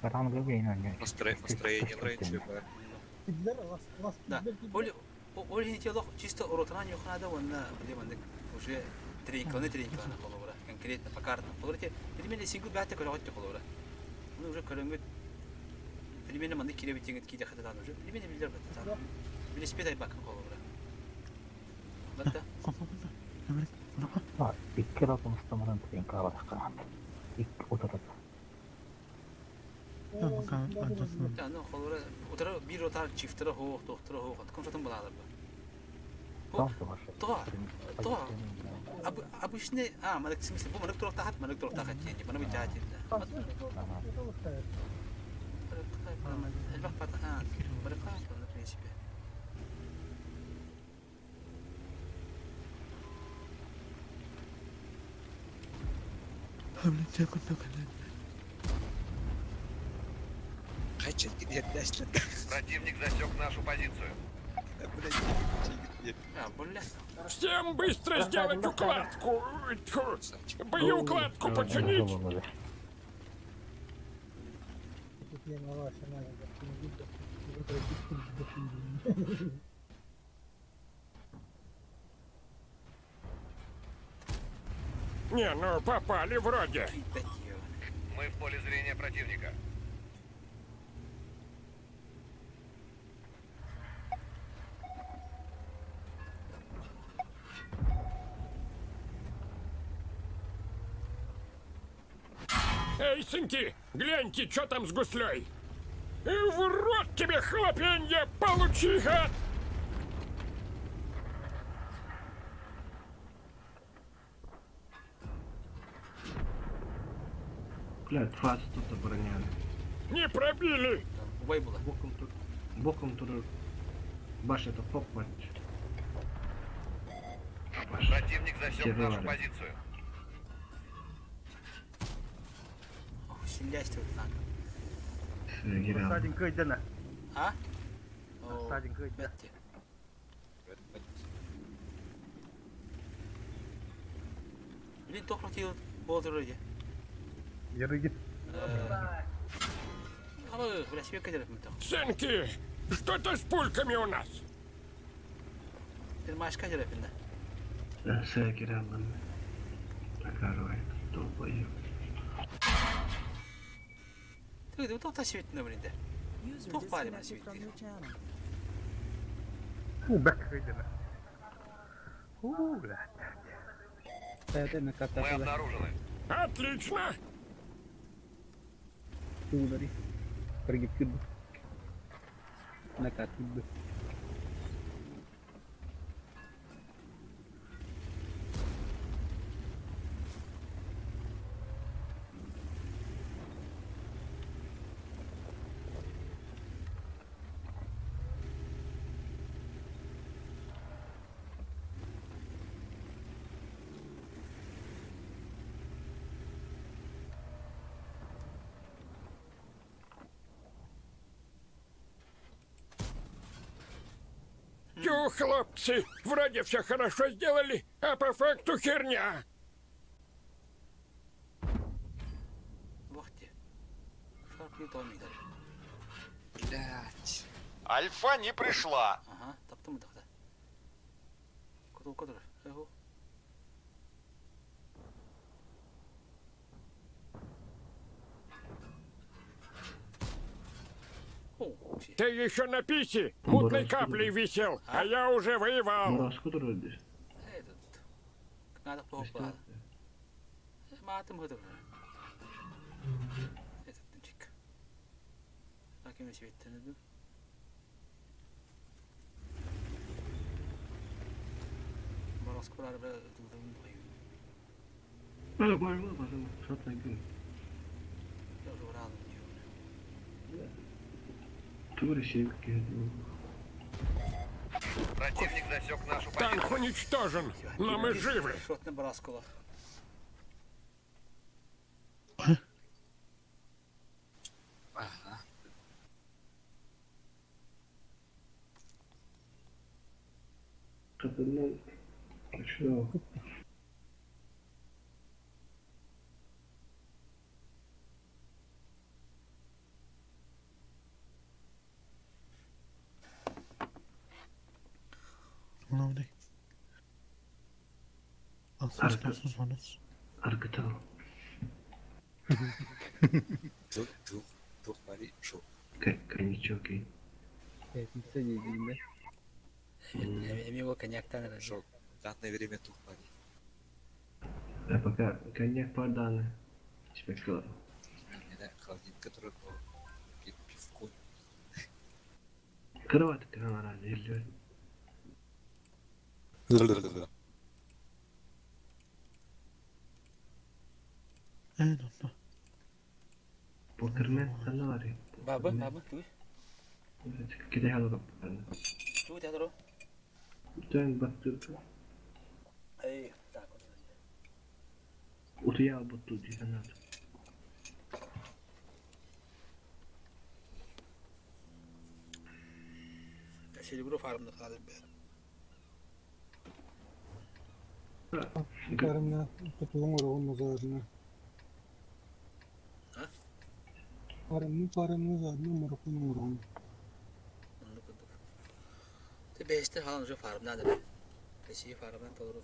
Рамга гейнер. Построение раньше бар. Да. Оль тело чисто уротана нюхнада вона билемандык уже тренингланы колора. Конкретно по картам. Полорте, перемене сингл бәте көрөгөт колора. Муну уже көрөнгөт перемене мандык киребитеңет киде хатадан уже. Перемене билдер бәте. Велосипед бакын колора. Бәте. İki rakam istamadan trенинга başka. İlk oturdu. Ну, колора, утра bir rotar çiftira hoğ, tohtira hoğ. Kom satın bulalar bu. То. Обычно, манак в смысле, манак трохтахат yani. Bana bir cahit edildi. Elbak patahan. Bırakar mı prensibi? Хочу где дальше. Противник засек нашу позицию. Всем быстро сделать укладку! Боеукладку починить! Не, ну попали вроде. Мы в поле зрения противника. Эй, сынки, гляньте, что там с гуслей. И в рот тебе хлопенье, получи, гад! Блядь, фаст тут обороняли. Не пробили! Боком туда. Баш, это поп матч. Противник засек нашу позицию. Сильлястый вот надо. Саденько идёна. А? Саденько идёна. Блин, только хотел болт вроде. Ярыгит. Бля, себе кадер там. Сынки, что-то с пульками у нас. Ты маешь кадер опять, да? Сагирам, Тагаровай, долбоёб. Ты вот так светит, блин, да? Кто палим на светит? Бак идёна. Блядь. Мы обнаружены. Отлично! Удари. Pergi ke nak atib. Тю, хлопцы, вроде все хорошо сделали, а по факту херня. Вахте. Шарпи томидар. Блять. Альфа не пришла. Ага, таптым да. Куда? Эго. Ты еще на писе мутной каплей висел, а я уже воевал. Мурашку трудишь. Этот. Надо плохо. Матом готов. Этот тычек. Таким светом иду. Морозкулар бля дудum бою. Пожалуйста, что-то найди. Я уже рано не. Турищик. Противник засек нашу позицию. Танк уничтожен, но мы живы. Шот на Браскула. Ага. Капитан. Что? Lovely. Alsız. Аркатал. Тух, пари, шо. Коньячоки. Его коньяк-то надо. Шо. Данное время тух, пари. А пока коньяк поданы. Тебе класс. Да, холодильник, который пивко. Кровать камера, или... Покермен салари. Баба, ты? Кидай халга. Чего ты адро? Тэн баттука. Эй, так вот. Утуя батту дизанат. Серебро фарм надо бер. Фармна, потом ровно заодно. А? Фармна заодно, марокко ровно. Ты бесте халан же фарм надо. Ты си фарм надо толру.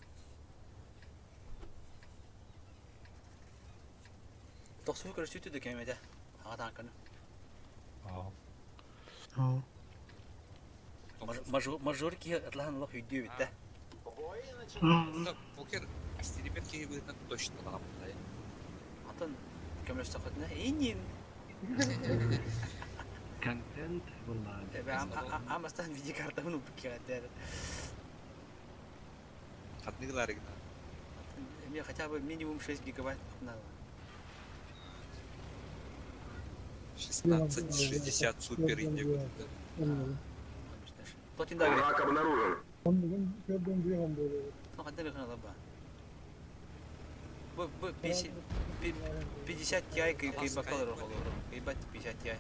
Тосу көрсөтү түдү кемеде. Ага танканы. Мажорки атлан лох үйдү битте. Покер стереметки будет точно лам, да? Антон, кемеш тахатна инин. Контент والله. Ам астан видеокарта уну бикятер. Отныгла регна. Мне хотя бы минимум 6 гигабайт надо. 1660 супер индиго. Враг обнаружен. Он первым делом был. Ну, хотя бы надо. 50 Ti кай бакалавр холор. Ебать 50 Ti.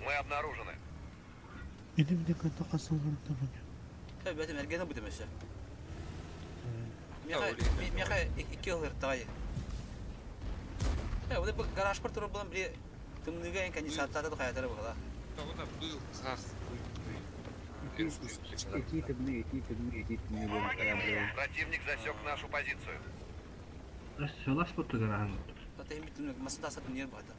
Мы обнаружены. Benim de kanta kasılırım tamam. Tabii benim ergene bu demesi. Меха 2 yıl tayı. Ya bu da garaj par tarafı bulan bir tümlüğe en kendi saatlerde de hayatları bu kadar. Tamam da был хас. Противник засек нашу позицию. Все, лас фотография. Это им тümlük masada satın yer bu adam.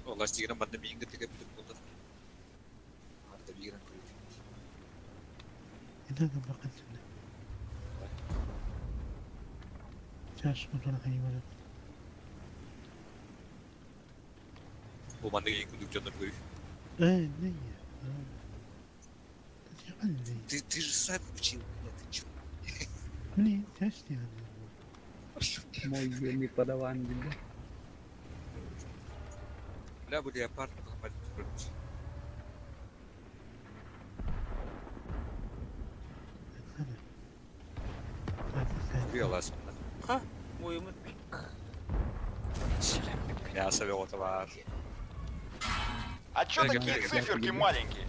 О, Vallahi stigerim ben de bir ingir tek bir buldu. Hatta bir giren koyuyor. إذا بقت جاش بدون أي ولد O bende en kuduk canları koyuyor. إيه نية تجعلني Ты же сам учил меня, ты чё? مني جاشتي هذا Мой юный подаван juga. Бля, bu leopard normal kurmuş. Vuruyorlar sonra. Ha? Uyumu. Я совел это var. А чё такие циферки маленькие?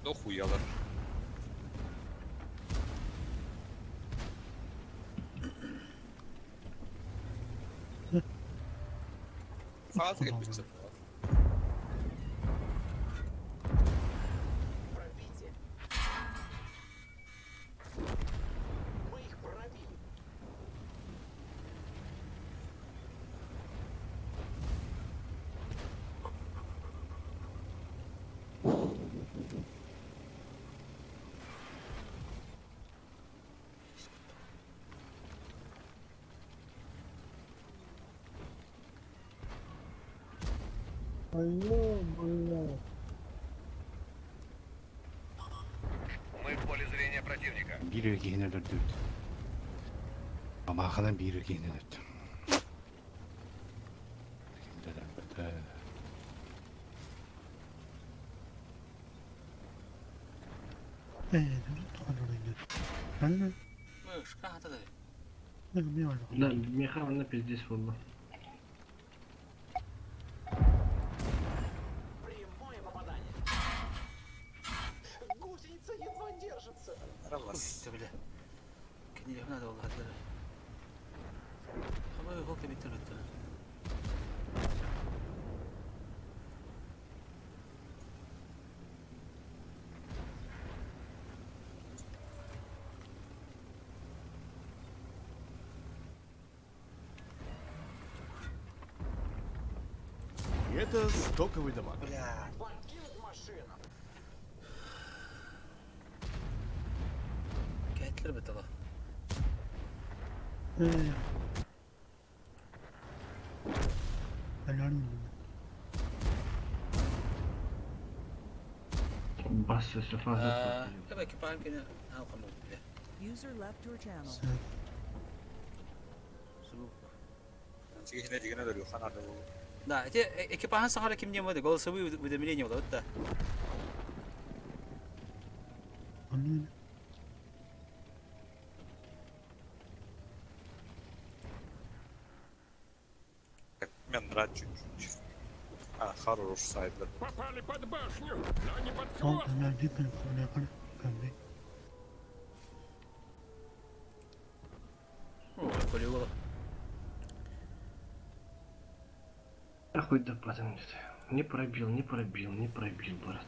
No хуяlar. Fazla yapmışsın. Алло, бля. Мы в поле зрения противника. Bir ögeğine döndü. Ama arkadan bir ögeğine döndü. إيه نقدر نقول هلا Мышь, как это? نعم لا ميخا عنا пиздец والله. Гусеница едва держится. Ой, бля. Книга надо والله هذا. أبغى يغلط بالتلات. Это стоковый дамаг. Бля. Кәтлер бит ала. إيه العنون بس استفادة. تبقى كيف عارف كده هاو خمود بلا. User left your channel. سلوك. Sige hina di ka na dalo ka na daw. Да, эти экипажи сахара кем не моды, голосовые уведомления вот это. عنون Ben rahat çünkü. Ha, хорош saydılar. Попали под башню, но не под صوت хвост. ما جدا كنا كان لي О, полевого. Охуй да потом. Не пробил, брат.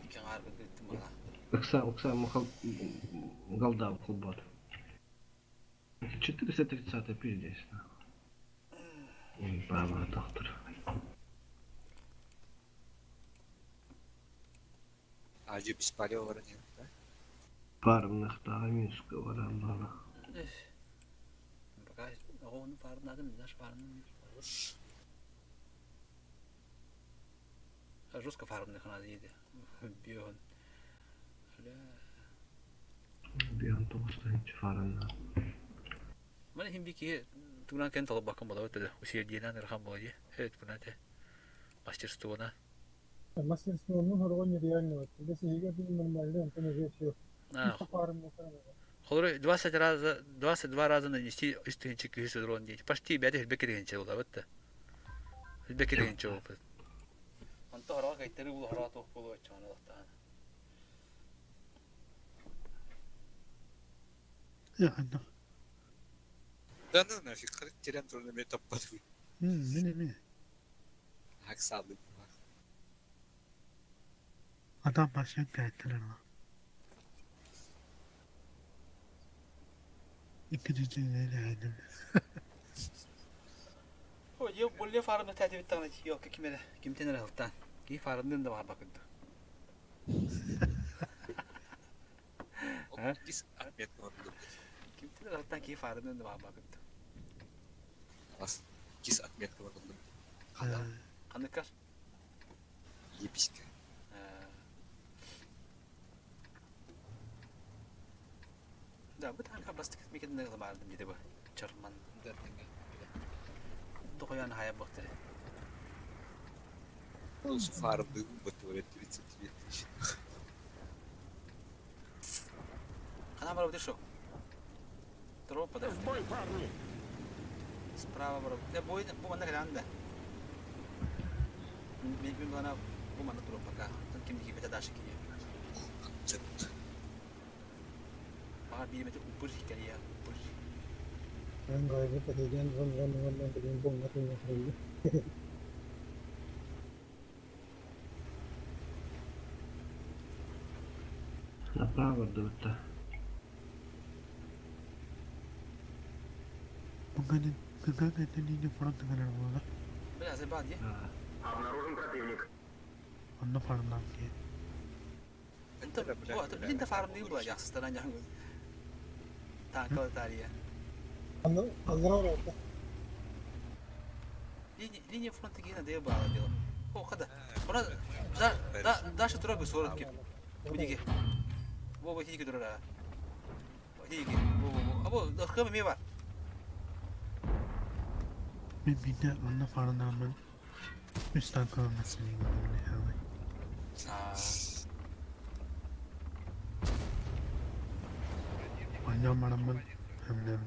Кем عارف كنت مرة. Окса махал голдал кулбат. 430 пиздец. Право доктор. Acı bir spalyo var ya. Парных Минска варабала. Пока он пару надо, не знаешь, пару. Жестко фармных надо еды. Бион. Бион толстый фарна. Mana him biki tunan kan talab bakam bala wata usia dina nirham boje. Het punate. Мастерство на. Мастерство ну хорвон реально вот. Если я бы нормально, он тоже все. Холры 22 раза нанести истинчик из дрон день. Почти 5 бекеренче ула вата. Бекеренче опыт. Анта хара кайтары бул хара тох болу ачана лата. يا عنا Да ну нафиг, терян трудно мне топ подвы. من Hak sağlık. adam başlayıp geldiler ama İkinci yani. O yok bolle farmda tertip ettiğin yok kimere kimtener alttan. Ki farmdan da var bakındı. Kis Ahmet kondu. Kimtener alttan ki farmdan da var bakındı. As kis Ahmet kondu. Anlıkar. Yepişke. Da bu tane bastık etmek ne kadar vardım dedi bu. Çarman derken. Doyan haya baktı. Su fardı betul 30 30. Она была вот что? Тропа, да? В бой, парни! Справа, бро. Да, бой, бой, на гранда. Бегим, она, бой, на тропа, пока. Там кем-то кипит, дальше кипит. А, били метр упыр, калия, упыр. Ben gayret edeceğim, ben bileyim, bu nasıl yapıldı. Направо да. Bugün dediğini falan da kadar burada. Biraz ebad ya. Обнаружен противник. Onda farından ki. Entar, bilin de farm değil bu ya, sıstaran jangan. Tangkal tariya. Hazır orada. Linya fronta gina de bağlı diyor. O kadar. Ona da şu tura bir sorun ki. Bu dige. Bu dige dura. Bu dige. Bu. Abo dakika mı var? Bir de onda farından ben üstten kalmasını yemedim yani. Annem bana ben hem de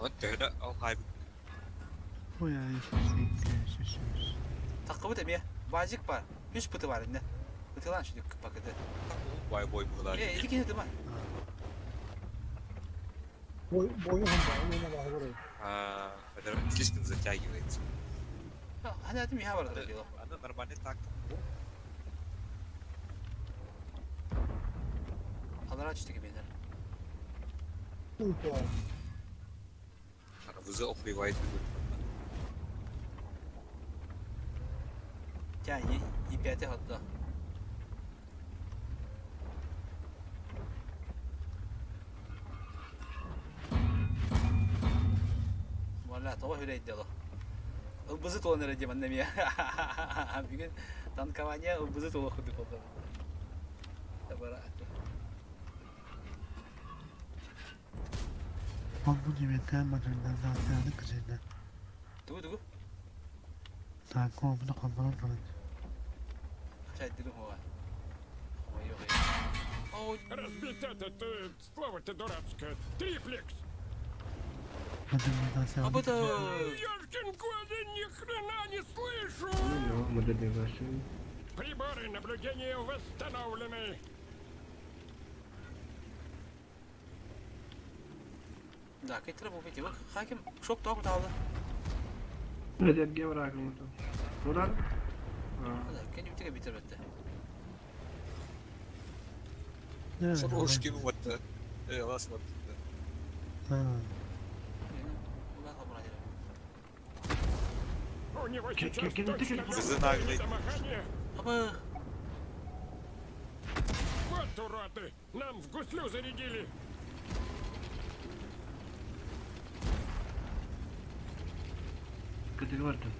O da o hayb. O yani şey. Takımı da mı? Bacık var. 3 pıtı var inde. Pıtı lan şu paketi. Vay boy bu kadar. İki kere de var. Boyu hem de ona bağlı. А, это слишком затягивается. Hani adım ya var diyor. Она нормально так. Alır açtı gibi eder. Она вызов убивает. Yani ipiyete hatta. Vallahi tava öyle iddialı. Ilbızı tolan derece annem ya. Bir gün tankavanya ılbızı tola kudu oldu. Tabara. Bu yemekler madalından zaten kızıyla. Tugu. Sen kovunu kapalı kalın. Kaç dedim o. Разбить этот, слово-то дурацкое. Триплекс. Madalından sen. Aba da. Ёшкин коля, ни хрена не слышу! Модернизация. Приборы наблюдения восстановлены. Da getir bu peki bak. Hakim çok daha kurtardı. Ne der gel bırakın bunu. Buradan. Kendi bitirge bitir bitti. Sonra hoş gibi battı. Las battı. У него сейчас точно замахание. Вот уроды! Нам в гуслю зарядили! Катер вартın.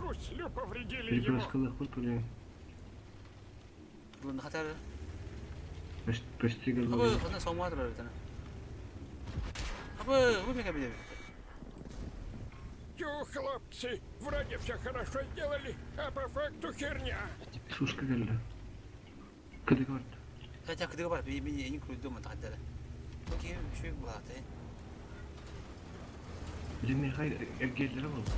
Гуслю повредили Bir его! kılık bu böyle. Bunun hatar. Pestigal. Aba ona savunmadır öyle tane. Aba bu mega bir. Тю, хлопцы, вроде все хорошо сделали, а по факту херня. Suşka geldi. Kılık vardı. Kaçak kıdığı var. Bir yeni kuruldu mu tahtlara. Bakayım şu bu hatayı. Bilimli hayır ergeçlere oldu.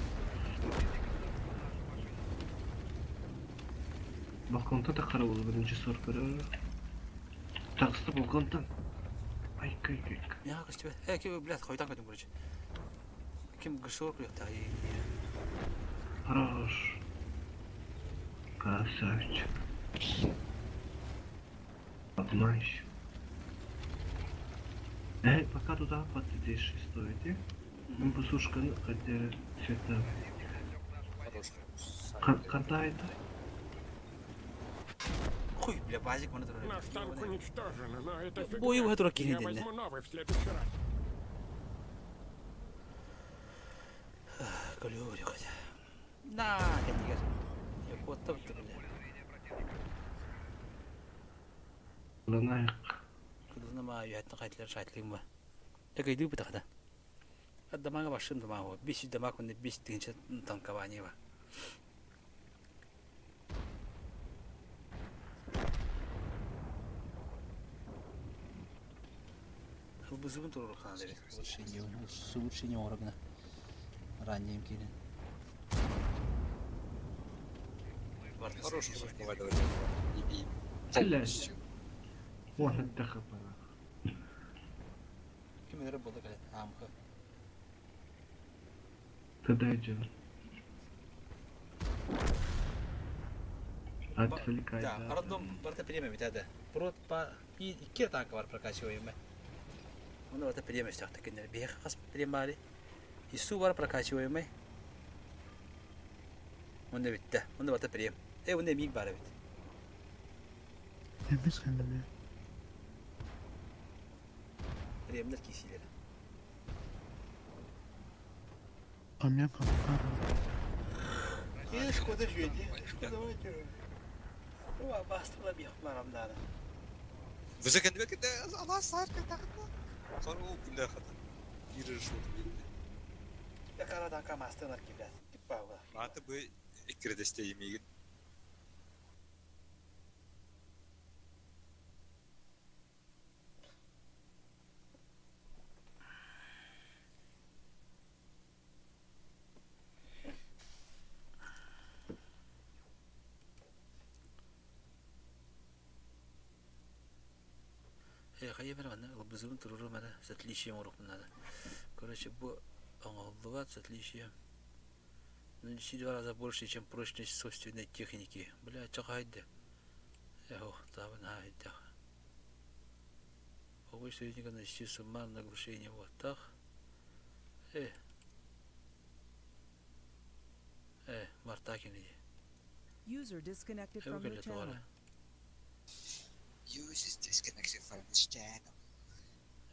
Bak konta da kara oldu birinci soru. Taksı bu kontan. Ay kay. Ya kaçtı be. Ki biraz koydan koydum buraya. Kim gırsor kuruyor tayi. Хорош. Красавчик. Знаешь. Пока туда подтвердишь историю. Мы посушка хотели что-то. Когда это? Хуй, бля, базик mana turun. Наш танк уничтожен, но это фигня. Бой его турок Я ini возьму новый в следующий раз. Говорю хотя. На, я не говорю. Я вот там бля. Лана. Кудuna ma yaatna qaytlar shaytling ba. Tagaydu bu taqda. Adamaga bashim dama ho. Bishi dama kunni bish tincha tankabani ba. Бузугун турur хана dedi. Улучшение уровня. Ранним кинен. Хороший руководитель. И Целясь. Можно тахапана. Кем работал калет? Амха. Тадайджа. Отвлекай. Да, родном барта приема ведь да. Прот по и танка бар прокачиваем. Он это приема стах так не бег хас приемали. И су бар прокачиваем. Он ведь да, он это прием. Он не миг бар ведь. Я без ханами. Приемлер кисилер. А меня как? Ешь куда жить? Давайте. О, баста la бег марам надо. Вы же когда Allah сарка тахта. Сару куда хата. Ириш вот. Я карадан камастынар кибят. Типпауга. Аты бы икредесте емеген. Hayır ben buzun tururu mana satlişiyem oruk bunada. Короче, bu анголдугат satlişiyem. Ну, в 2 раза больше, чем прочность собственной техники. Бля, чё хайде? Ох, там на хайде. Повыше союзника нанести суммарное глушение вот так. Мартакин иди. User disconnected from your channel. User disconnected from this channel.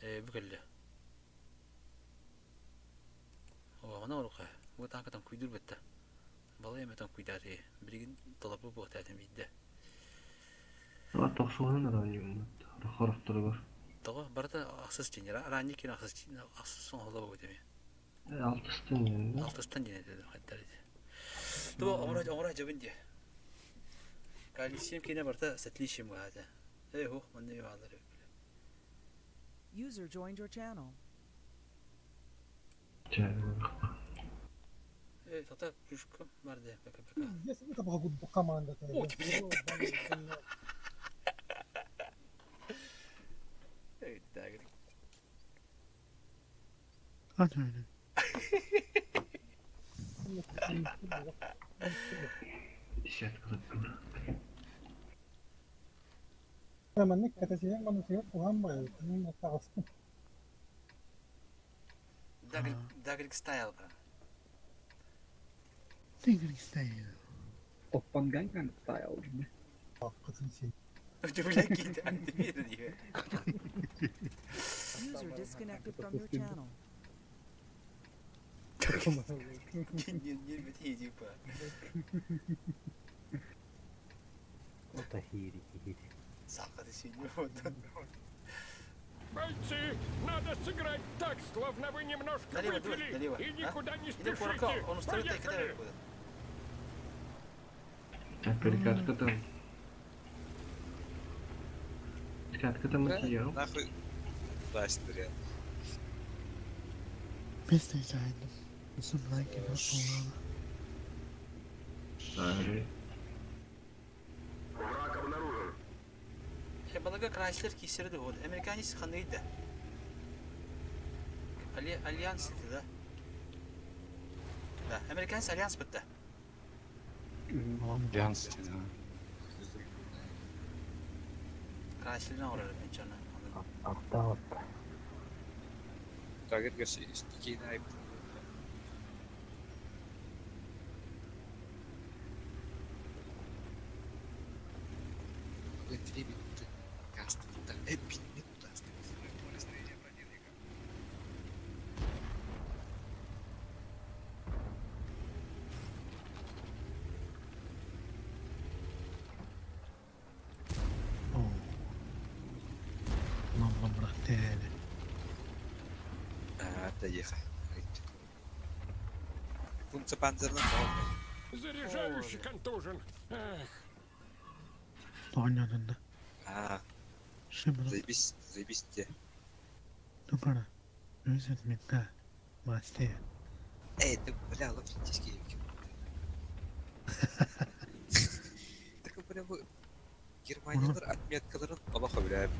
بقول هو أنا أروح هو تانك تنكويدور بتة بالله ما تنكويداره بريجن طلبه بوقتها ميدا تقصون رانيوم خرف تربر طبعا برتا أخصص جنرا راني كنا أخصص هذا بودي ألتستن جنرا ده حتى طبعا عمره جبندي قال يسيم كنا برتا ستليشيم وهذا هو من يوالله User joined your channel. تطلع بشكم مرده بكا يس انت بقى قد بقمان ده او تبليت اي داغري أنا لما انك كتسيح ما نسيح وهم ما تعرف داغري ستايل برا Tigre style. Oppangangan style. كتسيح User disconnected from your channel. Бойцы, надо сыграть так, словно вы немножко выпили и никуда не спешите. Поехали! Перекатка там. Перекатка там материал. Нахуй. Да, история. Best design. Some like it up Sorry. Враг обнаружен. Балага Крайслер кисерди вот. Американец ханыйда. Альянс да? Да, американец альянс битти. Альянс. Karşılığına uğrarım ben canım. Altta. Target göster üstteki ayıp. Три минуты. Каст. Hep 1 минута осталось. Поле зрения противника. Lan bırak değerli. Доехали. Пункт панцирный полный. Заряжающий контужен. Эх, Doğan yanında. Şimdi Заебись те. Тупана. Özet mitte. Масте. Эй, ты, бля, лапситиски. Так, бля, вы... Германиялар отметкаларын Аллаха біләп.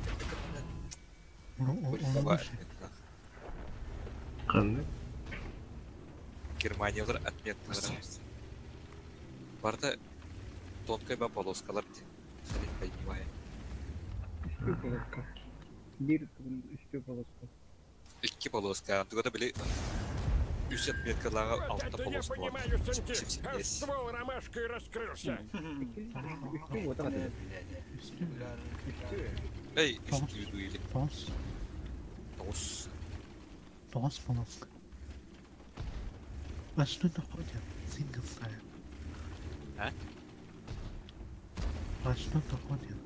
Qanday? Германиялар отметкаларын. Барда тонкая полоскалар. Я не понимаю. Üstü polosқа. Ikki полоска. Тугада біле... Үс отметкаларға вот алтта это я полоска бар. понимаю, Сенти. А ствол ромашкой раскрылся. Üstü вот это. Эй, üstü дуили. Тос. Тос. Тос полоска. А что это ходит? Сингл сайт. А? А что это ходит?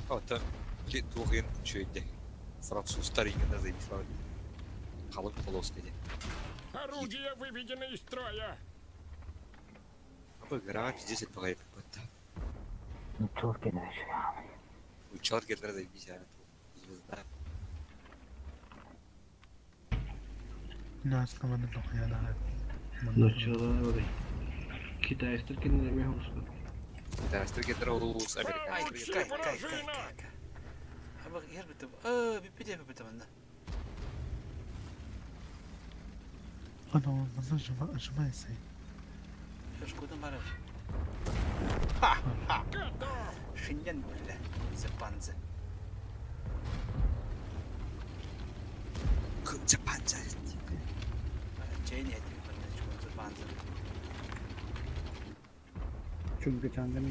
Это туғын шөйде. Француз старинный заебись. Қалың полоска де. Орудие выведено из строя. Игра пиздец это погаек. Ну, чёрт кидаешь. Учар герлер заебись. Звезда. Нас команда тоқияда. Ночалары. Китайстар кинеме хурспа. Китайстар герлер урус американцы. Лучшая вражина. Бak yer bitti. Bir bitti bende. Ana olmazsa acıma etseyim. Şuş koydum bari. Ha ha. Şingen böyle. Zıpanzı. Zıpanzı. Şey niyeti böyle zıpanzı. Çünkü çangını.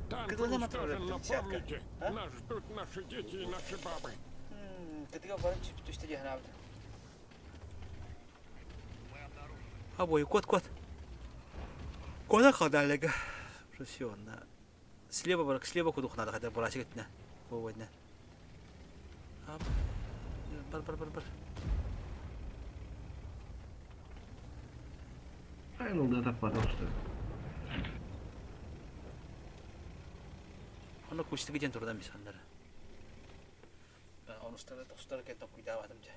Танк уничтожен, но помните, нас ждут наши дети и наши бабы. Ketika barang itu saja hana ada. Абой, кот. Кода когда лега. Все, на. Слева куда надо, когда бросить на. Поводня. Бар. Aynı da пожалуйста. Onu kuştu giden turdan bir sandır. Ben onu ustara kettim kuydavatım ca.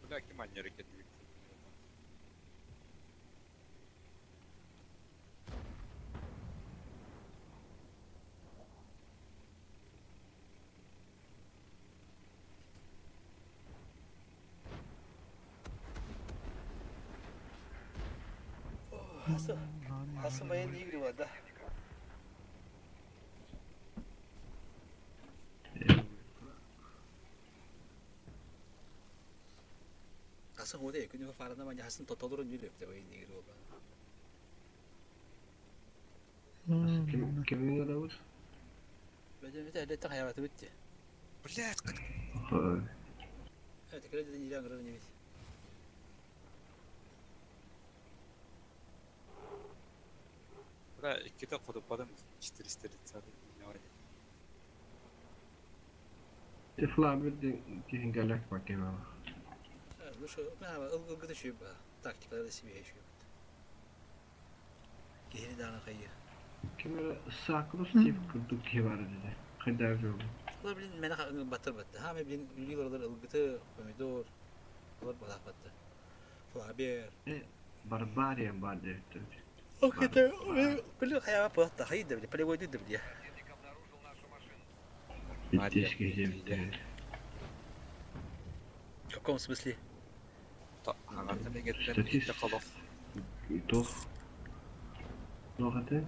Bırak man hareket ediyor. Asıl bayan iyi giriyor da. Asıl o değil. Günü farında bence hasın totalorun gülüyor. Bayan iyi giriyor da. Kimin kadar var? Bence de tak hayatı bitti. Блядь, как... Evet, tekrar dedin ilan kırarın yemiş. Да, iki de kodu padam 430 milyon. Tifla bir de kihin galak bakayım ama. Bu şu, ben ılgıda şu bu. Taktikler de seviye şu. Geri dağına kayıyor. Kimere saklı Steve kurduk ki var dedi. Kadar yok. Ular bilin beni batır battı. Ha me bilin ülgü oralar ılgıtı, pomidor. Ular balak battı. Flabier. Барбария бар директор. Ох, это... Блин, я просто ходить, блин, полевой дыд, блин. Биттешки жемтер. В каком смысле? Статист. Тох. Логоте.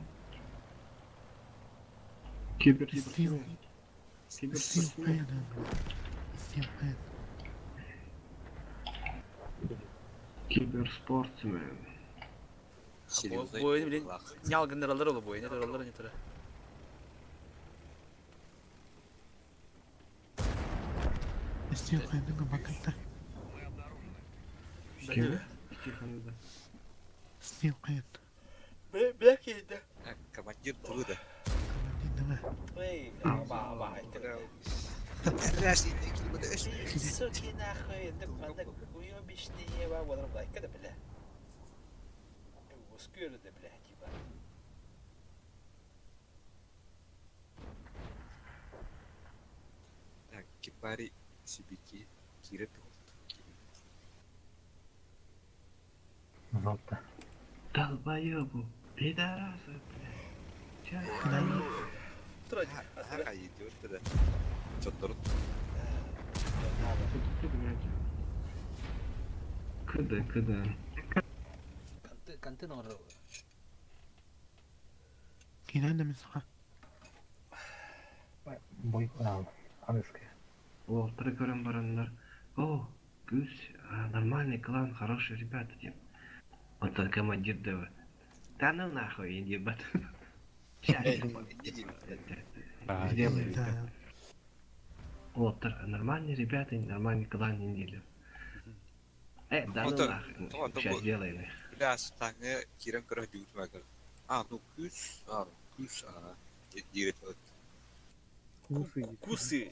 Киберспортсмен. Киберспортсмен. Киберспортсмен. Бойын, блин, не ал генералдар олы бойын, генералдар не тұры. Стилхайнга бакайта. Ким? Стилхайн. Бля, кейді. Командир труда. Эй, ба, это... Суки нахуй, это панда уебищные вагоны, блядь, когда, бля. Ускорили, бля, типа. Так, кипари, сибики, кирет. Золото. Долбоёбу, пидорасы, блядь. Чай. Ага, идёт тогда. Чё турт? Кыды. Канты норы. Кинанда месха. Бой английская. О, прикором барандар. О, Гусь, нормальный клан, хорошие ребята, типа. Вот он командир ДВ. Да ну нахуй, иди, бат. Сделаем. Вот, нормальные ребята, нормальный клан недели. Да ну нахуй, сейчас сделаем их. Бля, станge кирен кыры дют магар. Ну күс, дирет вот. Кусы.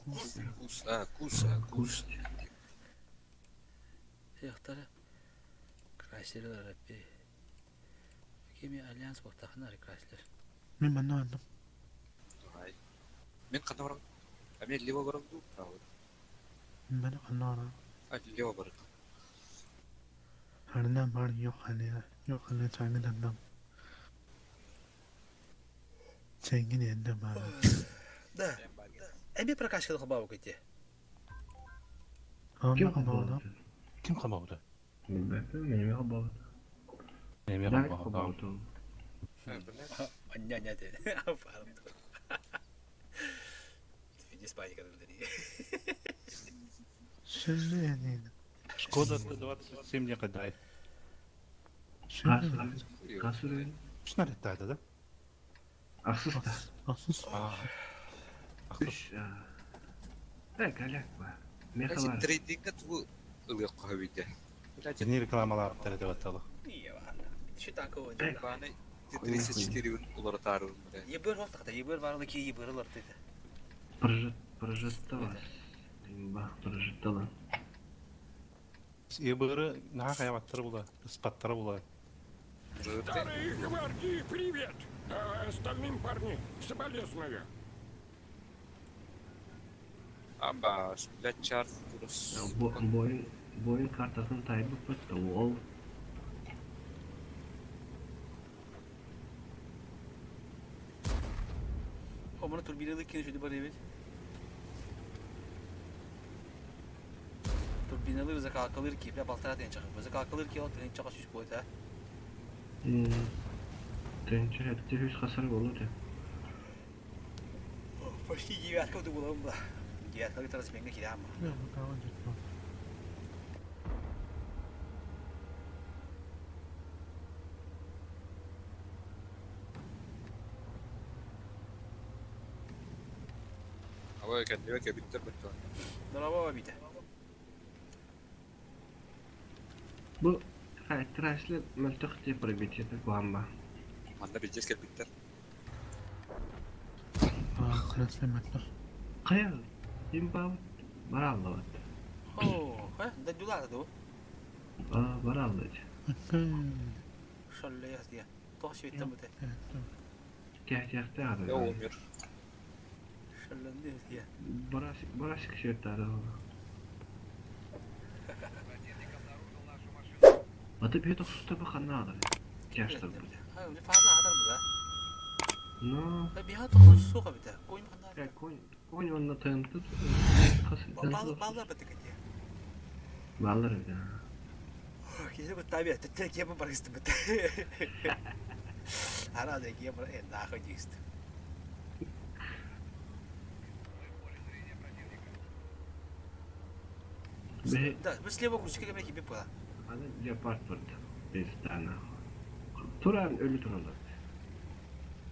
Кус. Яқтары. Крайсерлер әппе. Кеме альянс боқтақын крайслер. Мен манна андым. Мен қана барам. Мен лево барам ду, правда. Мен қана барам. Лево барам. Арна бар yok çayını dandam. Çengin ende бар. Да. Әме прокачканы қылбау кетте. Ким қабауды? Ким қабауды? Білбәпі, менеме қабауды. Менеме қабауды. Аня де. Афарым. Не спай кадырдыри. Şöyle yani. Шкода 27 не кадай. Касыр. Шнар ettaydı da? Ақсыз да. Ақсыз. Үш. Галяк ба. Мехалар. Трейдинга ту ылы қойды. Не рекламалар тәрәді батталы. Ие ба. Şu tankı oydu. Bana 34 uları tarım. Ебір вақтақта, ебір барлы кей ебірілер дейді. Прожиттала. Прожиттала. Ебірі наға қаябаттары бұла, спаттары бұла. Старые гвардии, привет! А остальным, парни, соболезную. Aba, блядь, чарт дұрыс. Бойын картасын тайып бітті, ол. Omunu turbinalı ikinci şöyle bari evet. Turbinalı bize kalkılır ki, bir baltara den çakır. Bize kalkılır ki o den çakır şuş boyut ha. Den çakır hüs hasar olur ya. Başki gibi arkada bulalım da. Diğer kalkı tarafı benimle kiram mı? Yok, tamam canım. Ama kendime bitti bitti. Bravo bir de. Bu tıraşlı mültük diye prebitiyeti bu amba. Anda bileceğiz ki bitti. Kıraslemetler. Kaya, imba barallı var. Ha, da dolar da o. Barallı. Şöyle yaz diye. Toş bitti mi de? Gerçekten adı. Ne olmuyor? Şöyle diye. Barışık şirtleri o. Аты бет оксуста бахана алар. Жаштар буде. Ha, öyle fazla adam bu da. No. Bir hat olsun soğuk bir de. Koyun kanlar. Ya koyun onunla tanıtıp Ballar bitti gidiyor. Ballar öyle. Kişi bu tabi etti. Tek yapı parası bitti. Herhalde yapı en daha hocaydı. Да, мы слева грузчика gibi gibi bu. Hani leopard vardı. Bir tane. Turan ölü turalar.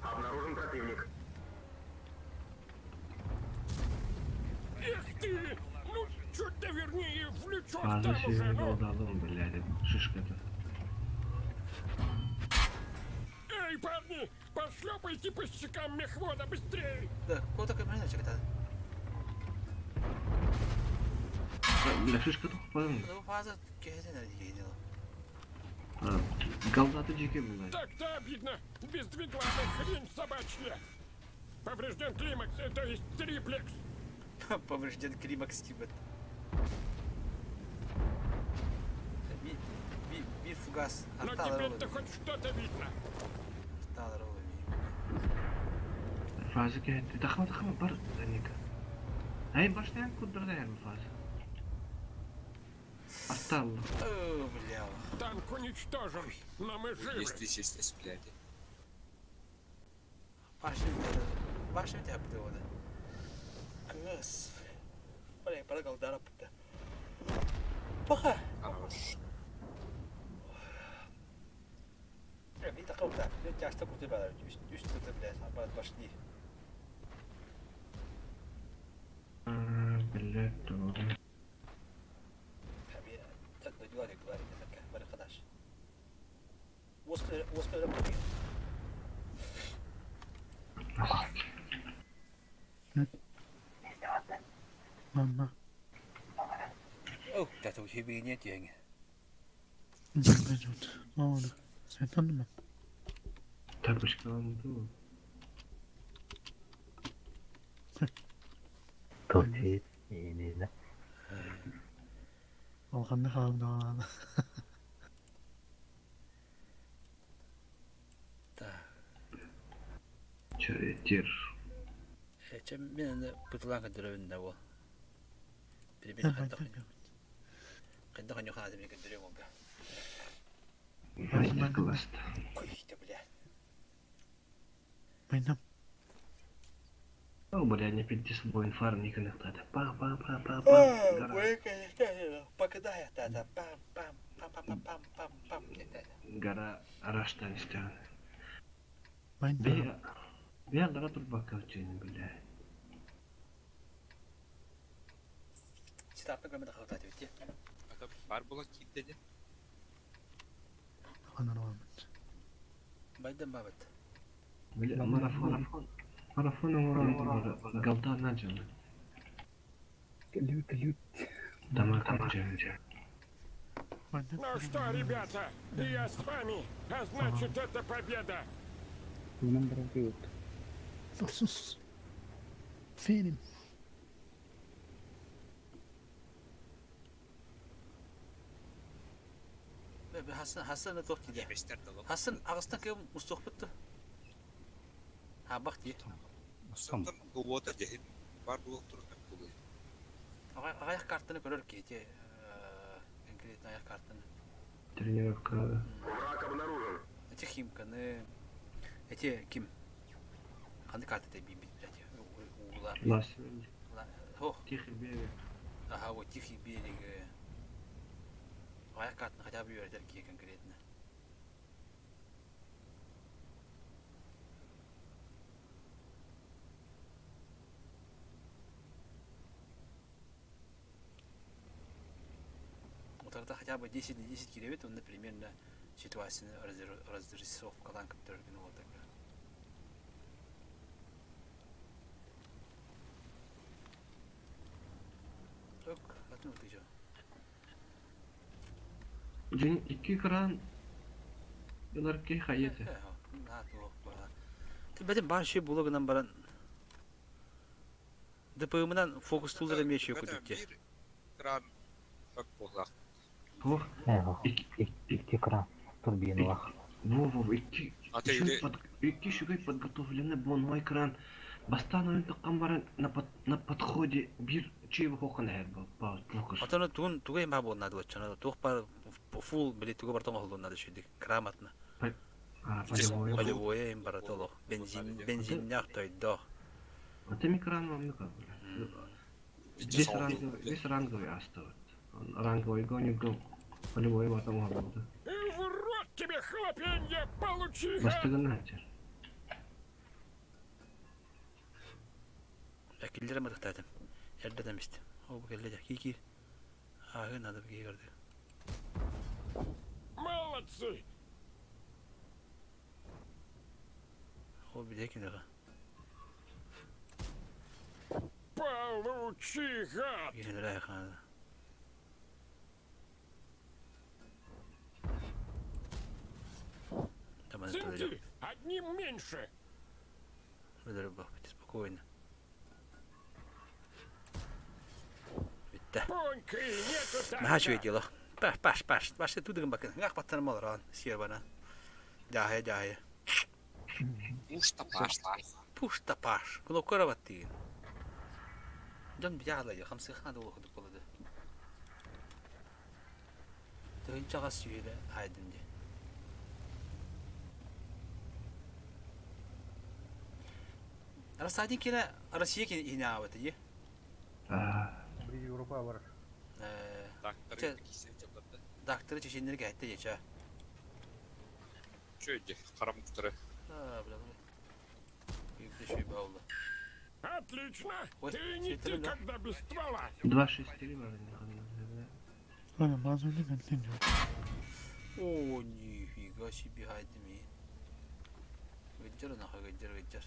Обнаружен противник. Эх ты! Ну, чуть-то вернее, в лицо Fazla там уже, şeyleri ну! odalım böyle şişkede. Эй, парни, пошлепайте по щекам мехвода быстрее! Да, кого такой менеджер это? La şişkede koparım. Ну, фаза кезе nerede gidiyor? Galdatı cike bunlar. Так-то обидно! Бездвиглая хрень собачья! Поврежден климакс, то есть триплекс! Поврежден климакс типа. Bir фугас. Но теперь-то хоть что-то видно! Fazla geldi. Takma bar. Danika. Hayır başlayan kudurda yani fazla. Арталло. О, бля. Танк уничтожен, но мы живы. Если здесь, блядь. Başım yaptı o da. Kız. Para kaldı arapta. Baka. Bir takım da. Ne yaşta kurdu böyle. Üst tutu bile. Bana başlı. Belli doğru. Говорит, arkadaş. Oscar yapıyor. Mama. Oh, dat hoef je weer niet, jongen. Oh, sen tanıdın mı? Tabuşkandı o. Torçayı iğneyle. Alkandı kaldı ağladı. Çöretir. Ben de putulan kadar önünde o. Bir kadar kanyo kanada bir kadar yok. Başla klasta. Koy işte bile. Benim. Oh, boleh hanya pintis boin farm ni kena tak ada. Pam. Boleh kaya pakai ya tak pam. Gara araçtan isteyen. Ben bir yerlere dur bakalım çeyini bile. Startına gömede kaldı hadi. Adam barbola kilitledi. Anladım. Baydan babet. Bile marafon orang galdan canım. Гелют. Tamam. Ну что, ребята, я с вами, а значит это победа. Bunun bırakı yok. Sus. Fenim. Hasan da toch gidiyor. Hasan ağızdan kıyım mustafa Ha bak diye. Sondan bu water jahit barbola turun buluyor. Ayak kartını görür ki diye. İngiliz ayak kartını. Тренировка. Враг обнаружен. Эти химканы. Эти ким? Қандай карты да бейбіт, блядь. Ласвель. Ох. Тихий берег. Ага, вот Тихий берег. Аяқ картын хотя бы үйретер ке конкретно. Вот тогда хотя бы 10 на 10 километр, он, например, на ситуацию разрисовка ланком вот так. Yok, atın utucu. Dün 2 kran yıllar ki hayatı. Benim bazı şey blogundan baran DPM'den fokus tool'lara meşiyor kuduk ki. Bir kran bak bolak Туох. Iki кран турбина вах. Во, iki шугай подготовлены бонвай кран. Бастан таққан баран на подходе бир чиво хокон был. Атаны тугай ма болнады вачана. Тух пар фул билет тугай бартон холдонады шуйдик. Грамотно. Полевое им баратоло. Бензин няхтой до. Это микран вам не как. Здесь ранговый остается. Ранговый гонит полевой потом холдонады. В рот тебе хлопенье получи! Бастыгынатер. Akillere mi tıktadım? Yerde demiştim. O bu kelle kiki. Ahı nadı bir gördü. Молодцы! O bir de ki daha. Получи, гад! Yine de ayaklandı. Tamam, Цинки, одним меньше! Выдали бах, будьте спокойны. Nah şu ediyor. Baş. Başta tutun bakın. Ngak battanım olur an. Siyer bana. Jahe. Pusta paş. Kulo kora battiğin. Can bir yağla ya. Hamsi khana okuduk buladı. Tığın çağız suyuyla aydınca. Arasaydı ki Arasıya ki yine avadı ya. Европа бар. Doktor çeşitleri geldi geçe. Şöyle karamukları. Bla. Büyük de şey oldu. Отлично! Ты не ты, когда без ствола! 2-6-3 var. Ладно, мазули континю. О, нифига себе, haydi mi? Gıcır naha gıcır.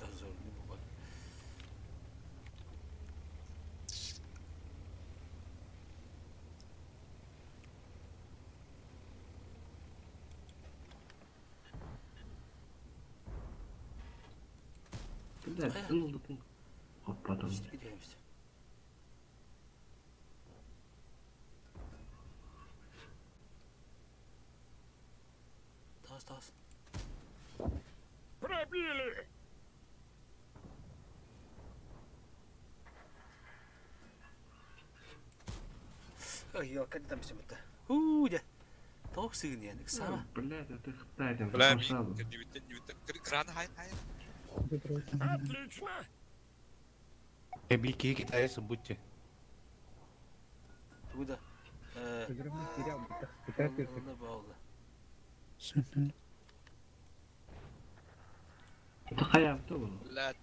Da zorlu bu bak. Да, ылдытын коппадым. Gidelim işte. Тас. Пробили! Ой, я как там все это. Да. Толк сыгн yani kısa. Блядь, это Кытайдан. Кран хай. Отлично! Эбики китайцы будьте. Туда. Bağlı. Sen Это хаябты был. Lat.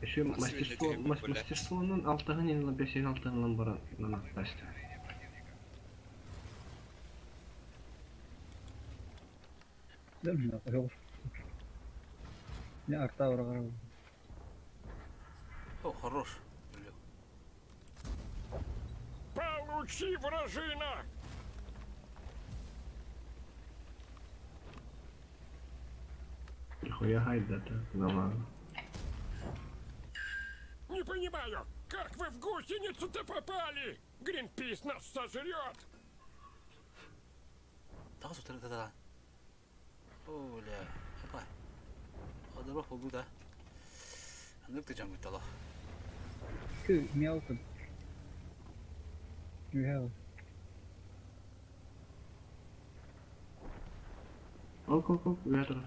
Еще мастерствоның 6-ын енілі 5-ын 6-ын баран нанақташты. Не, арта врага. О, хорош. Получи, вражина! Нихуя хайда-то, ладно. Не понимаю, как вы в гусеницу-то попали? Гринпис нас сожрет! Daha sonra da. Öyle. Yapay. Hadi bak oldu da. Anlık da canım Allah. Kı miyavtın. Miyav. Ок, ветра.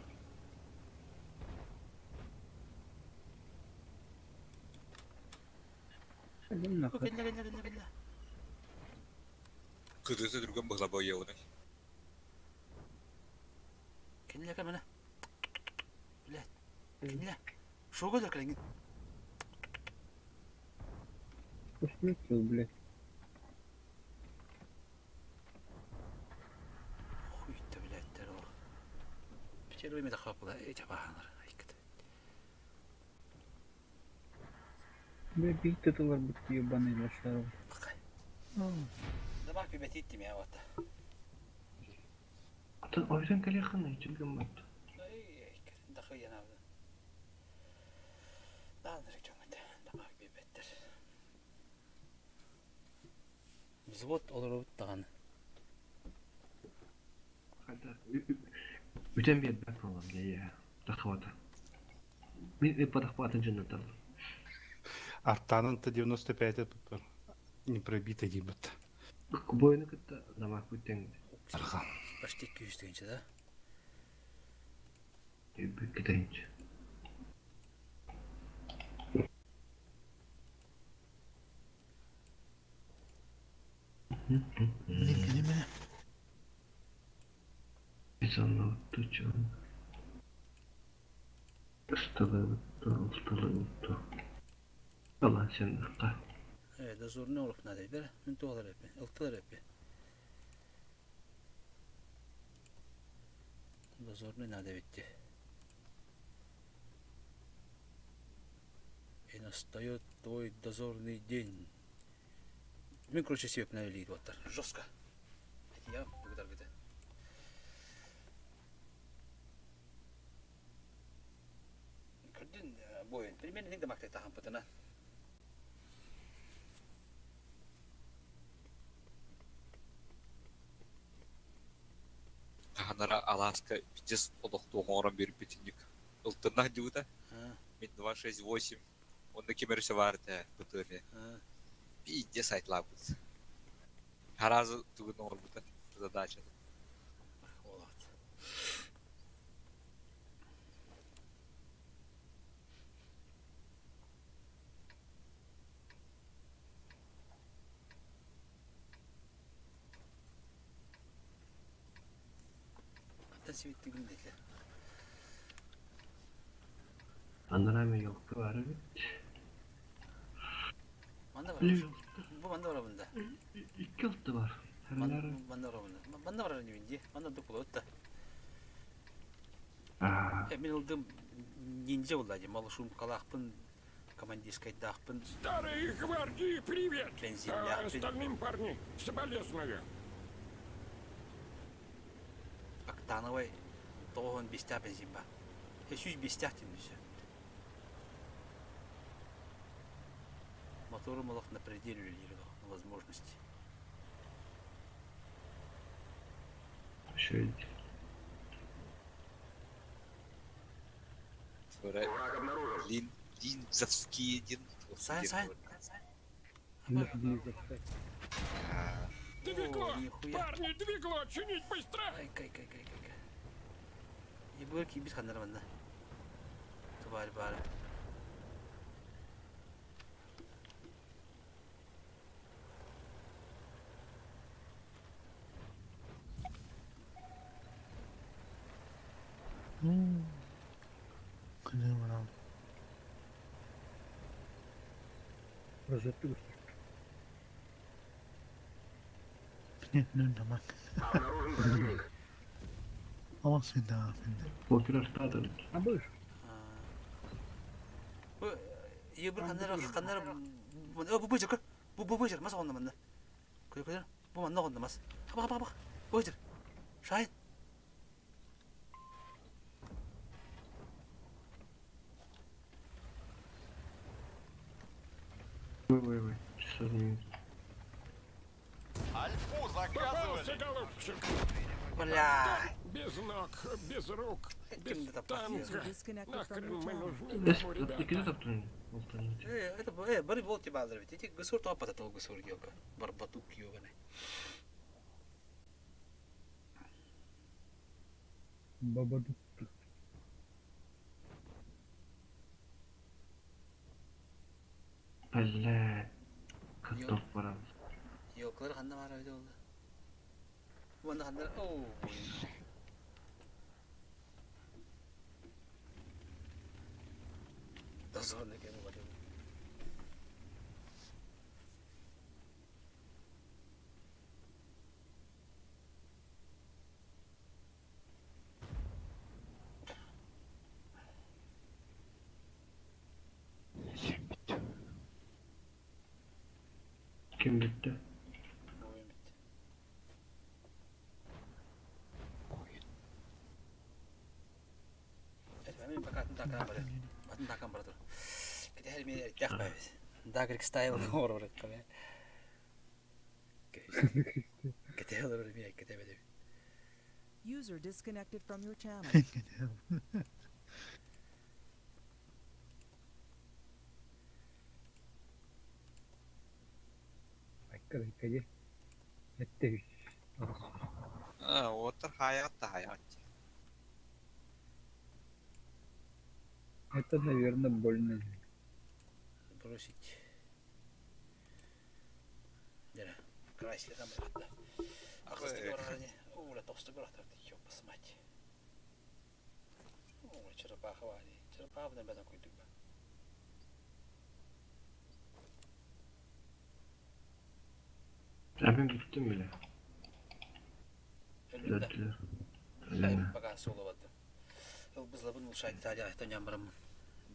Gel. Kıdırsa durgan bakla boya onu. Gel bana. Gel. Şu kadar kalın. Пустил, блядь. Хуй ты, блядь, дорог. Вчера меня хапало, эти баханар. Бля, бить это лар быть ебаный лошаров. Да бак бибет итtim ya vata. Ata oydan kalyaxana içilgan bat. Ay, da khayana. Da nere çömete. Da bak bibet. Взвод олар таган. Үтен бет бак болам я. Тахвата. Мен подахвата дженнатар. Артанын-то 95 бар. Не пробито дебет. Бойны кытта намак бүтен. Почти 200 дегенче, да? Бик кетенче. Неме. Изанно тучан. Сталы. Allah sen qa. Dozor ne olup ne deydi? Min toğlar epi, ıltılar epi. Dozor ne deydi? И настает твой дозорный день. Мен, короче, себе навели вот так. Жестко. Я благодарю. Кырдын бойын. Примерно не демактай тахам пытына. Ханара Аласка пиздец подохту гором беріп бетінік. Ұлтынақ деуді. Мен 268. Онда кемерші барды бұтыны. Пиздец айтла бұд. Харазы түгін оңыр бұды. Задача. Свитти gündeki. Anlaramı yok var mı? Banda var. Bu banda var bunda. İki yılda var. Banda var bunda. Banda var ne bindi? Banda da kulağıtta. Ben aldım ninja oldu. Malışım kalakpın, командирскайдахпын. Старые гвардии, привет! Бензинляхпын. Остальным парни, соболезную. Октановой тоғын бестя бензин бар. Үш бестя теңдесі. Моторы молох на пределе улирал, на возможности. Шесть. Линзовский один. Сайн. Двигло! Парни, двигло! Чинить быстро! Кай. И будет кибит хандарманда. Тварь бара. Кыны мына. Розетті көстір. Нет, намак. Ama senda. Покер артадыр. Абыш. И бір хандар bu bıcır kır. Bu bıcır mas onda manda. Koy. Bu manda onda mas. Bak. Bıcır. Şahin. Ой. Что-то Альфу Попался, голубчик! Бля! Без ног, без рук, без танка. Нахрен мы нужны, ребята? Это бары волки базар ведь. Эти госур то апата того госур гёка. Барбатук ёганый. Бабадук. Бля. Каттап барамыз. Ёклар ханда бар öyle oldu. Bu anda hanlar ooo. Da sonra ne kadar var. Kim bitti? Takkan baratur. Kita hari ini dah kaya. Dah kira style orang kaya. User disconnected from your channel. Отыр hayat. Это, наверное, больно. Бросить. Дера, крайсли там это. Ахсты говорили, уля толстый город, ёпас мать. Уля черепаха вали, черепаха на беда какой-то. Ben gittim bile. Dörtler. Öyle. Пока соло вот. Biz labın şahit tali aytan yamram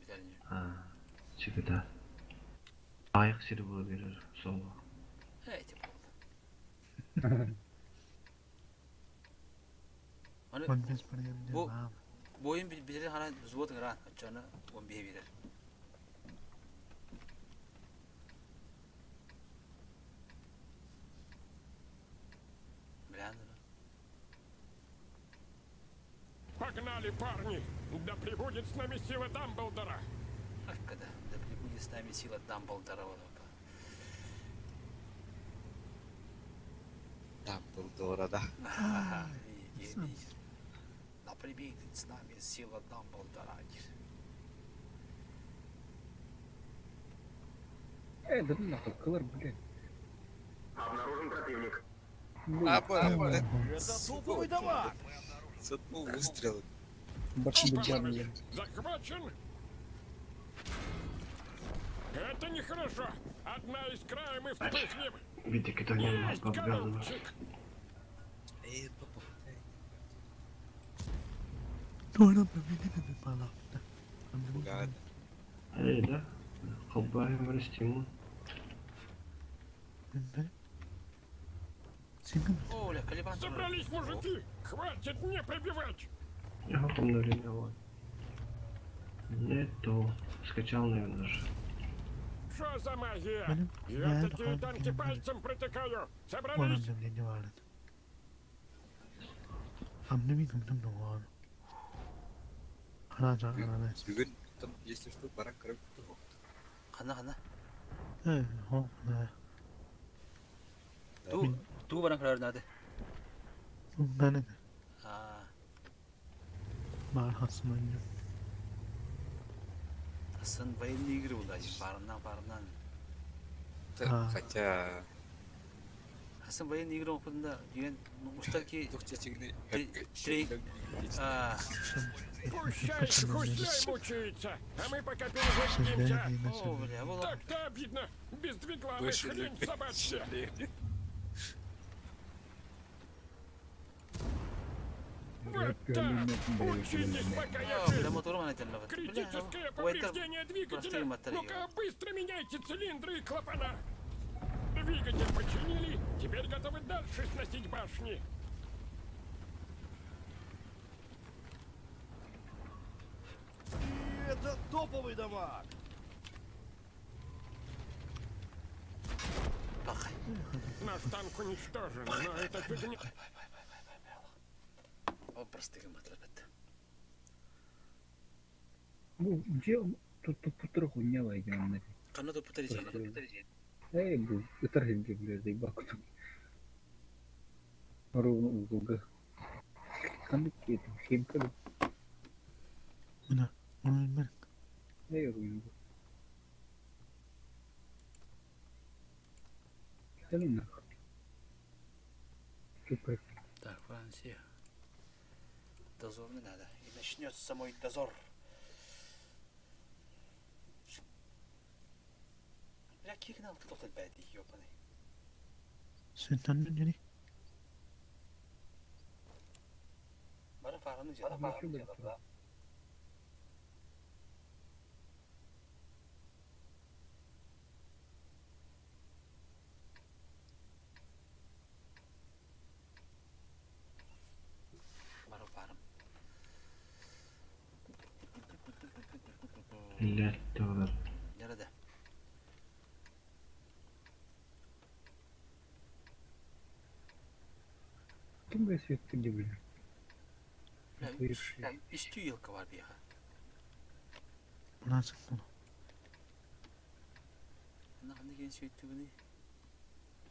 bitalini. Ha. Çıkıda. Ayak siri bulabilir solu. Haydi bu. Bu oyun bilir hala zor tıngıran. Açana on bir bilir. Погнали, парни! Да прибудет с нами сила Дамблдора! Ах, когда? Да прибудет с нами сила Дамблдора. Дамблдора, да. Да прибудет с нами сила Дамблдора. Да нахуй, Клэр, блядь. Обнаружен противник. Это топовый дамаг! Сотнул выстрелы. Захвачен! Это нехорошо! Одна из края мы вспыхнем! Bir tek İtalyan Есть babgalı var. голубчик! Öyle. Kabahim var istiyorum. Оля, колебан. Собрались, мужики! Хватит мне пробивать! Я помню, не то. Скачал, наверное, же. Что за магия? Я такие танки пальцем протыкаю! Собрались? Bugün tam если что, барак кровь. Хана. Да. Ту баран кырар надо. Ben А, Marhasman. сын военные игры удачи. Парынан. Хотя... сын военные игры оқыдында деген устаки Тухчачигни... Пущай мучается, а мы пока перезагрузимся. О, бля, было. Так-то обидно. Без двиглавой хрень собачья. Вот так. Учитесь, пока я жив. Критическое повреждение двигателя. Ну-ка, быстро меняйте цилиндры и клапана. Двигатель починили. Теперь готовы дальше сносить башни. Это топовый дамаг! Наш танк уничтожен, но это фигня. Простыгы матлабет. Bu putra хуйня войдем. Канаду повторите. Эй, bu ıtar hilge bilirdik baktım. Ровно угол. Kandık yedim. Şeyim kalıp. Bunu bilmem. Ne yoruldu? Gelin lan. Супер. Так, Франция. Дозор не надо. И начнется мой дозор. Бля, кигнал ты тут опять, ёбаный. Senden ne dedi? Bana paranı cevap. $50. Nerede? Ve sürekli gibi. Üstü yılkı var bir ya. Burası bu. Нахуй я все это вны.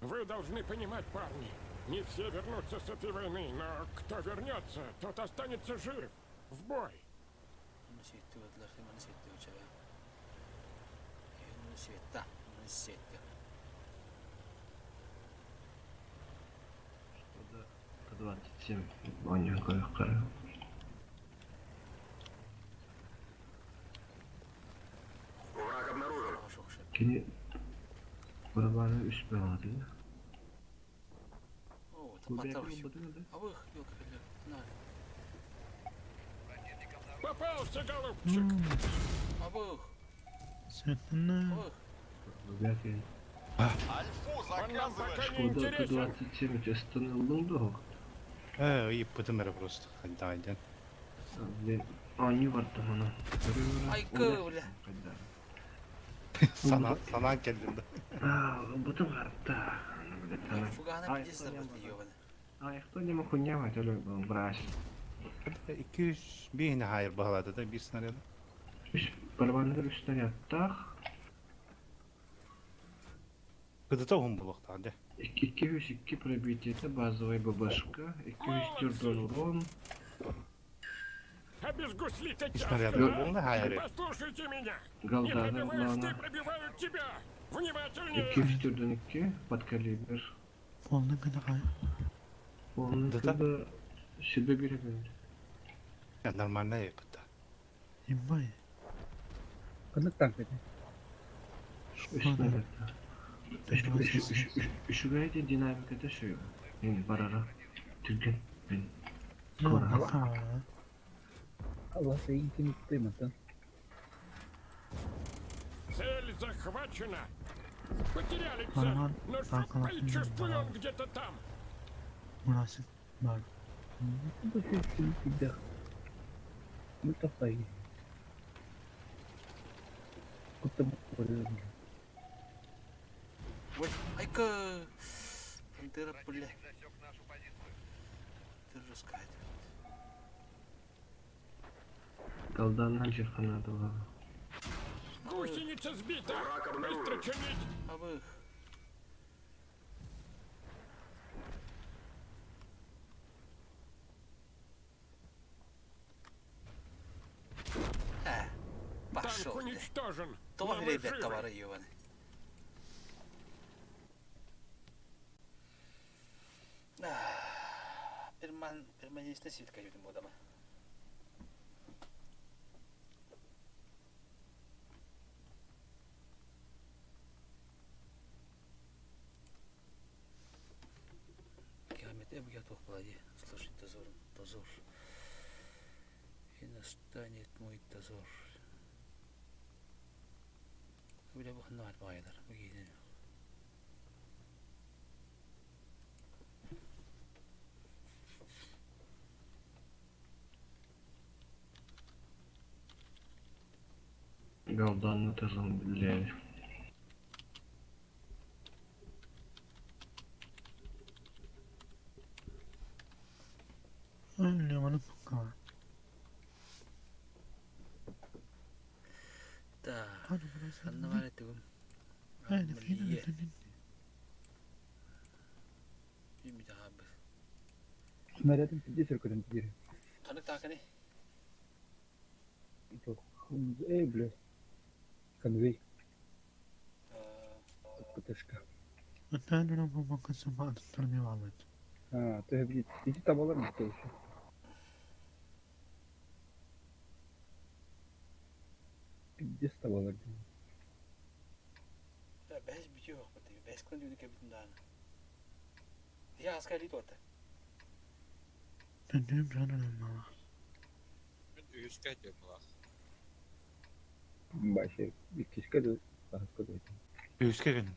Вы должны понимать, парни, не все вернутся с этой войны, но кто вернется, тот останется жив. В бой. Ну все это вот лахты мы все это учили. Ну все это, ну все это. Что-то 27. Понял, как. Враг обнаружен. Kini Buraları üst beladı. О, там потовщик. А вы их, ёлка, на. Попался, голубчик. А вы их. Светлана. Belki Альфу Он нам пока не Şurada интересен. 27 ısınıldı. Иппытым эре просто. Хальдайден. Ben aynı vardı bana. Айка, бля. Санаан келдинде. Bu da vardı. Фугана пиздец работы, ёбаный. Ayakta ne mi kunya var öyle bıraş. 200 бейне хайыр бағалады да, bir снаряды. Barbanlar üstüne yattık. Gıdıta hun bulukta hadi. 202 пробитие базовой бабашка, 204 урон. Обезгуслить эти Снаряды авто, buldu hayır. послушайте меня. Не Галданы пробиваешь, ты лана. пробивают тебя. Внимательнее. 202 под калибр. Oldu kadar. Onun Data? da şibe girebilir. Ya normalde yapıda. İmbay. Kanık tank dedi. Üstüne yattık. Şuraya da dinamikte şey var. Yani barara. Türk'ün ben. Kora. Allah sayı intimate duymadan. Цель захвачена. Потеряли цель, но что чувствую он где-то там. Burası. Bak. Bu da sürekli bir de. Mutlaka iyi. Kutlama koruyorum. Ой, айка. Пантера, бля. Ты жесткая. Daldan cırkanadı var. Гусеница сбита. Быстро чинить. А вы их. Пошел. Танк уничтожен. То Но мы ребят, живы. товары ебаны. Перманентная свитка этим модом. Километр я готов плоди. Слушай, дозор. И настанет мой дозор. Бля, бог над байдар. Богиня. Galdanlı tızım billeri. Öyle bana bakar. Так, одного этого. Haydi filan edin. Bir daha abi. Снарядом пиздец рукой дверь. Tanık takını. Эй, блядь. Конвей. ПТшка. Ben de bu bakısı bağlı tutturmaya bağlı. То я иди там алар мı еще? Пиздец табалар. Бәс бitiyor bak bu. Bәс kılın diyor ki bütün daha. Ya askerlik orada. Ben de canım ama. Ben üyüske diyorum lan. Başka bir kişi de başka da. Üske gelin.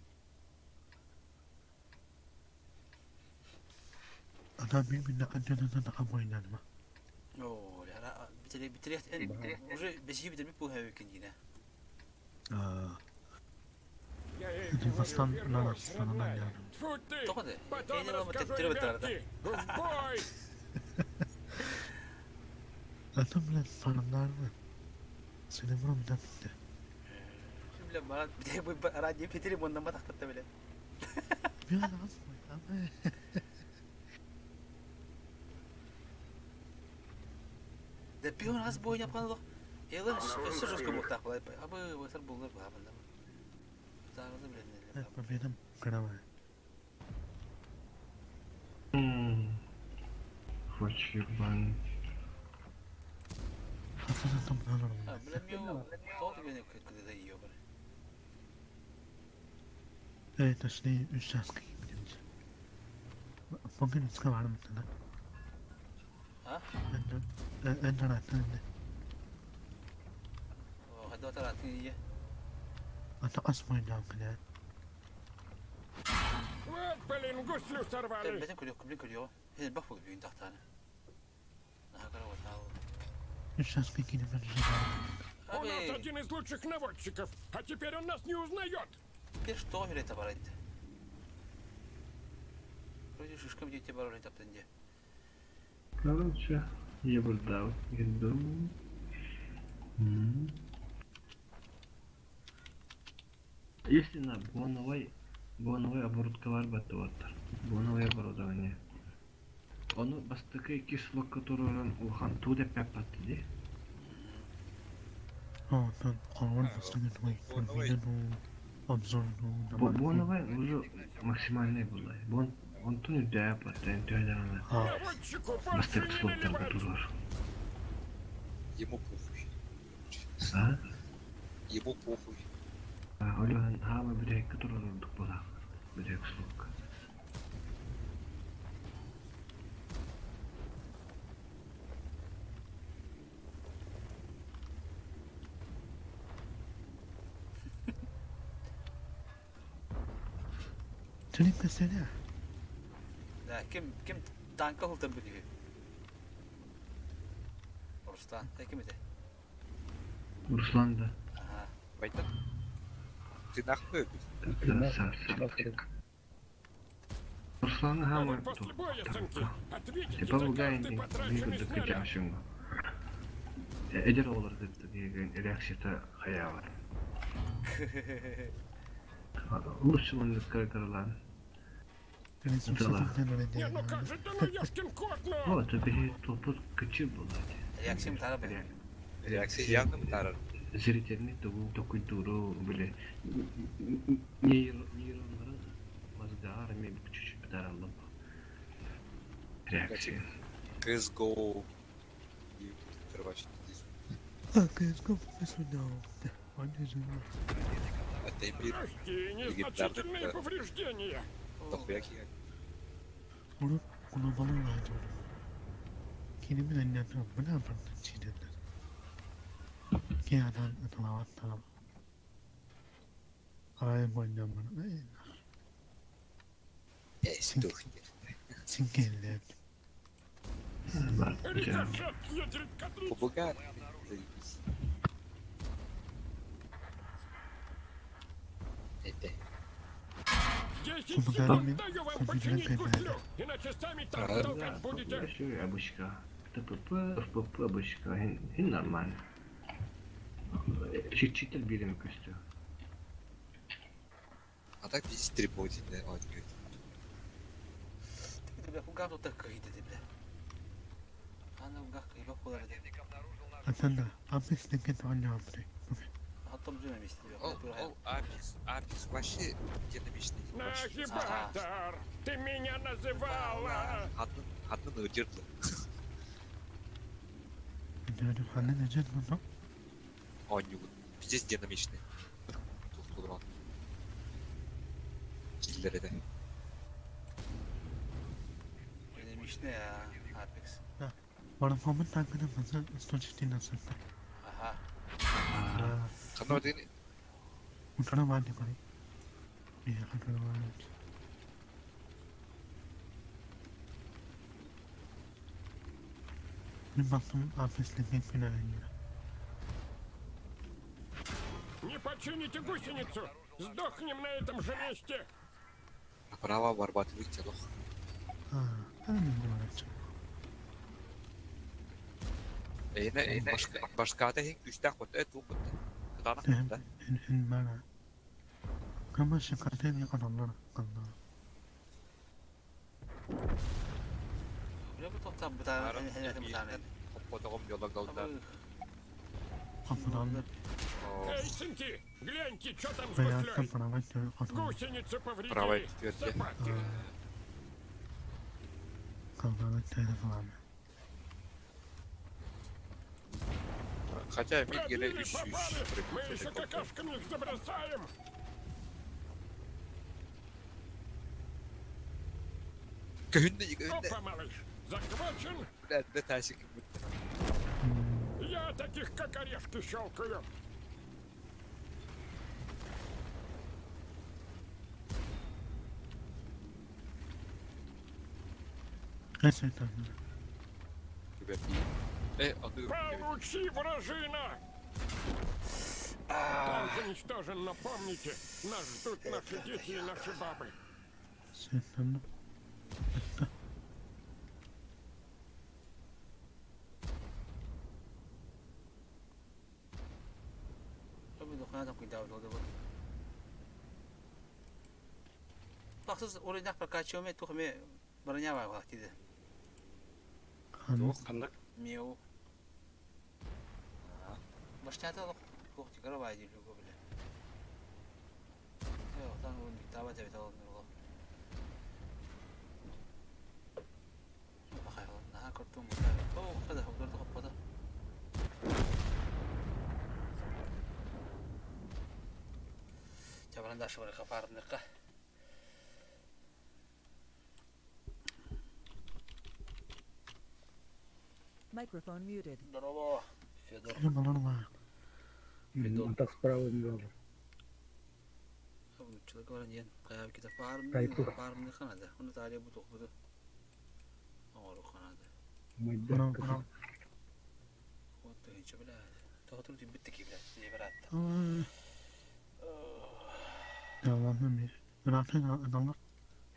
Adam birbirine kadar nakaboynan mı? Oo, ya bitirek en. Уже beşi bitirmek bu hevekin yine. Aslan lan aslanından yani. Тьфу ты! Тихо ти. Потом Я не вам расскажу, третий ветер, ребятки! В бой! Adam bile fanımlar mı? Seni vurum da bitti. Şimdi bana bir de bu radyo fitiri bundan mı taktı bile. Bir an az mı? Ama De bir an az boyun yapkan da. Elan üstü josku muhtar kolay. Abi bu ser bulur bu habında. Zararlı bile ne. hep benim kırama. Фальшиван. Hasan'ın tam ne olur Ha bilemiyorum. Doğru beni kötü de yiyor bana. Evet aslında 3 yaş kıyım demiş. Bugün üstüne var mı sana? Ha? En rahatlı ne? O hadi otur artık iyi. Ata asmayın ya kadar. Вот, блин, гуслю сорвали! Benim kırıyor. Hele bak bu büyüğün tahtana. Aha kara vatan. 3 yaş kıyım demiş. У нас один из лучших наводчиков, а теперь он нас не узнает! Bir что öyle var etti. Вроде шишкам дети бароны таптан де. Короче, я бы дал. Иду. Если на боновой оборудка var battı vattır. Боновой оборудование. Onu bastıkı кисло, которое улхан тудеп yappattı di. Oh, ben kalan basını gitmeyi. Боновой уже максимальный было. Он то не да yappattı. Entüyden Наводчику bastık больше не slotlar наливать! durur. Ему похуй. Ha? Ему похуй. Öyle hava bir dakika dururduk bula. Bir dakika slok. Senin mesele. Ya kim tanka hultan biliyor. Ruslan, kim idi? Ruslan da. Aha. Baytan. Ты нахуй? Sarsık. Ruslan'ı hava После боя, сынки, ответите Типа за bu каждый gayet потраченный bir снаряд! kaçamışım. Eder olur dedi diye reaksiyete ayağı var. Rusçumun karalan. Benim Dala. Не, ну как же ты, ну ёшкин кот, ну! O tabii topu kaçır buldu. Reaksiyon taraf be. Reaksiya явно tarar. Ziriterini dokuyduğu böyle neyronların mazgar mı bir küçük bir daralım. Reaksiya. CSGO. Короче, Arkadaşlar profesyonel. Anneciğim. это имеет Легкие незначительные повреждения! дохуяки. Onu kullanmalı vardı. Kendimi anlatıyorum. Bu ne yapardım çiğdemler. Ki adam atalavat tamam. Araya boyunca bana. Sinkeller. Bak güzel. Рикошет едет к отличию! Побугай. Заебись. Это. 10 Побугай секунд меня. даю вам Побугай починить меня. гуслю, иначе сами там толкать будете! Şöyle abuşka. Tıpıpı abuşka. Hin normal. Çitil birimi küstü. А так здесь требовательный аудио. Тебе хугар тут так кайdı dedi. Ana hugar kayı bak olar dedi. Aslında abislik anlamlı. Hatta düğme mi istiyor? О, Апис вообще динамичный. Нагибатор! Ты меня называла! Adını öldürdü. Gördüm anne ne canım lan? А у него пиздец динамичный. Тут урон. Killleri de. Benim iş ne ya? Apex. Bana falan tankına fazla sonuçta nasıl? Aha. Kanal değil. Uçana var diye bari. Bir kadar var. Bir baktım abislik falan. Не почините гусеницу! Сдохнем на этом же месте! Направо обрабатывать тело. Başka da hiç güçten kut et bu. Kadanı da. bana. Kama şakatı bir adamlar kaldı. Ya bu toptan bu da bu tane. Потом yola kaldı. Kapıdan Эй, сынки, гляньте, что там с veya гуслей! kapına bakıyor kapına. Гусеницы Правая повредили! четвертая. Собаки! Kapına telefon. Хотя мид гене Пробили, попали! Мы еще какашками их забросаем! Köyünde köyünde. Опа, малыш! Захвачен! Ne tersi ki bu. Я таких как орешки щелкаю! Gerçekten. Adı. Получи, вражина! Танк уничтожен, но помните, нас ждут наши дети и наши бабы. Şeytanım. Tabii dokuna da cuidado todo. Baksız oraya nak perkaçıyor mu tuh me baranya var vakti de. Kandık. Miu. Başta da kok çıkarı var diyor bu bile. Yok tam bu kitaba tabii tamam ne olur. Bakayım daha kurtum bu da. Oh kada hukdur da kapadı. Cabaran da şöyle kapardım ne Microphone muted. Здорово, Федор. Федор. Так справа не было. Человек говорит, кая kita farm, farm ni Kanada. Onu tarihe bu topladı. Ağır Kanada. O da hiç bile. Tahtır diye bitti ki bile. Diye beraber. Yalanım bir. Zaten adamlar.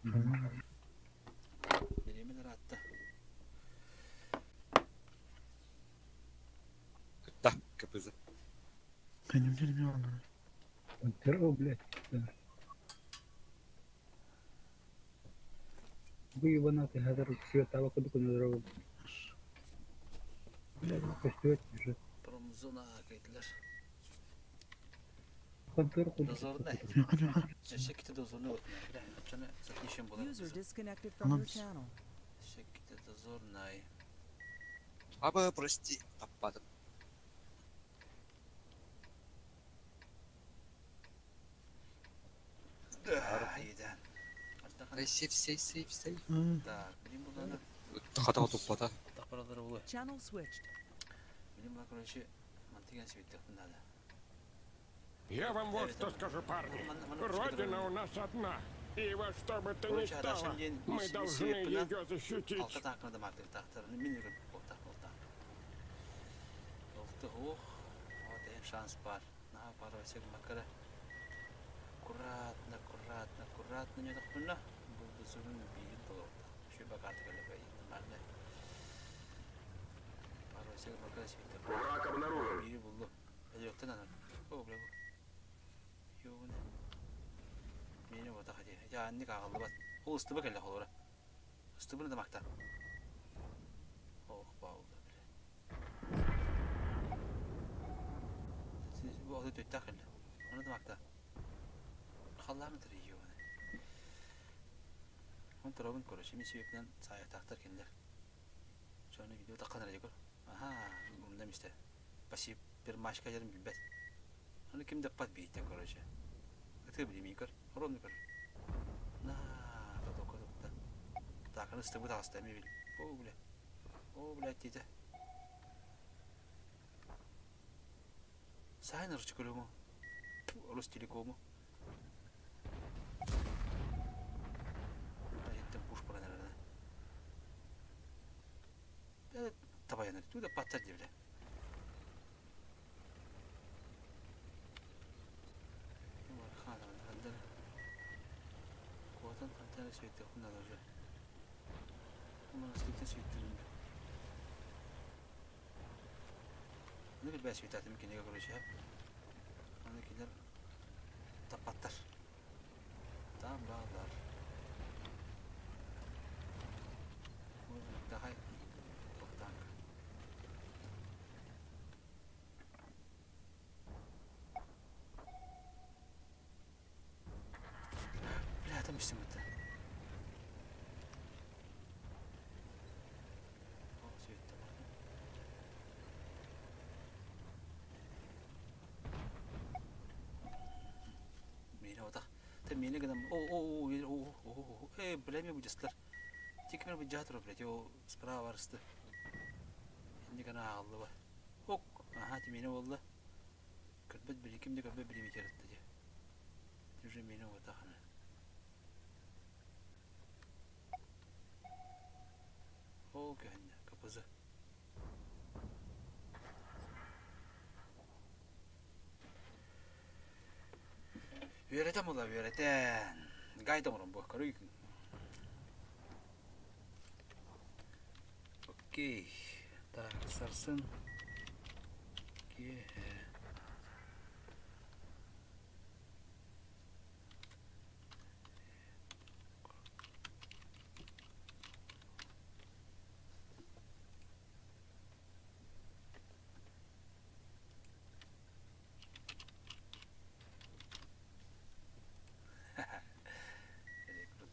Nereye rahatta. Da kapızı. Benim dedim yalanlar. Здорово, блядь. Вы ебанатый, гадар, все, того куда на дорогу. Блядь, постёт, бежит. Pромzona kayıtlar. Контор куда? Dozorda. Şekilde dozoruna bakmıyor. Bir dakika, çana satışım bulalım. User disconnected from your channel. Şekilde dozornay. Abi прости, tapmadım. İyiden. Save. Так, benim buradan Hata toplata. paraları oluyor. Channel switched. Benim buna короче mantıken sevdik bunlarla. Я вам вот что скажу, парни. Родина у нас одна. И во что бы то ни стало, мы должны ее защитить. Altta takına da maktık tahtarını minir ortak. Oldu oh. Orada en şans var. Ne yapar o şey makara. Kurat ne yadak bunlar. Bu sorun bir doğru. Şu bakar tıkalı be. Mahalle. Var o şey makara şey. Враг обнаружен. Biri buldu. Hadi yoktan anam. Oh bre bu. Yok ne. Beni orada hadi. Ya anne kaldı bak. O ıstıbı kelle olur. Istıbını da makta. Oh bağlı bile. Siz bu orada döttü kelle. Onu da makta. Kallar mıdır iyi o ne? Onu tarafın koru. Şimdi sebepten sahaya taktır kendiler. Şu an video takkan arayacak o. Aha, bunu demişti. Başı bir maşka yarım bilbet. Onu kim de pat bir koru şey. Atı bileyim yıkar. Oran yıkar. Naa, da. Takkan ıstıbı da hasta mi bil. O bile etti de. Sahin arı çıkıyor mu? Olus tiliko mu? Gittim kuş para nerede? Evet, tabayanır. Tu da patlar diye bile. Var, надо свет, надо уже. У нас тут свет. Ну, ребят, света, ты мне короче, а? Она кидал тапаттар. Там bağlar. Daha toptan. Бля, там все это. О, свет там. Мені ота. Та мені гадам. О, бля, мне будет стар. Тик мен будет жатыр, блядь, о справа варысты. Енді гана алды ба. Ок, ага, ти мені болды. Кірбет бір екімде кірбет бір еметер етті де. Уже мені ота қана. О, кәнді, капызы. Веретем ола, веретен. Гайдам орын бұл, көрейкін. Окей, так, сарсын. Окей.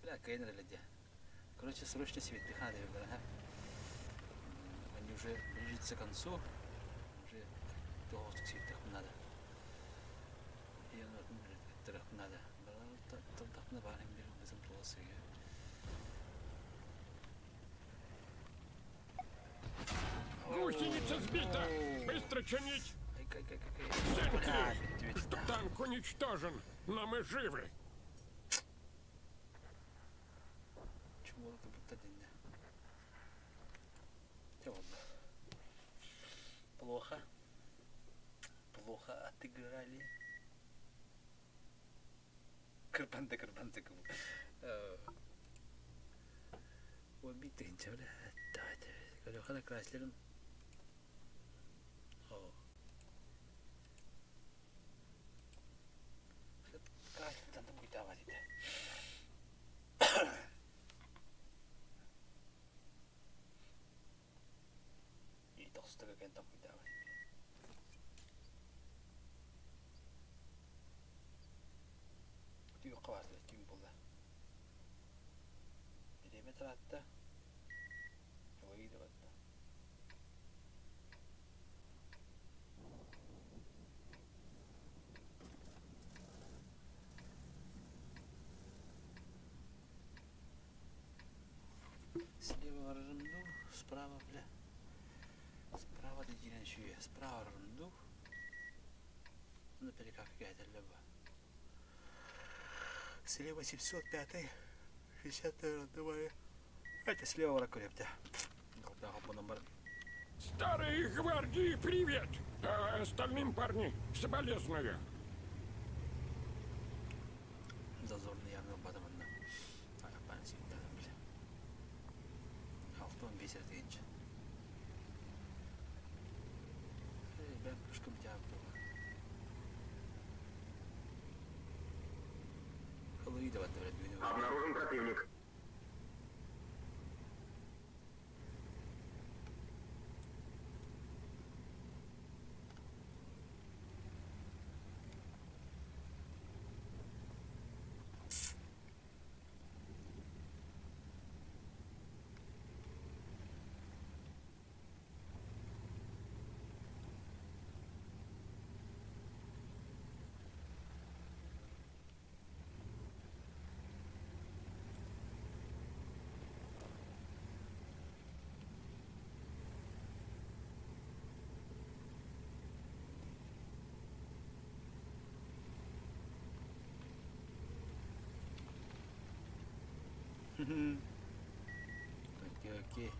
Бля, кейнер ледя. Короче, срочно свет надо выбрать, ага. Они уже ближется к концу. Уже толстых светах надо. И он это надо. Так на баре мир без амплуаса. Гусеница сбита! Быстро чинить! Сеньки! Что танк уничтожен, но мы живы! Чему это будто дня? Темно. Плохо. Плохо отыграли. Кырпанды кому. Убитый, бля. Давайте. Галюха на Крайслером. О. Крайслер там будет авария. И толстый как там будет авария. Тюк var kim buldu? Perimetre attı. Havayı da attı. Слева рынду, справа, бля. Справа до деревенщуя, справа рынду. Наперед как какая-то лева. Слева 705, 60 рандовая. Это слева ракурепта. Старые гвардии, привет! А остальным парни, соболезную. Дозорный явно подаванно. А я пан всегда, бля. Алтон бесер тенч. Бля, пушком тебя было. Обнаружен противник. Окей.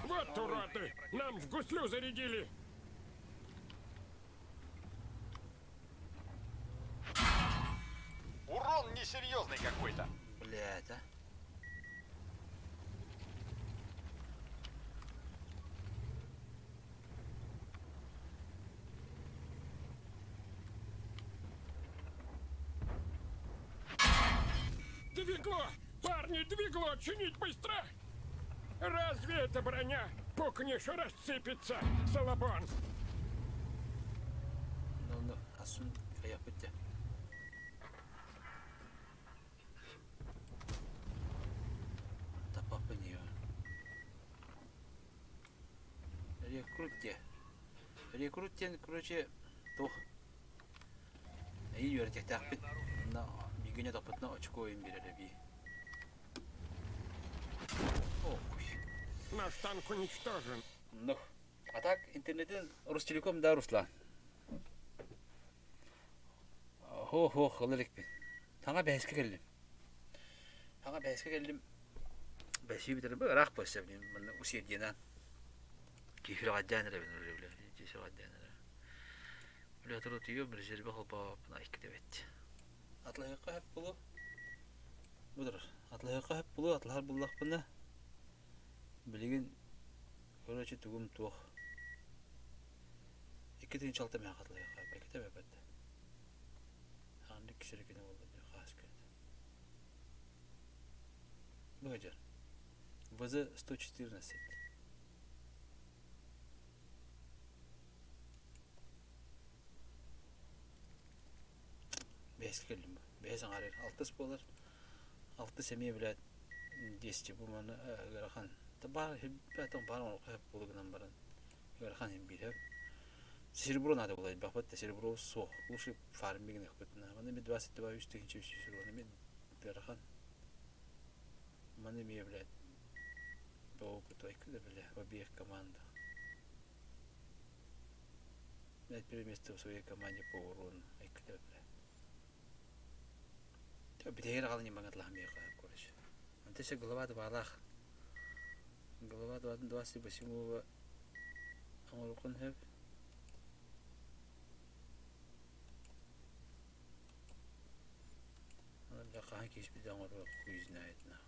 Вот уроды! Нам в гуслю зарядили! Урон несерьезный какой-то. Блядь, а? И двигло чинить быстро! Разве это броня? Пукнешь, рассыпется, Салабон! Ну, асын аяқ бітті. Тапақ бы не Рекруттен, короче, тух. И юртех тахпит на бигене таппит на очко им береби. Наш танк уничтожен. Ну, а так интернетен Ростелеком да Руслан. Хо, хылырык бен. Таңа бәске келдім. Бәске бітірі бұл рақ болса білем. Мұны усерденен. Кефір ғаддяныры бен өлі. Жесір ғаддяныры. Өлі атыры түйе бір жербе қылбап айқы деп әтті. Атлайыққа әп бұлы. Бұдыр. Атлайыққа әп бұлы. Атлағар бұллақ бұны. Білеген өрәчі түгім туық. Екі түйін чалты мәң атлайыққа әп. Әкеті әп әтті. Ағынды кішірекені болды. Қас көрді. Бұғаджар. ВЗ-114. Бәйске келдім бұл. Бәйсің арыр. 6 болар. 6 семей біләд. 10 бұл маны ғарахан. Бар, бәтің бар оны қайып болығынан баран. Ғарахан hem біліп. Серебро надо было бахпать, серебро сох. Лучше фарминг нахпытна. Маны ми 22 üstükinci серебро. Ми ғарахан. Маны ми блядь. По опыту айкыда бля. В обеих командах. Блядь, первое место в своей команде по урону. Айкыда бля. Битегер қалын ең бағат лахмея қайып көріш. Антеше головады бағалақ. Головады бағатын 28-го аңырықын әп. Қаған кеш бізде аңырық құйызын әйетіна.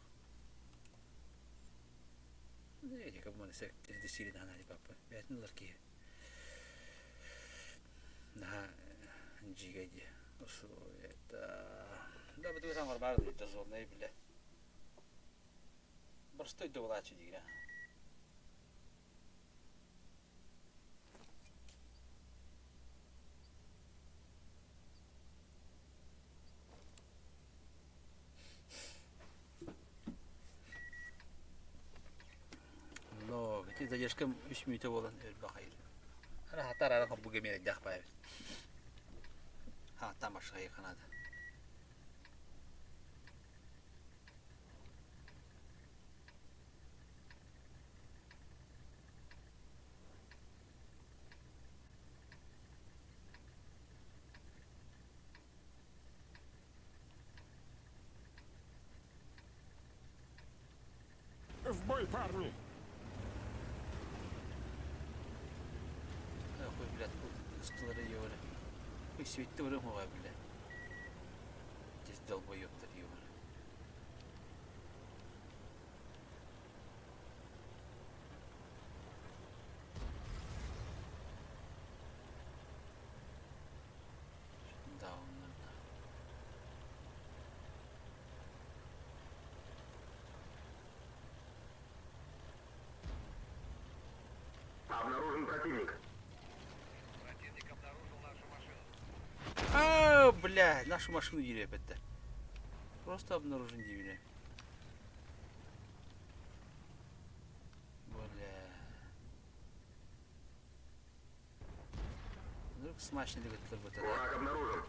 Әдек бұманы сәктерді сирен анали бапы. Бәтін олар ке. Наға жигайде. Осы это... Да, буду сам арбар это зона и бля. Простой довлачи дигра. Но, где задержка 3 минут была, бахай. Ана хатара ана буга меня дахпай. Ha, там аж надо. В бой, парни! Охуй, блядь, столары ёвали. Ой, светты вырымывай, блядь. Здесь долбоёб-то ёвали. Да, он надо. Обнаружен противник. А, бля, нашу машину деревья это. Просто обнаружен деревья. Бля. Вдруг смачный ли это будет, Враг обнаружен.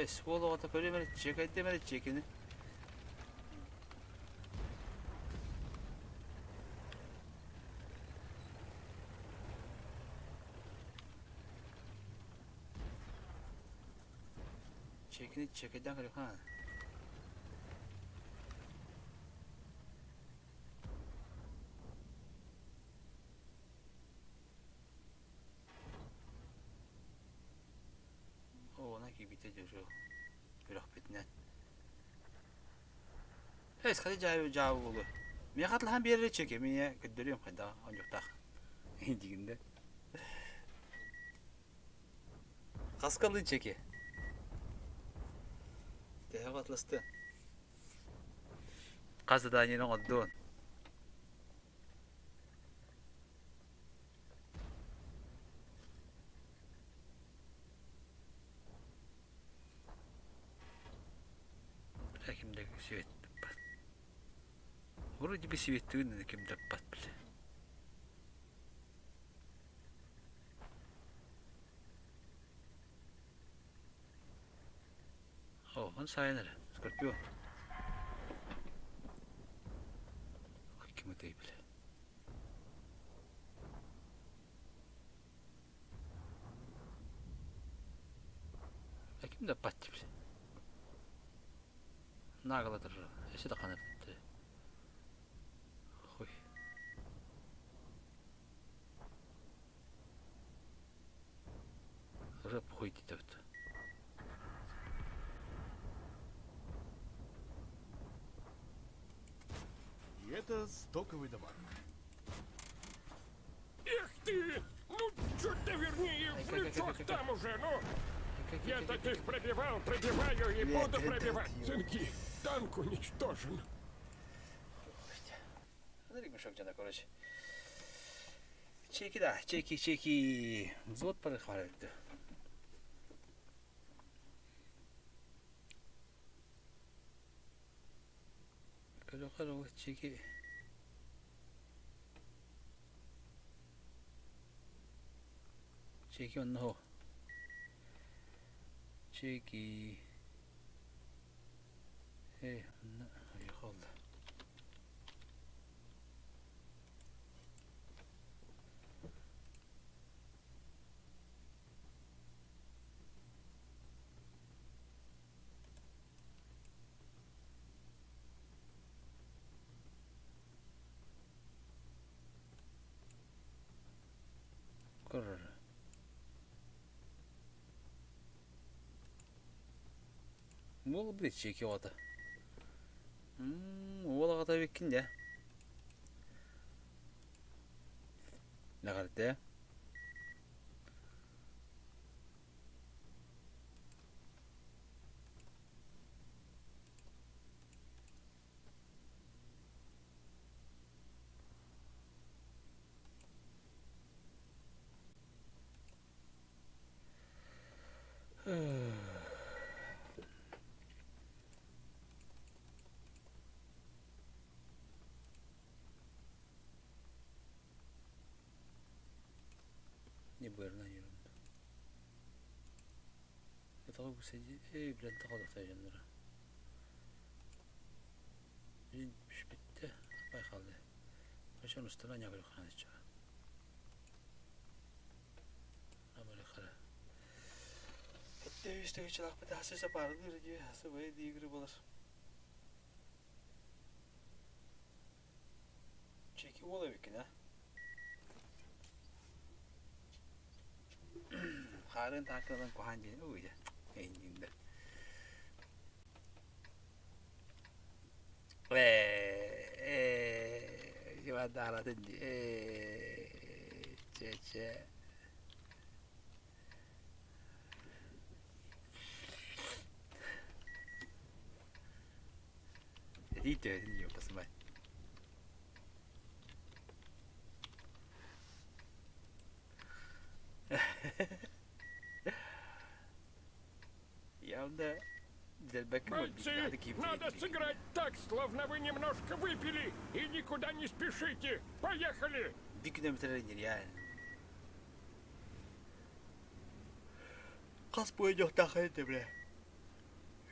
Сволота, примерно, чекайте меня, чекины. Чекины, чекайте, хан. О, на кибите держу. Бирок битне. Эс хadi жаабы болу. Мен катылган бере чеке, мен көдөрөм кайда, онжоктак. Дигинде. Каскалы чеке. Теhe катласты. Казыда ненен оддон. Кимдеги свет. Вроде бы светлый, кимде патпли. О, он сайнер, скорпион. Каким это и бля. Каким да патти бля. Нагло держу. Если так она. Хуй. Уже похуйте тут. И это стоковый дамаг. Эх ты! Ну, чуть-то вернее, в лицо там уже, ну! Я таких пробиваю и буду пробивать. Цинки. Танк уничтожен. Смотри, мешок тебя, короче. Чеки, да, чеки. Взвод порыхваливает. Хорошо, чеки. Чеки он нахуй. Чеки. Эй, уехал. Короче. Мол бит чеки ота. Ола ката беккин да. Лагарда. Не бэрна ерунда. Это как бы сиди. Эй, блин, такой тажандар. Блин, шпитте, байқалды. Қашан ұстана не көріп қана шыға. Амалы қара. Бітте өстігі чылақ бітті асыса барды үрге, асы бай дейгірі болар. Чеки бола бекін, а? Қарын тақырдан қоған дейін өйді. Әйіндіңді. Жевады арадың де. Че. Дейді өйдің не опасымай. Явно Бойцы, надо сыграть так, словно вы немножко выпили и никуда не спешите. Поехали! Бикнемтері нереально. Қас бойын жоқ тақы еді, бля.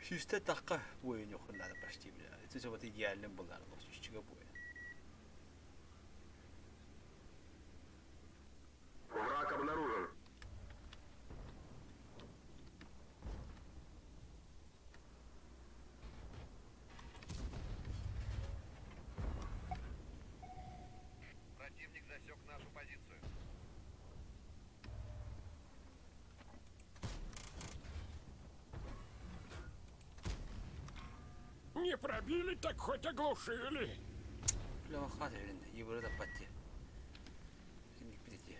Шүсті таққа бойын жоқ надо почти, бля. Это же вот идеальным был, наверное, шүстігі бойын. Враг обнаружен. Противник засек нашу позицию. Не Не пробили, так хоть оглушили. Бля, хватит, его это пойти. Не прийти.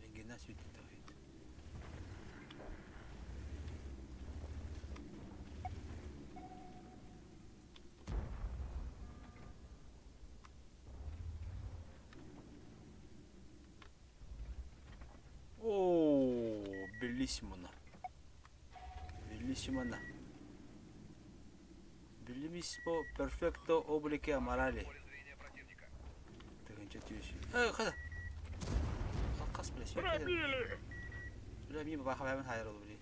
Рентгена светит давит. О, белиссимо. Белиссимо. Белиссимо перфекто облике аморали. Тыгынча түйші. Қада. Қалқас біле. Пробили! Біле, мен бақы бәмін хайыр олы біле.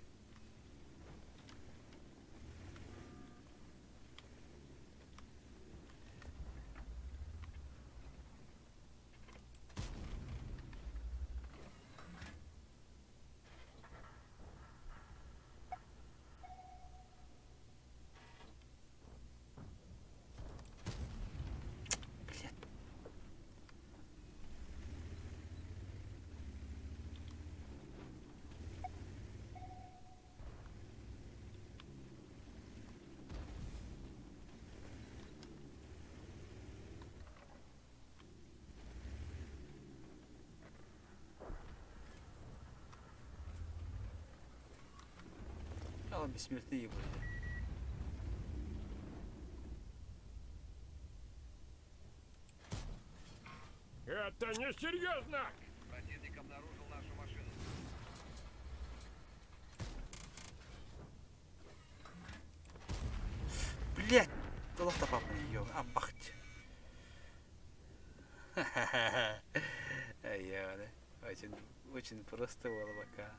Он бессмертный будет. Это несерьезно! Противник обнаружил нашу машину. Блять! Голов-то папа ее, бахать. Ай-я, да? Очень просто было пока.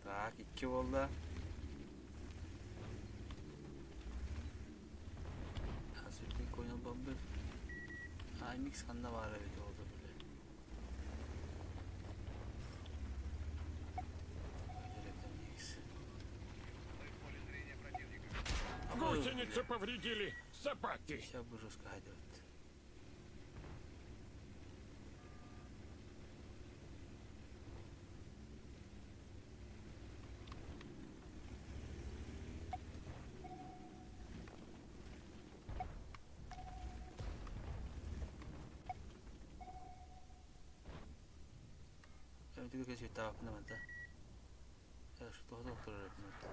Так, 2 oldu. Azıcık koyun bambı. IMX kanında var evet oldu böyle. Гусеницы повредили собаки. Сейчас бы жестко ходить. Itu juga cerita apa namanya? Ya sudah dokter namanya.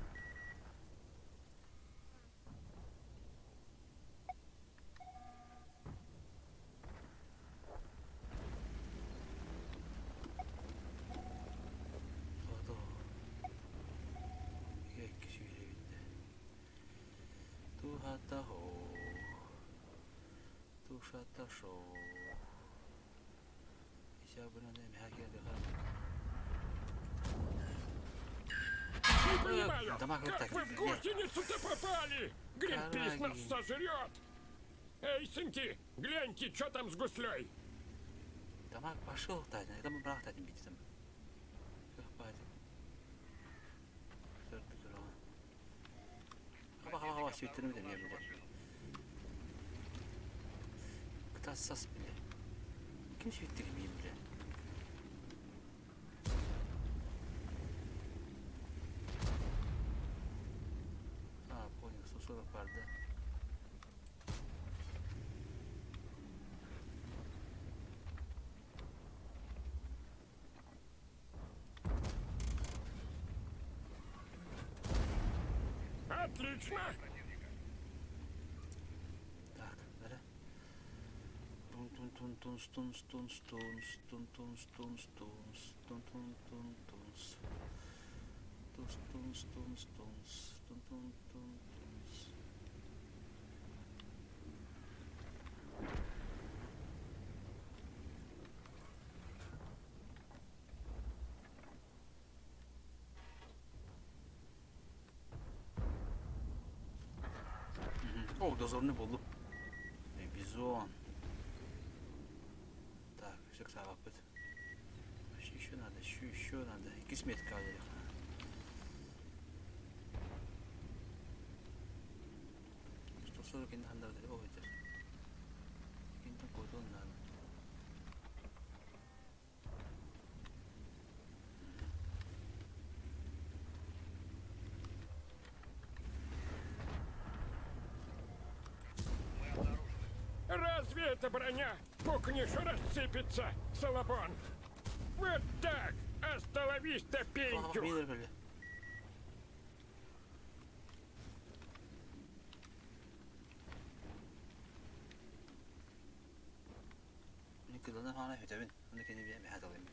Foto. Ya kişi bile bitti. Tu hatta ho. Tu şatta şo. İşte bunu ne merak ediyorum. Не понимаю, как вы в гусеницу-то попали? Гринпис нас сожрет! Эй, сынки, гляньте, что там с гуслей? Тамак пошел, Таня, это мы брат один видим. Как пойдем? Хава, светлым да не было. Кто сос, бля? Кем светлым не бля? Сосудов vardı. Отлично! Так, да. Тун-тун-тун. О, дозорный буldum. Бизон. Так, все к сабак бит. Еще надо, еще надо. Iki сметка алайық. Что 40 енді қандарды о етер. Енді коду надо. Разве это броня? Пукнешь, рассыпется, Салабон. Вот так! Остановись-то, пенчух! كلنا هنا هتبين أنا كني بيعمل هذا وين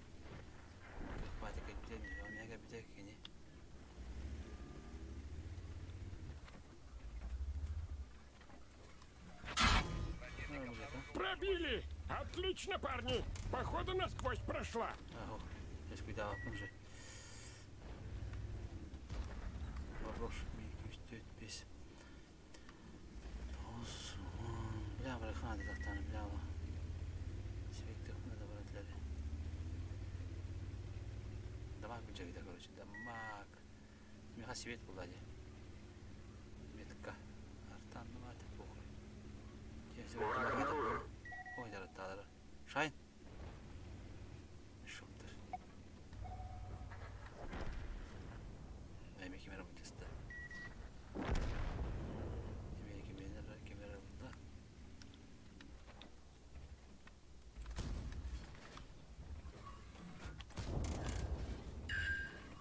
بعد كده بيجي أنا هجا بيجي كني Пробили! Отлично, парни! Походу насквозь прошла. Ага, сейчас куда уже. Вопрос стоит без. Бля, брахна, ты так там бля. Свет надо брать леви. Дамаг бюджет, короче, дамаг. Меха свет куда-то. Метка. Артан, ну это плохо. Ой, да. Шайн. Шумтер. Эми камера бутеста. Эми камера бутта.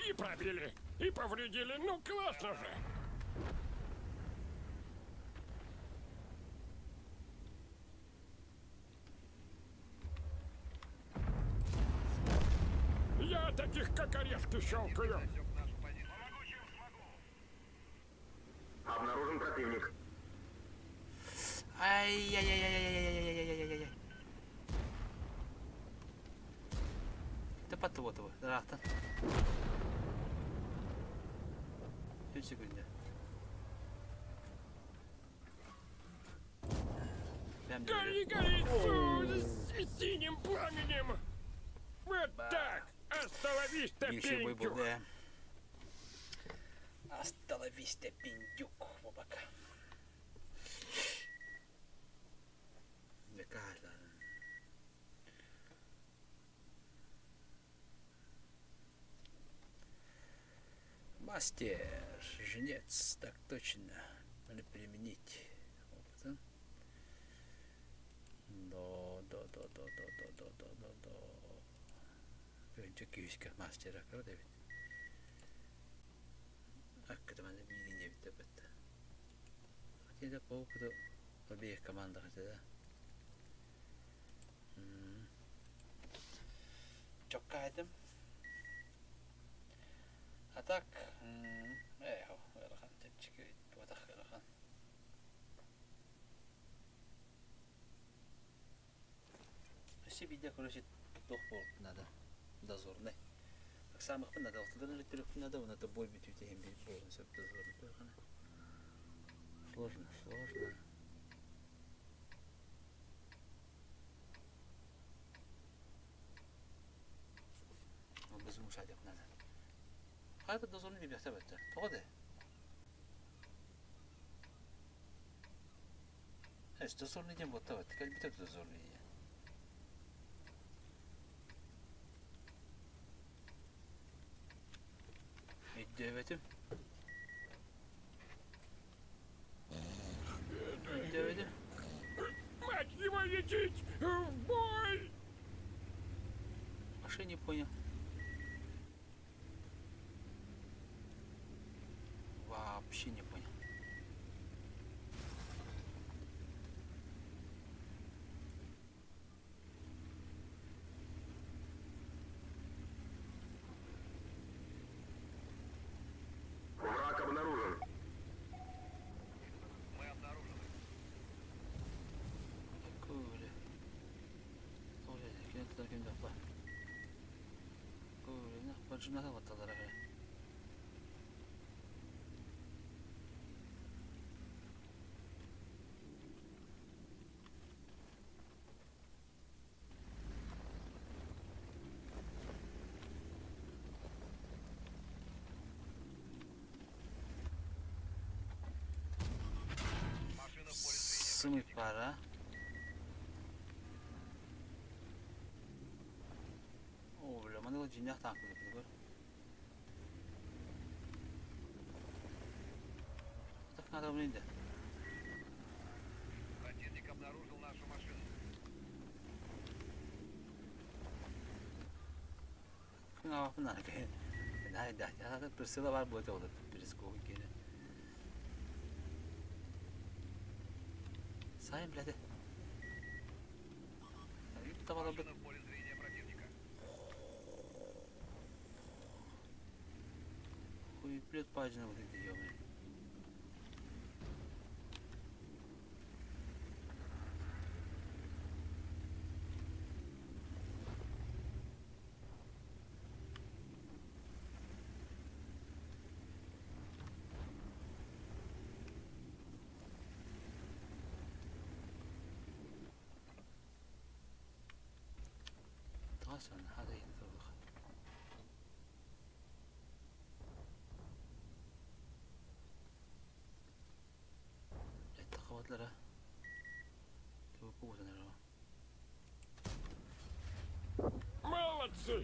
И пробили, и повредили. Ну, классно же! Я таких как орешки щелкаю. Обнаружен противник. Ай-яй-яй-яй-яй-яй-яй-яй-яй-яй-яй. Да потом, да, там. 5 секунд. Гори, с синим пламенем! Вот так! Остановись-то, пенчух! Остановись-то, пиндюк, бабака. Лекарно. Мастер, жнец, так точно. Надо применить опытом. Да. Önce köyüske mastera kara David. Hakikaten ben de bildiğince bitti bitti. Hadi de bu kadar bir komanda hadi de. Çok kaydım. Atak. Eyho, verkan tepçik bu atak verkan. Все видео, короче, тохпол надо. Дозорный. Так самых надо, вот тогда же надо, он это бой бить у им бой, все дозорный. Сложно. Он без мушадек надо. А это дозорный бить это вот. Погоди. Эш, дозорный день вот это, как бить это дозорный. Devedim. Мать его лететь! В бой! Вообще не понял. Вообще не понял. Şuna da vatalara. Sımı para. O bile mana o cinyak takılı bir. Так надо блин. Противник обнаружил нашу машину. Ne yapın ki? Nerede? Ya da Priscilla var burada oldu. Prisco gene. Sayın biledi. Tamam Машина в поле зрения противника. Хуй плет пажина вот эти ёбаные. Sonra hadi dur bakalım. Kavatlara. Dur bu ne lan? Молодцы!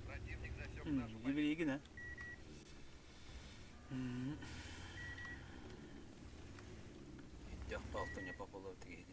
Противник засек нашу позицию. Gibi ilgi ne? Yok baltın yapıp olur diye bile.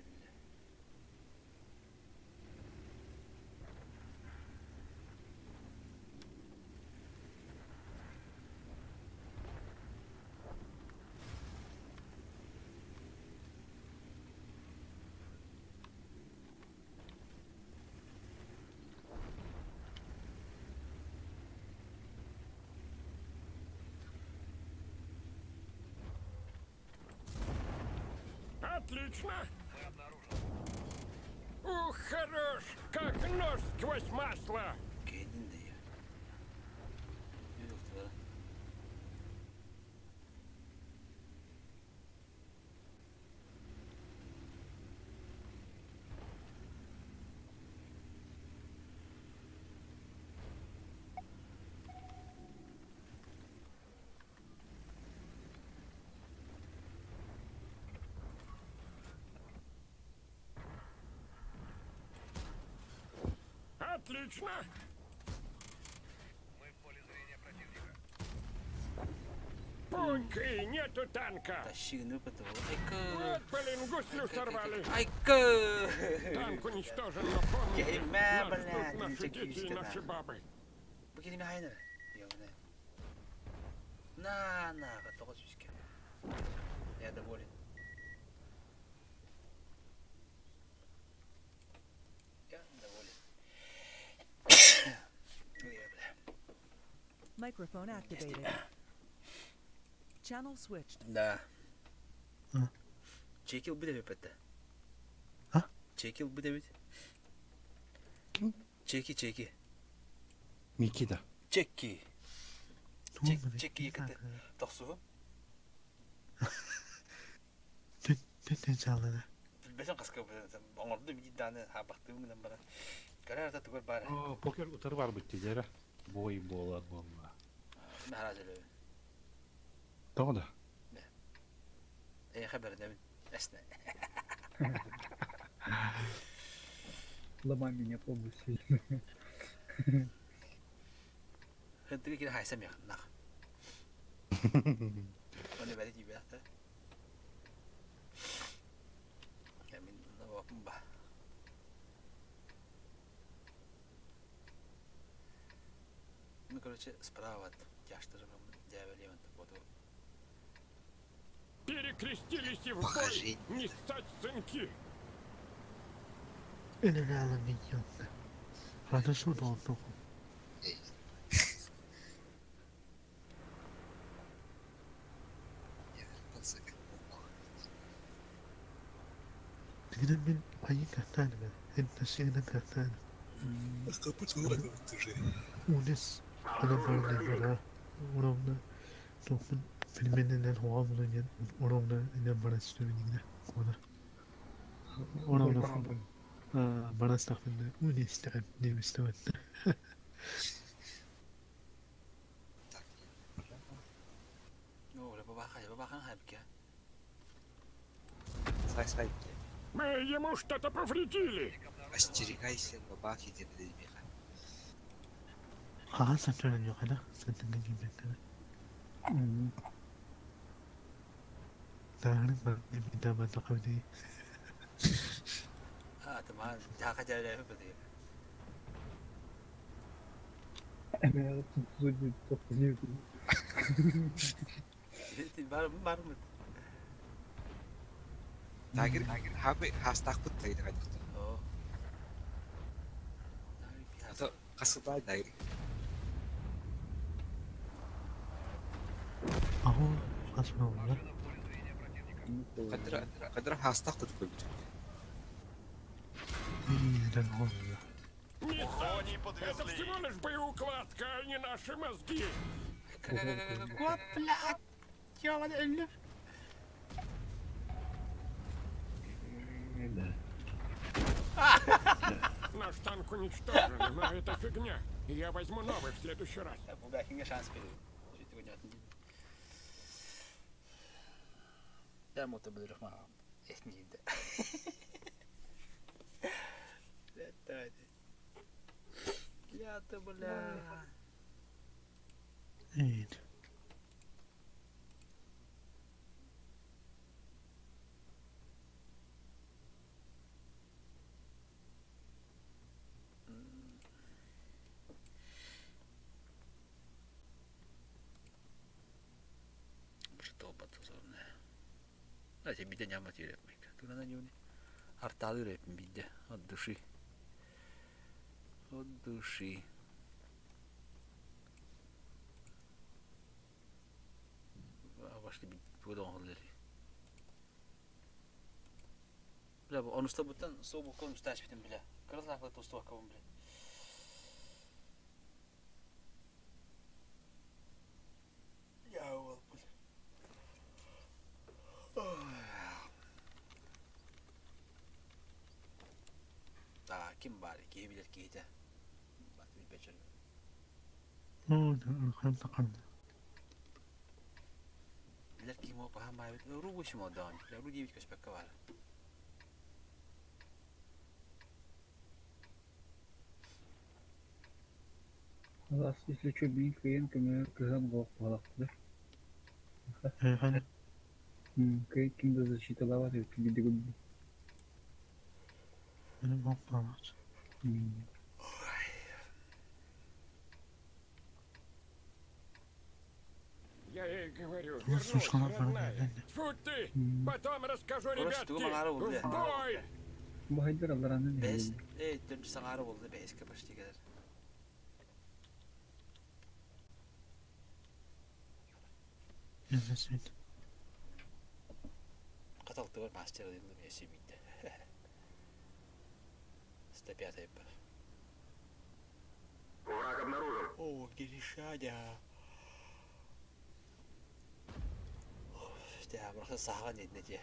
Отлично! Ух, хорош! Как нож сквозь масло! Kendin de ya. Yok da. Отлично! Мы в поле зрения противника. Пуньки, нету танка! Тащи, ну потом. Вот, блин, гуслю сорвали! Айка! Танк уничтожен, но помните, Гейме, нас ждут блядь, наши ничего дети и не наши надо. бабы. Bu kelime aynı. Yavne. Na, готово сюське. Я доволен. Я доволен. Microphone activated. Channel switched. Да. Чекил бы давид это. А? Чекил бы давид. Чеки. Микида. Чеки. Чеки кете. Тохсу. Тен çaldı. Bilmesen kaska onlarda bir tane ha baktığım bilen bana. Karar da tukar bari. О, покер утар var bu tijara. Boy bolar valla. Merak ediyorum. Tamam da. Haber ne bin? Esne. Ломай меня по гуси. Hıntı kira haysam ya. Nak. Onu bari gibi ya. Yamin ne bakım bah. Ну, короче, справа от тяжтырым дявелеван вот. Перекрестились и в бой! Не стать сынки! Elini alın gidiyordu. Hadi şurada olduk. Yine bir ayı kahtan ben. Endişeyle kahtan. Unes. Ana böyle bana. Orada. Topun filmlerinden hava bulanyan. Orada ne bana söylediğine. Orada. Bana استغفرنا ونستعد نستوى ولا بابا خان هابك Сай. Мы ему что-то повредили. Остерегайся, бабахи динамика. Santra'nın yok hala. Santra'nın gibi hala. Dağınık bak bir daha ben takip edeyim. تمام جاك جاي بدي انا تزوج تقنيه بارمت Dagir habe has takut tayo na dito. Oo. Ito kasubay dagir. Ako, kasma wala. Kadra has takut ko bito. İyiden oldu. Это всего лишь боеукладка, а не наши мозги. Год, блядь! Я вон эльф. Наш танк уничтожен, но это фигня. Я возьму новый в следующий раз. Бубякинге шанс беру. Я мото будешь мама. Эх, не да. Я-то, бля. Evet. Что подсозорное. Знаете, беда не аматирует. Тут на него арталирует беда от души. От души. Başka bir burada olmalıdır. Bile bu onu stoptan soğuk kolum staş bitim bile. Kırılsa akla tostu bakalım bile. Ya oğlum. Kim bari ki bilir ki de. Bak bir becerme. Hem takardı. Bilir ki mo paham mai rugo shi mo dan. La rugi bit kaspek var. خلاص если что бин клиентами кызан гоп балакты. Hani Kimde защита var ya ki bir gün. benim bakmam var. Я ей говорю, Ну, вернусь, слушай, она родная. Тьфу ты! Потом расскажу, ребятки. В бой! Bu Haydar Allah'ın Bes, döndü sanarı oldu bes kapıştı kadar. Neresin? Katıldı var master edildi mesi bitti. 105 yapar. Враг обнаружен. О, gelişade. İşte burası sağa netice.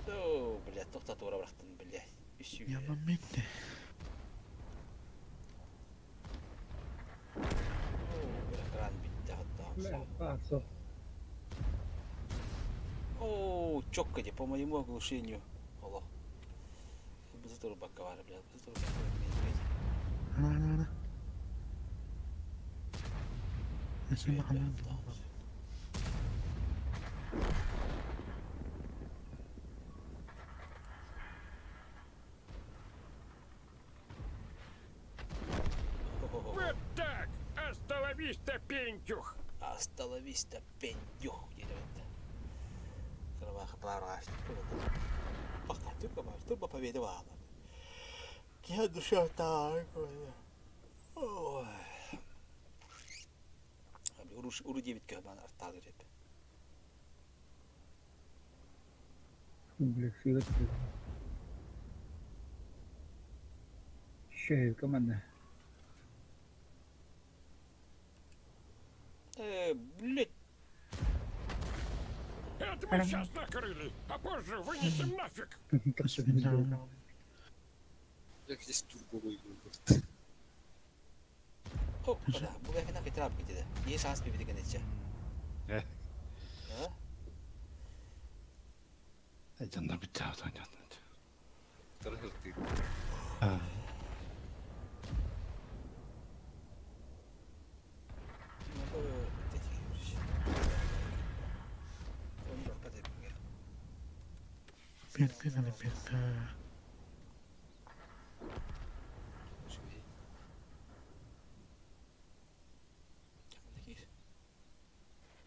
О, блядь, тоқтатып ора бырақтын, блядь. Үсі. Yaman bitti. Экран битті Бля, хатта. О, чётко по моему оглушению. Алло. Biz dur bak var блядь. Biz dur bak. Ana. Nesin bakalım. Вот так! Остановись-то, пентюх! Остановись-то, пендюх, деревянно. Кровахтар açtı. Bak Türk'e var. Türk'e pavede var. Ki dışarı ta. Oy. Abi уру дебит кабан артады реп. Блин, сигарет. Шею команда. Блядь. Это мы сейчас накрыли, а позже вынесем нафиг. Як здесь турбовый выбор. О, да, буга кена кетрап кетеді. Не шанс бебеді кенетче. Жандар бит таанат. Тыргылты.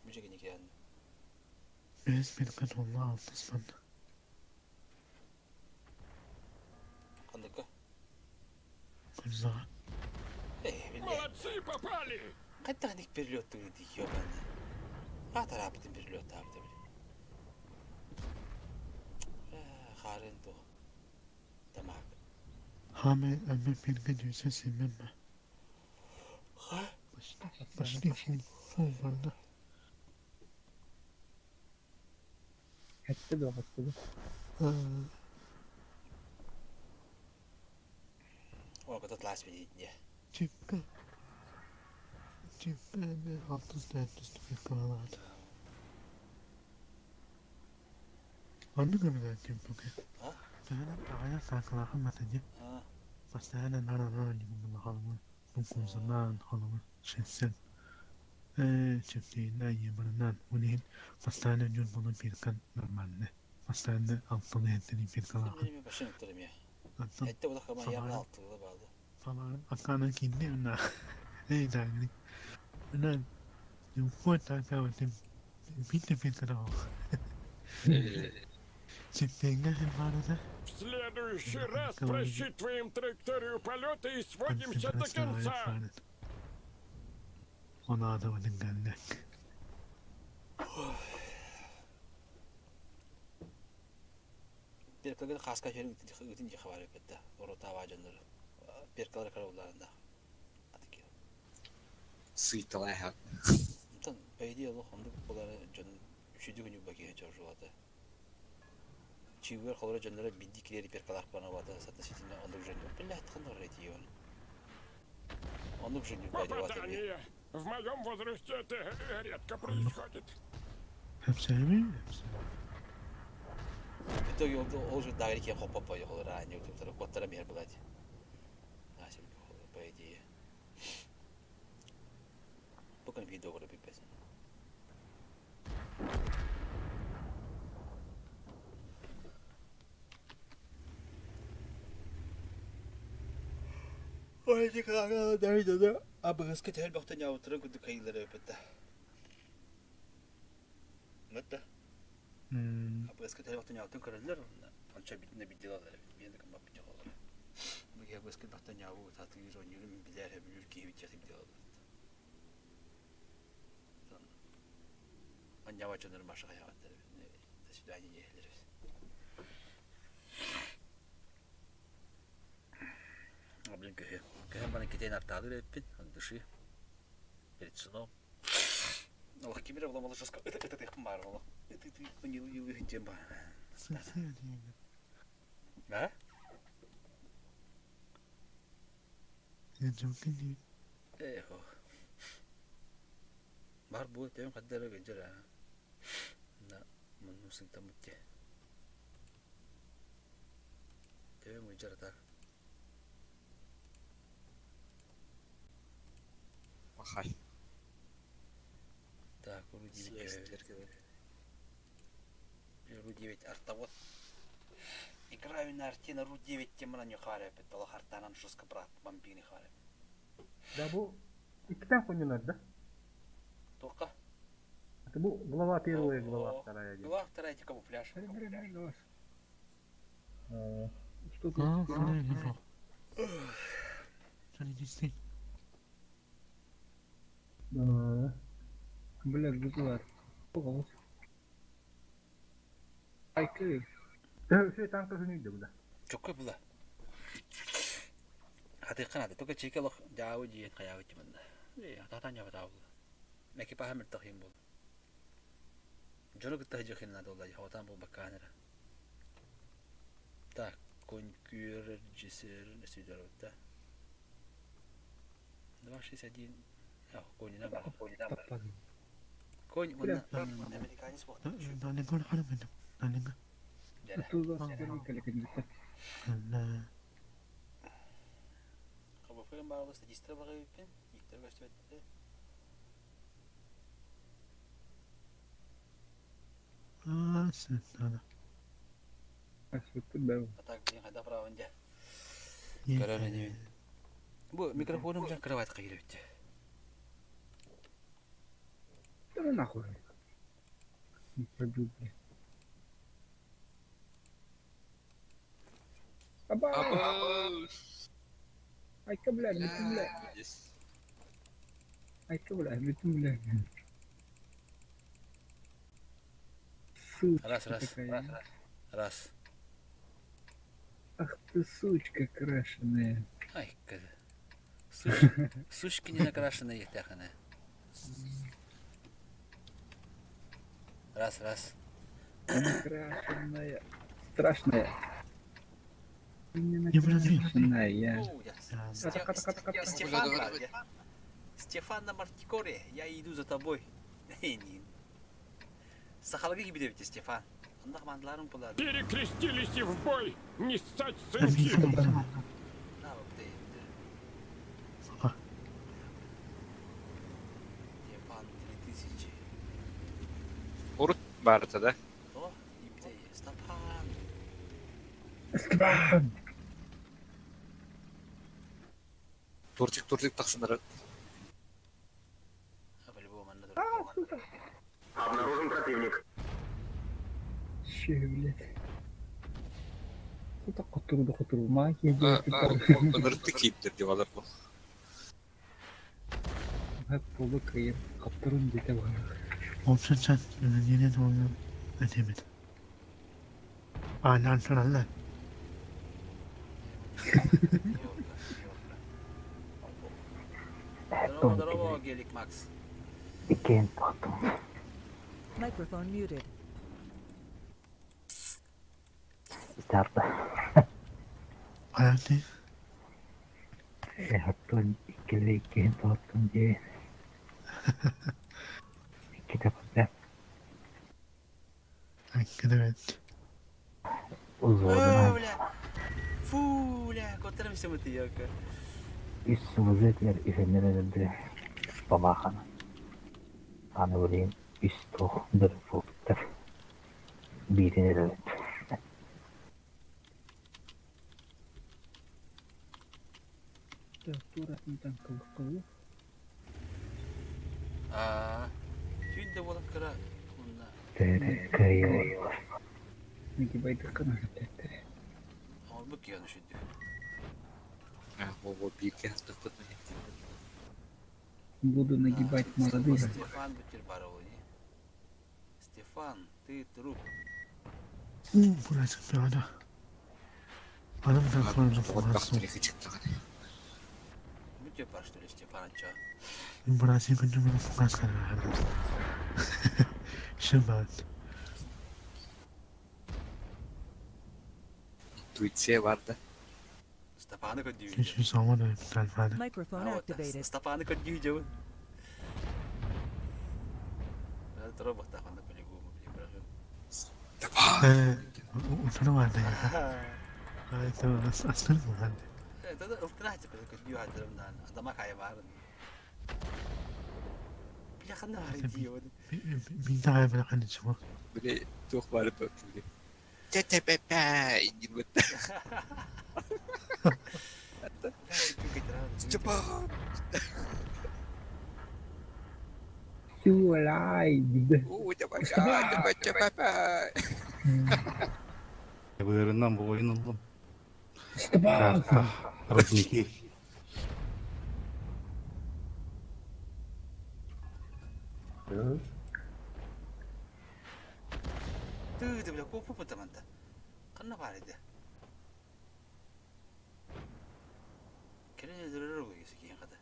Müjegini keyan. Biz birken Allah altısman. Kandaka. Güzel. Молодцы, попали! Кайта ник перелет үйді ебаны. Атар аптын перелет апты били. Харын то. Тамак. Hame ömme birken yüzse silmem mi? Başlı ful vardı. Hette de bastı. O kadar tlas bili ne? Çıkkı. Çıkkı ne altız dertüstü bir kanalat. Anladın mı derdim bugün? Ben aya saklar hamataca. Basta ana nara ni halımı. Mumkin zaman halımı şensen. Çiftliğinden yemeğinden unin. Basta ana yön bunu birkan normalde. Basta ana altını henteni birkan akın. Benim başım tutarım ya. Hette o da kama yarın altılı bağlı. Falan akana kinni ona. Ey dağını. Ona yumurta kavadım. Bitti birkan o. Çiftliğinden hem vardı. В следующий раз просчитываем траекторию полета и сводимся до конца. Ona adamın geldi. Perkalar xaska yerin ütin xabar etdi. Oro tavajanlar. Perkalar karavlarında. Atki. Sıytılay hak. Tan paydi Allah hamdı bunları can üçüncü günü bakıya çalışıyordu. Çiğver xalara canlara bildikleri perkalar bana vardı. Zaten sizinle onu jönü. Billah tıkınlar ediyor. Onu jönü baydı vardı. Попадание. В моем возрасте это редко происходит. Hepsi mi? Hepsi. Bir de yolda olacak daire ki hop hop olur aynı yolda taraf kotlara bir yer buladı. Nasıl bir baydı. Bugün video var bir pes. Oyuncu kanka derdi de abi hızlı tel baktan yavutura kudu kayıları öpütte. Mutlu. Abi hızlı tel baktan yavutun kırılır. Anca bitinde bildiler. Bir de kama bildiler. Bu ya hızlı baktan yavut tatlı yüz oynuyorum bilir hem ülkeyi bitecek bildiler. Anca vaçanların başka hayatları. Ne taşıdı aynı yerleri. Блин, кахе бана кетен артады реппин, дыши. Перед сном. Allah kimire bulamalı şaska. Öte yakın var valla. Öte yılı gideceğim bana. Sesi diyor. Ne? Ne çok iyi. Eho. Var bu temem kadar gelir ha. Na, manusin tamutke. Temem gelir tak. Махай. Так, ру 9. Ру 9 артовод. Играю на арте на ру 9 темна не хареп. Это хартанан жестко брат, бомбини хареп. Да bu iki tane oynuyorlar. Только. Это bu глава первая, глава вторая. Глава вторая это камуфляж. Что ты? Sen ne istiyorsun? Блядь, бутылар. Оғыз. Айкы. Все танка жөнүйді бұда. Çok kötü bu. Hadi kanada toka çekelik dağı diye kayağı çimende. Tahtan yapı dağı. Meki paham tahim bu. Joluk tahjı khilna dolayı hawatan bu bakanera. Tak konkür cisir nesidarutta. Davaşı sedin. Ya koyuna bak. Koy bunu Amerikanis bu. Nanin ko na ka naman. Nanin ka. Tutuldu askeri kalekinlikte. Kamu film bağlı statistik bakıyor ipin. Yıktır gösterdi. Sen nada. Asbettir ben. Atak yang ada perawan aja. Karena ini. Bu mikrofonum jangan kerawat kayak gitu. Tamam nahur. Продукты. Абба! Айка, блядь, битум, блядь. Айка, блядь, битум, блядь. Сучка такая. Раз. Ах ты, сучка крашеная. Ай, сучки не накрашенные, тяханы. Раз. Накрашенная. Страшная. Не накрашенная. Стефана Мартикоре, я иду за тобой. Сахалги gibi de Стефан. Anda командаларың болады. Перекрестились и в бой! Не ссать, сынки! Стефан 3000. Урт барыта да. О, ипте, Стефан. Стефан. Турчик тахсындырат. Обнаружен противник. Че, блядь. Кто-то которую магия Оныртты кейптер деп алар бұл. Hep bolu kayır. Kaptırın dite var. Olsun sen yine de onu ödemedim. Hala sonra Здорово, Гелик Макс. Дикен потом. Microphone muted. Starta. Hayati. Hatun ikili ikin potong je. Kita pada. Evet. Uzun. Фуля, котырым все мыты яка. Üstümüzdekiler efendilerinde babakan. Hani bileyim üst tohumdur fulktur. Birini evet. Turat tentang kau. Şimdi bolak kara. Tere kayo. Niki baita kana tere. Ama bu ki yanlış şimdi. Ол биікке астықты Буду нагибать молодых. Стефан Бутербаровый. Стефан, ты труп. Burası bir ada. Adam da sonra burası. Будь пар, что ли, Стефан, чё? Burası bir numara fukas karar. Şubat. Intuitsiya var da. Стефаны код дью. Şu zamanı talfada. Microphone activated. Стефаны код дью, джо. Это робот Стефан по-любому, блин. Utanı vardı ya. Это aslan mı vardı? Это التراحة كود دью هذا من هذا ما كاي بارن. بيا خلنا هاردي. Bir daha bırakın içime. Böyle çok var böyle. Tetepepe ingin bet. Cepat. Live. Cepat. Buyurundan bu oyun oğlum. Стефан. Родники. Ты, бля, купу-то манта. Канна париде. Келене дөрөрөг ийсе кийин када.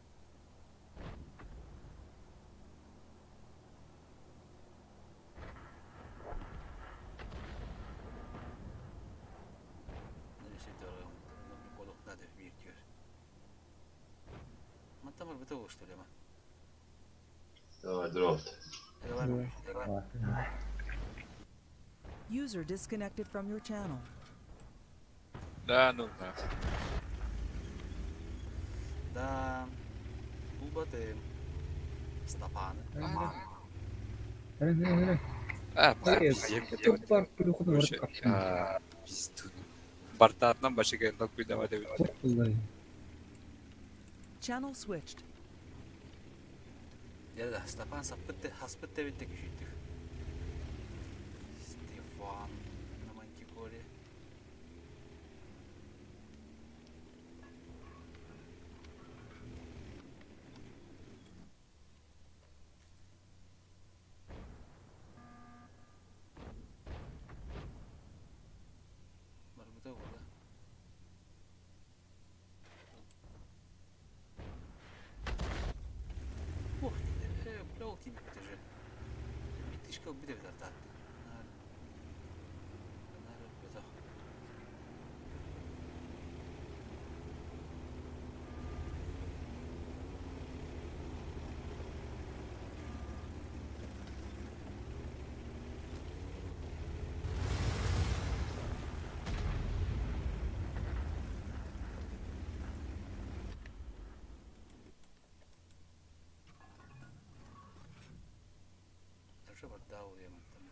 Нерсе дөрөм. Колок надо биртер. Манта бар бите ош төлема. Давай, дрофт. User disconnected from your channel. Да, ну да. Да. Убате. Стапан. Бартатнан башыга нок бидава деп. Channel switched. Я Стапан саппытты хаспытты битте күшүттүк. Стефан наманки коре. Барбыта бола. Ох, плёл тебе же. Битишка убиде битартат. Что бардау я там.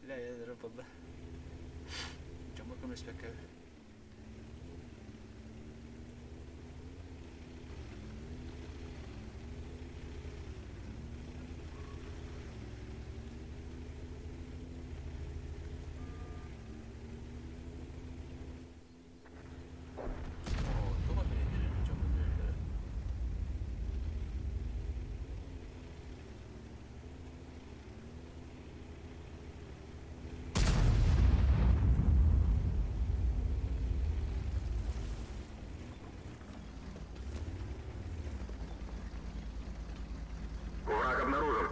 لا يا رب الله جمعكم اسمك Враг обнаружен.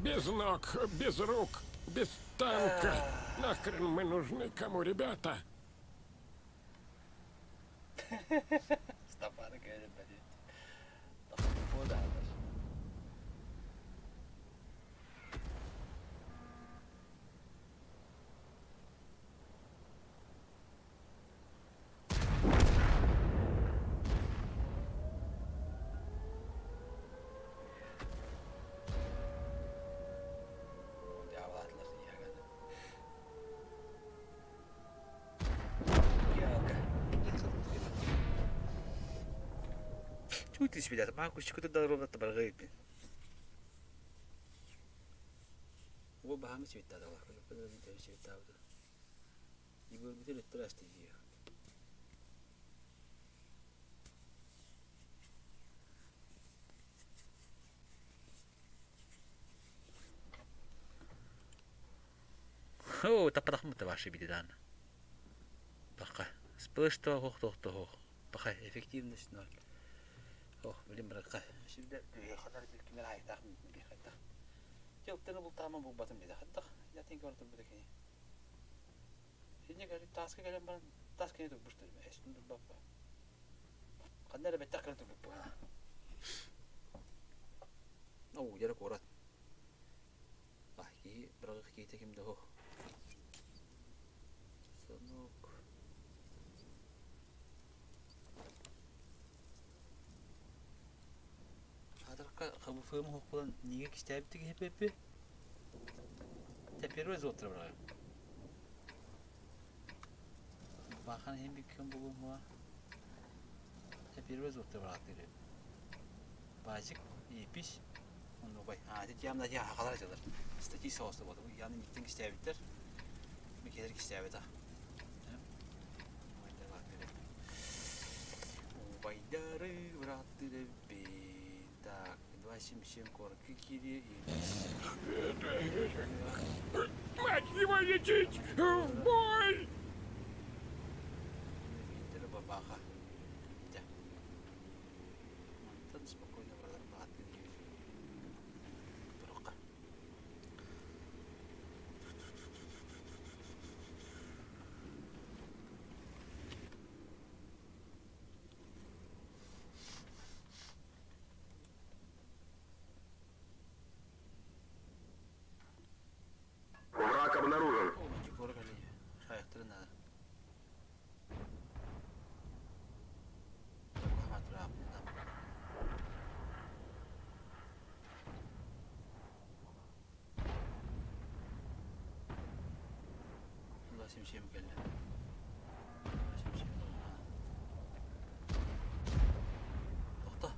Без ног, без рук, без танка. Нахрен мы нужны кому, ребята? Стопаны говорят, блядь. شو تليش بداية معكم شو كنت تدوروا تبع الغيب هو بهامش بيتا ده واحد بدل بيتا مش بيتا ده يقول بيتا التراش تيجي هو تبرخ متبعش بيدان بقى سبلشتو هو بقى effectiveness نول اوه بلين برقه شو بدا خلال الكاميرا هاي تاخذ من بي خدخ جو تنبل طعم بو باتم بدا خدخ لا تنقر تبدا كني هني قال تاسك قال من تاسك يدو بشتري ايش من بابا قدنا بتاكل انت بابا او جرى كورات احكي برغ كي تكم ده bu fığımı hokulan niye kisteyiptik hep. Teper öz otur buraya. Bakın hem bir gün bugün var. Teper öz otur buraya dedi. Bacık iyi piş. Onu koy. Ha dedi yamda ya hakalar açılır. İsteki soslu oldu. Bu yanın gittin kisteyiptir. Bir kere kisteyiptir. Байдары враты так, 277 корки кири и... Мать его лететь! В бой! Витер бабаха. Да. Мантан спокойно враты не вижу. Брока. Враг обнаружен. Шаяқтырын ады. Семь келді. Тоқта.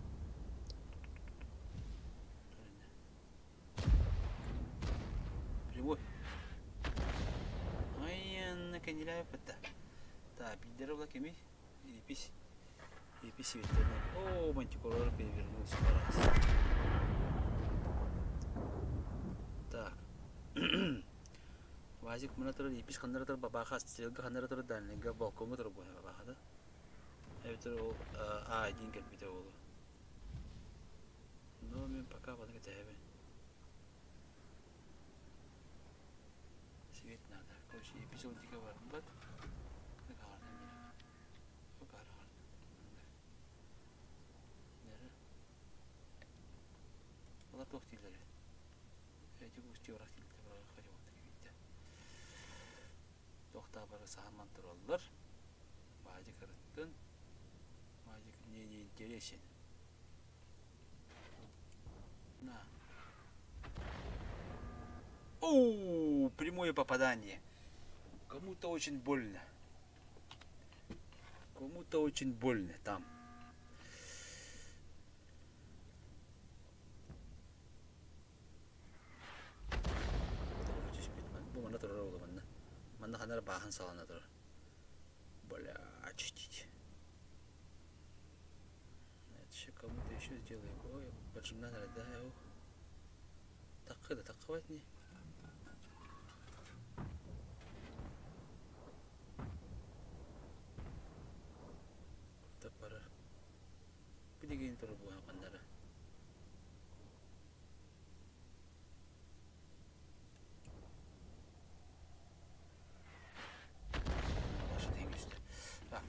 Прямой. Кенилая пытта. Так, бидеров la кеми. Епись ветеринар. О, мантикорор перевернулся раз. Так. Вазик монитор епись хандаратор бабаха стрелка хандаратор дальнего балкона трубой бабаха да. Это один кирпич олу. Но мен пока вот это хеве. Свет надо. Короче, эпизодика var. Bak. Ne kadar ne? Bu kadar. Nere? Valla tohtileri. Эти густи орактилди бара кайбат кибитте. Тохта бара сааман тураллар. Бажы кырыттын. Бажы не интересен. На. Оу, прямое попадание. Кому-то очень больно. Кому-то очень больно там. Bu mana turur oldu bana. Bana kadar bahan salana turur. Бля, чистить. Это еще кому-то еще сделаем. Ой, поджимна надо, да, так хватит не. Так пора. Подигин туру буга каннары.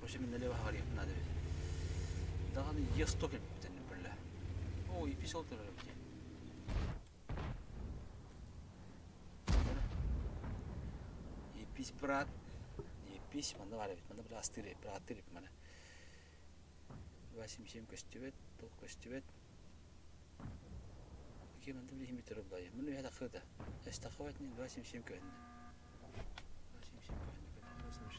Вообще من اللي بحر يبنى ده ده هذا يستوكل بتن بالله أو يبيسول ترى بتن يبيس براد يبيس من ده عارف من ده براستيري بمنا بس مشيم كستبت تو كستبت كي من ده بليه متر بلاي منو هذا خده استخواتني بس مشيم كهنا بس مشيم كهنا كده بس مش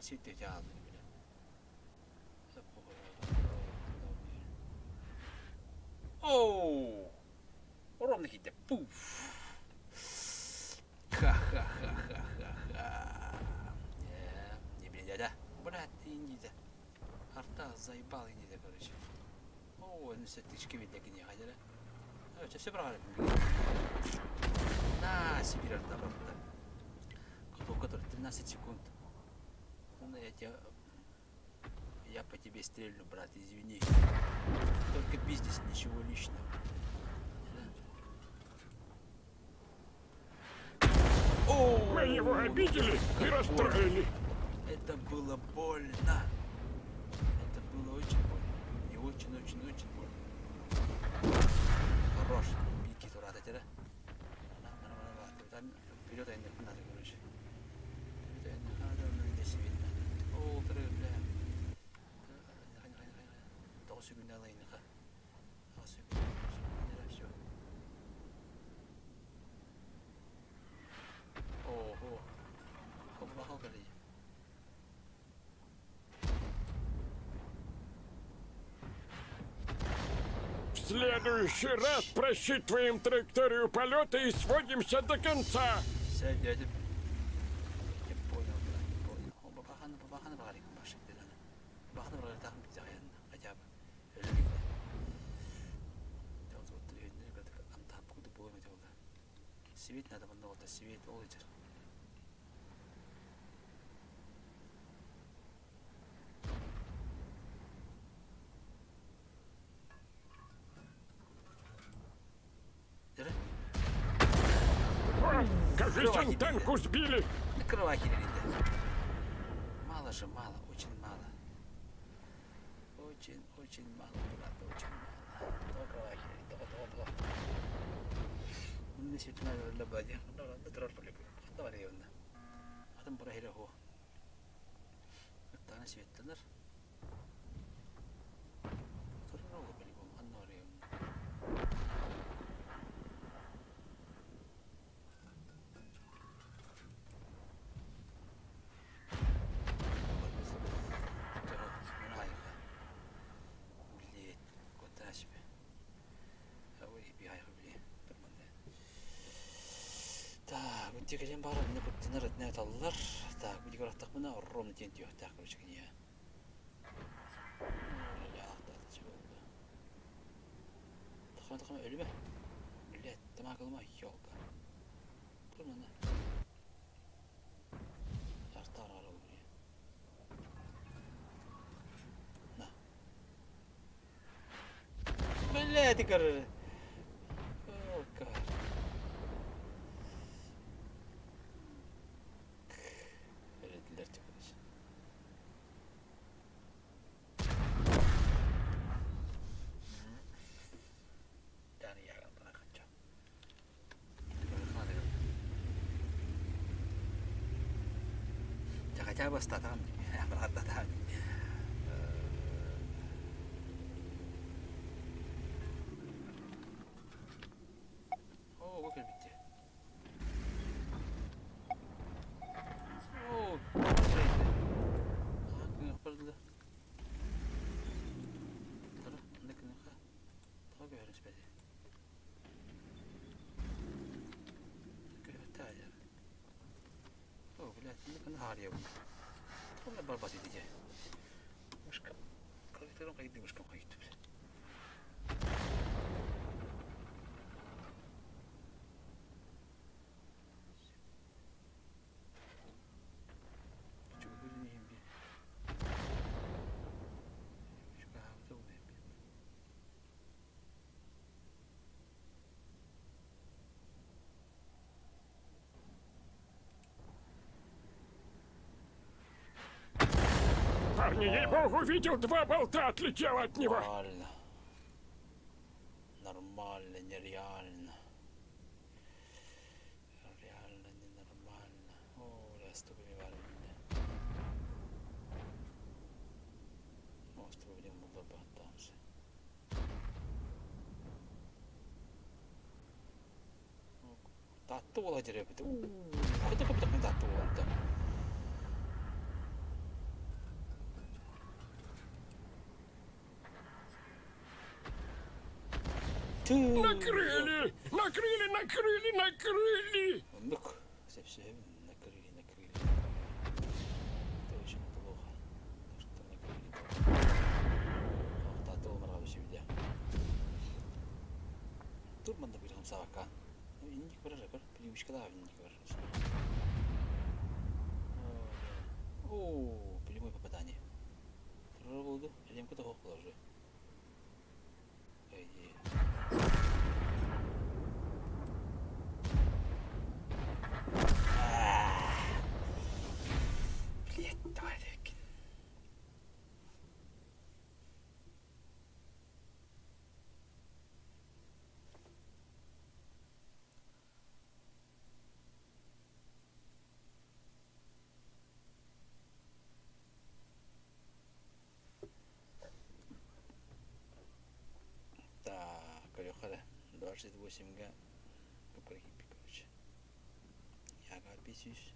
Sitte jäällä bile. Oh! Orom gitti. Puff. Ha. Не блядь, брат, иди да. Арта заебал иди да, короче. О, ну сетички видно не ходили. А что все правильно? На, Сибирь арта брат. Который 13 секунд. Я по тебе стрельну, брат, извини. Только бизнес, ничего личного. О, мы его обидели и расстроили. Это было больно. Это было очень больно. И очень больно. Хорош. Бики турата тера. вперед, я не надо, короче. Это я не надо, но не себе. О, второй, бля. Того секунды алайныха. А секунды, все. Ого. Хопа, колей. В следующий раз просчитываем траекторию полета и сводимся до конца. Сядь, дядя. Не понял, брат, не понял. Он бабахана барик, машин дедана. Бабахана барик, так мы захаян, хотя бы. Элемика. Вот вот видно, как антах буду помнить его. Свет надо было, вот свет, улетер. Кажется, танку сбили. Накрывай, Кирилл. Мало же, мало, очень мало. Очень мало, брат, очень мало. Накрывай, Кирилл, того. Не светло для бади. Да трор полюбил. Давай его. А там прохили его. Это на свет тенер. Трор полюбил. Аннори. Текелен бары мені көптен ретіне аталылар. Так, бүдік ұрақтақ мұна ровно тен түйек. Так, короче, кіне. Тақана өлі ме? Блядь, тама қылма, елка. Тұр мұна. Жарты ара өлі. На. Блядь, икар. Елка. Хотя бы статан, обратно там. О, вот видите. О, как пардон. Тара, некнеха. Так говорим спать. Кайфтая. О, блядь, не харья. Она барбасит иди. Мышка. Как ты ромка иди мышка ходит. Парни, ей-богу, видел, 2 болта отлетело от него. Нормально. Нормально, нереально. Реально ненормально. О, я с тобой варен. О, с тобой будем болтаться. Тату ола жеребит. Куда как не тату он там. Накрыли! Накрыли! Ну-ка, все накрыли. Это очень плохо. Что накрыли. Тату умрал все видя. Турман да бирам савака. Ну, и не говори, привычка да, не говори. О, прямое попадание. Пробуду, идем куда хох положи. Блядь, давай, 268-га Букархи Пикович. Яга 500.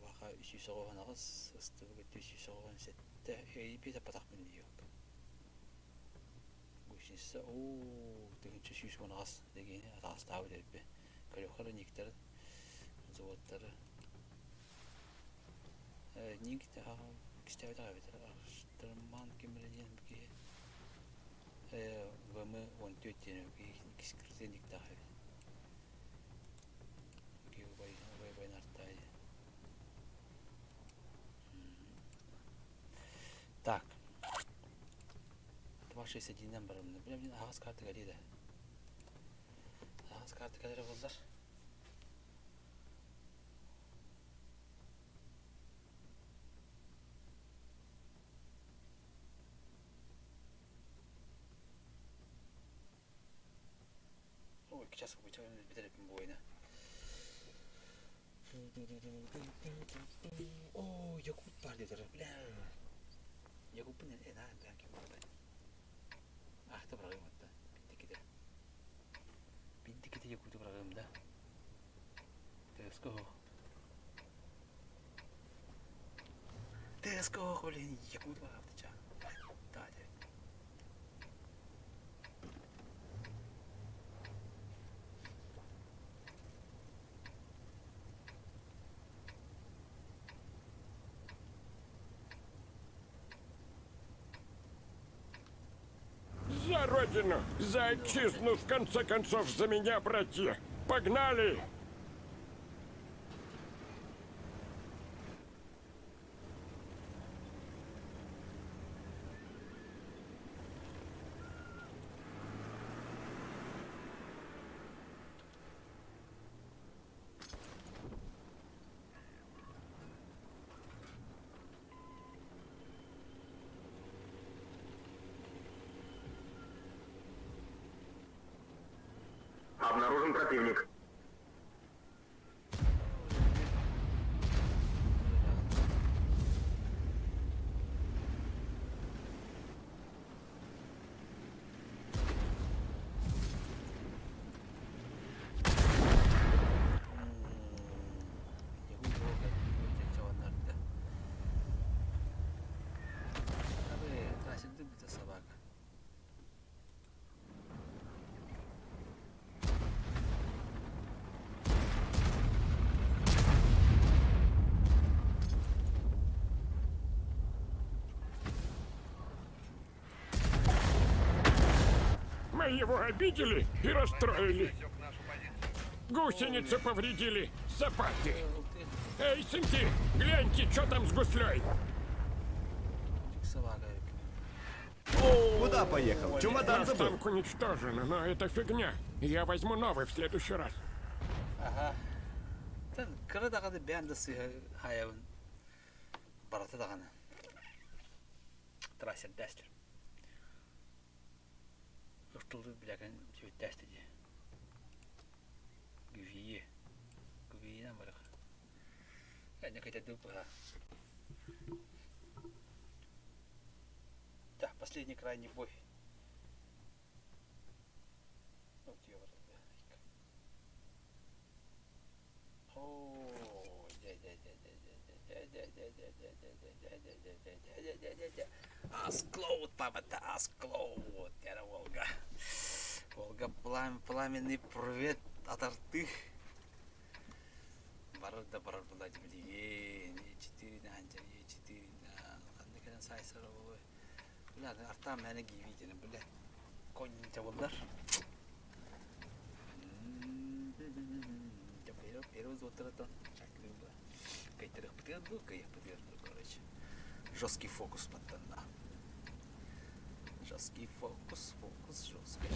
Баха 300 оғанағыз, ыстығы 400 оған сәтті. Пейті патақпын дейік. Гүшінсі, дегенше 300 оғанағыз дегені атағыстағы дәріппе. Көріққары нектері, заводтары. Неңкті кістәуді ғабетері арыштырман кемірден бүке ғымы 14 дені бүке кіскірден некті ғабет. Бүке ғыбайын арттайды. Так. 261-ден барымды. Білем, ағыз карты кәледі. Ағыз карты кәлері болдар. Сейчас бітіріп бұл ойны. Якут бар дедір, бля. Якутпын әнағын бән кем болды. Ақты бірағым атты, бинтікеді. Бинтікеді якуты бірағым да. Тәскі оқ. Тәскі оқ, блин, якут бірағымды ча. Да, дед. За родину, за отчизну, в конце концов, за меня, братья. Погнали! Обнаружен противник. Мы его обидели и расстроили. Гусеницы повредили, сапаты. Эй, сынки, гляньте, что там с гуслей. Куда поехал? Чемодан забыл. Танк уничтожен, но это фигня. Я возьму новый в следующий раз. Ага. Тен кыры дағады бәндісі хайауын бараты дағаны. Трассер дәстер. Ұртылды біләген сөйт дәсті де. Гүвейе. Гүвейенен барық. Әне қайта дөп бұға. Так, последний крайний бой. Вот ее вот. Асклоуд, папа-то, Асклоуд, это Волга. Волга, пламенный привет от арты. Барда была тебе, 4 на антер, 4 на... Ладно, когда сайсеровый. Бля, арта меня видели, бля. Конь-то волдар. Первый золото. Кайтерых подверну, короче. Жесткий фокус пацана. Жесткий фокус, жесткий.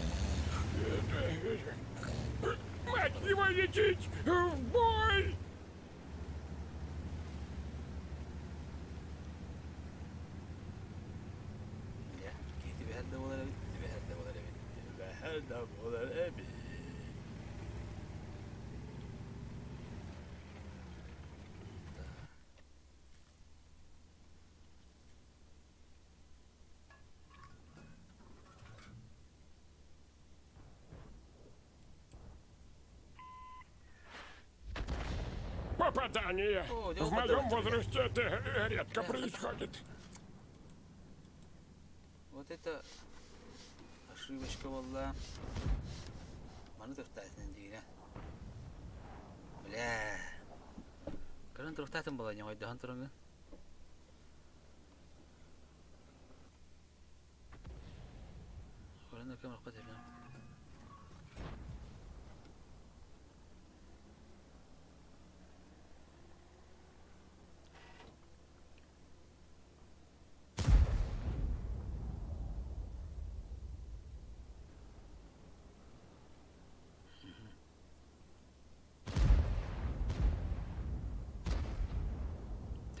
Мать его лететь! В бой! Тебе هذا ولا الأبي задание. В моем возрасте это редко происходит. Вот это ошибочка была. Маны тыртатын дейін, бля. Кырын тыртатын была, не ойдахан тұрыңы. Кырын өкем рақпат ерген.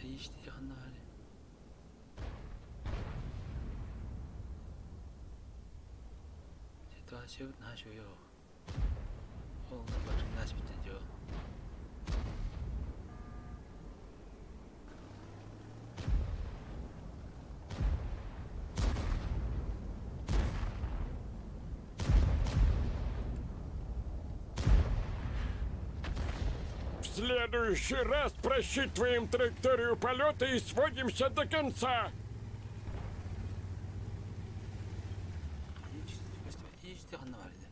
Değişti yakında hali. Situasyon nasıl yok. Oğlum bakın nasıl bitiyor. В следующий раз просчитываем траекторию полета и сводимся до конца. İşte yakında var idi.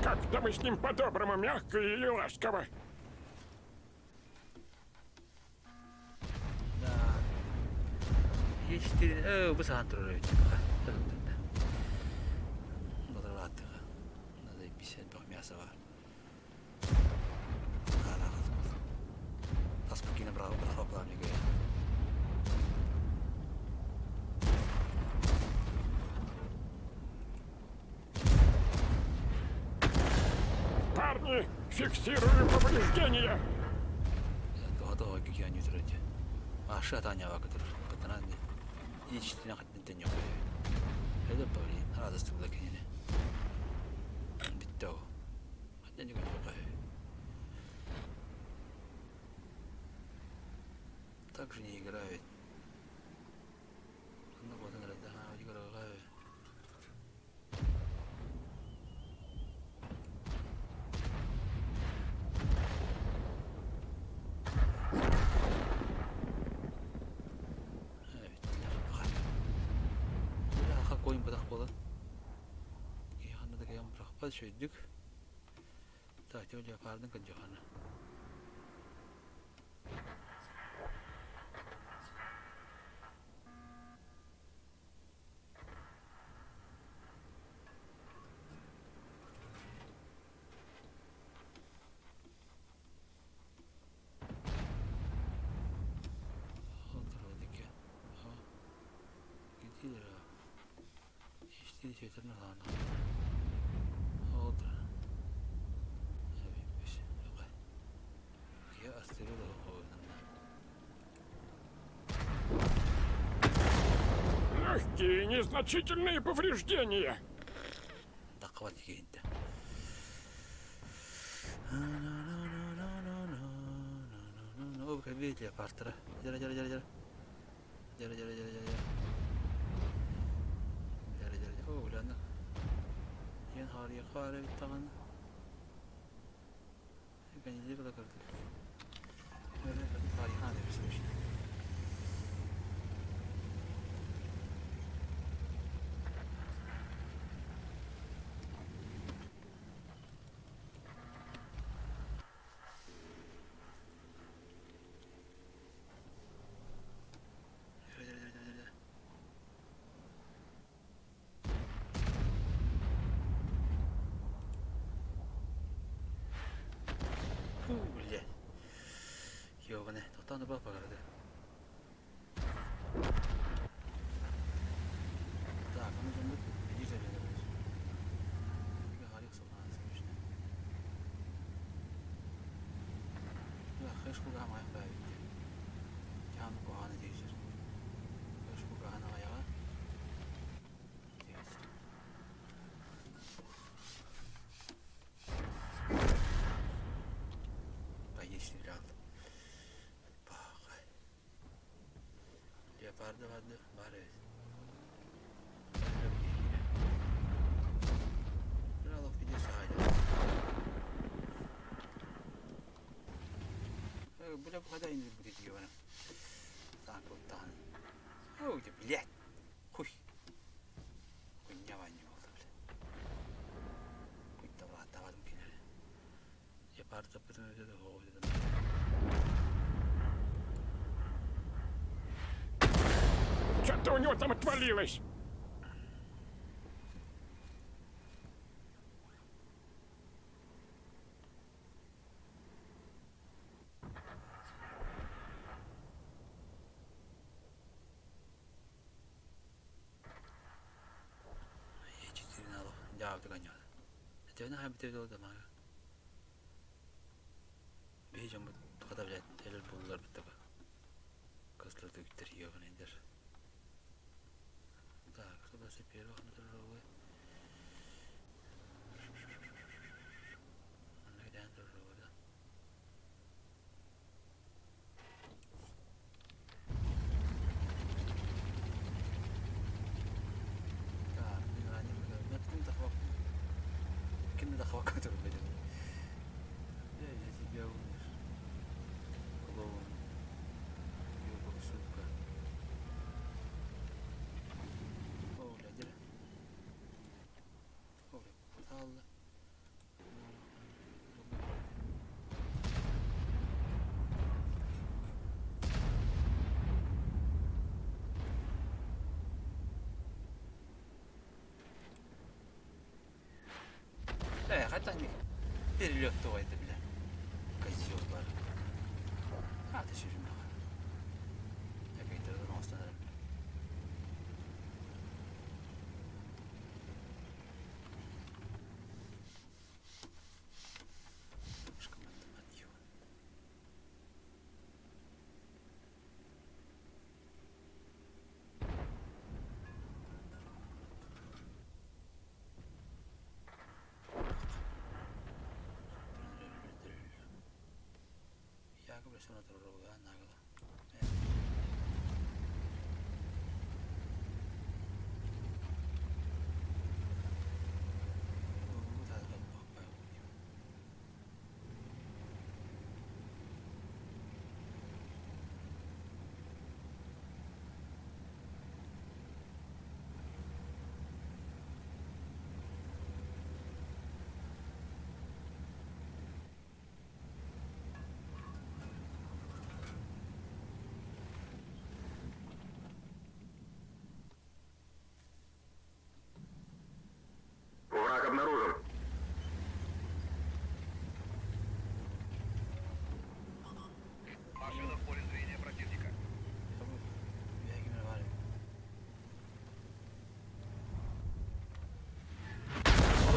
Как-то мы с ним по-доброму, мягко и ласково. Да. Geçti. Bu saat duruyor. Надо рады. Надо и 50 мяса var. Спокойно брал, брал мне говорит. Парни, фиксируем повреждения. Готово, как я не труден. А шатание вакуум. Потому что не хоть не тянет. Это блин, радость была конечно. Битто. Хотя не говорю. Так же не играет. Ну вот он да, играет. Oyun bırak bola. Yanında da gelen bırak. Şöydük. Zaten öyle yapardın ki Johanna. Şeytanın ağına. Oldu. Evet, bir şey yok. Ya astırıyor da oyununda. Легкие, незначительные повреждения. Да хватит ей-то. Ну, видите, партера. Жара. Жара. Ulan yan hariye kare bir tane. Ben iyice kadar kırdık. Öyle hariye hane bir şey. Блядь. Ёбаный, тут надо было пограды. Так, ну там иди за меня. Я Алекс у нас смешно. Kış bu gama ayağa bitti. Can bu anı değişir. Kış bu gama ayağa. Değişir. Bay geçti bir aldı. Bak. Yapardı vardı. Bari. Biraz bir de sahile. Бля, погадай, не будет его. Так вот там. Ой, ты, блядь. Хуй. Хуйня ваню oldu bile. Хуй tava atamadım kenara. Yapar tapırın öyle de hov dedim. Что-то у него там отвалилось. Javdı ganyadı. Tevne hem tevde oldu ama. Beycan bu kadar bile teler buldular bitti bak. Kızlar da gitti yiyor bana indir. Так, кто бы сапер, он здоровый. Нагрян здоровый, да. Так, не ранее, но ты не дохвал. Кем не дохвал, который будет? Я тебя умер. Клоун. Ёбок, сука. Allah. Hatta hani bir yoktu oydu bile. Kaçıyorlar. Hadi şuraya. Epeydir de olsun. Ya que presiona otro robo, nada. Враг обнаружен. Машина в поле зрения противника.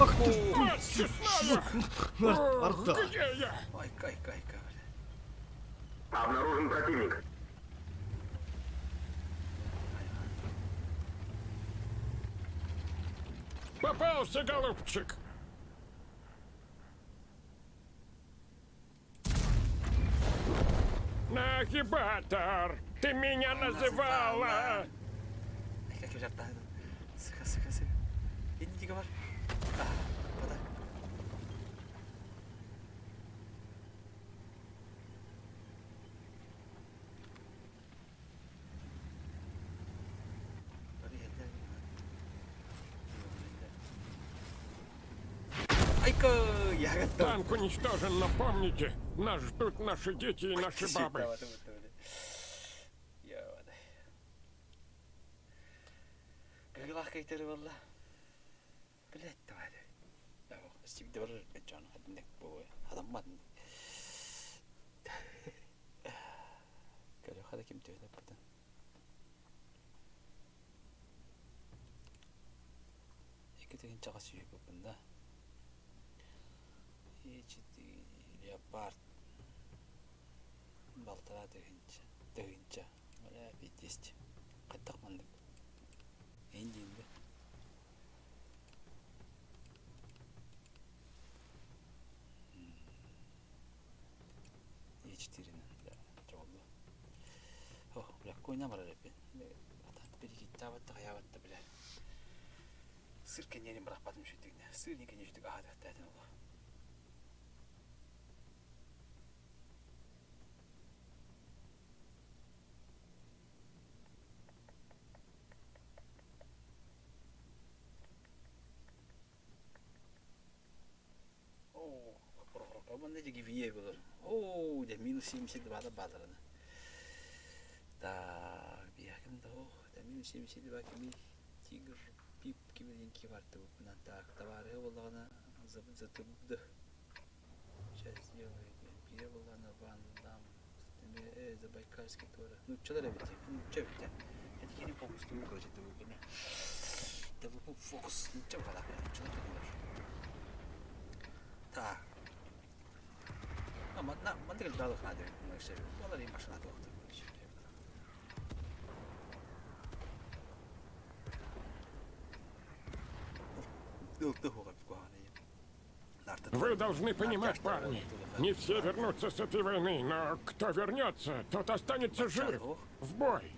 Ах ты, мать честная! Где я? Ой, кай. Обнаружен противник. Попался, голубчик! Нагибатор! Ты меня называла! Как я жартаю. Sıkı. Yeni var. Подай. Танк уничтожен, но помните, нас ждут наши дети и наши бабы. Gıgılak kaytarı valla. Bilet de var. Ya bak, şimdi var ben canım. Hadi ne bu adam var. Geliyor hadi kim diyor da buradan. İki tekin çakası yok bunda. Hiç değil yapar. Балтара тыгынча. Бля, 50. Каттак мандык. Эндинде. Ечтиринен, да, жолду. Ох, бля, койна бар эпен. Атат бир китабатта каябатта, бля. Сыр кенерин бирак батым шүтүгүнө. Сыр никене шүтүк ахадаттатын ол. Onda da gibi yiye bulur. Oo, da minus 27 bada badarına. Da bir yakın da o, da minus 27 bak kimi tiger pip gibi linki var tabi bundan da var ya vallahi zıtıbdı. Şahsiye bir vallahi bandam. Deme Забайкальский тоже. Ну, человек ведь, ну, что ведь? Это не фокус, ты короче, ты выполни. Да вы фокус, ну, что вода, человек не Так. 만들기 나도 가야 돼. 뭐 이제 오늘이 맛이 나도 없다. Вы должны понимать, парни, не все вернутся с этой войны, но кто вернется, тот останется жив. В бой.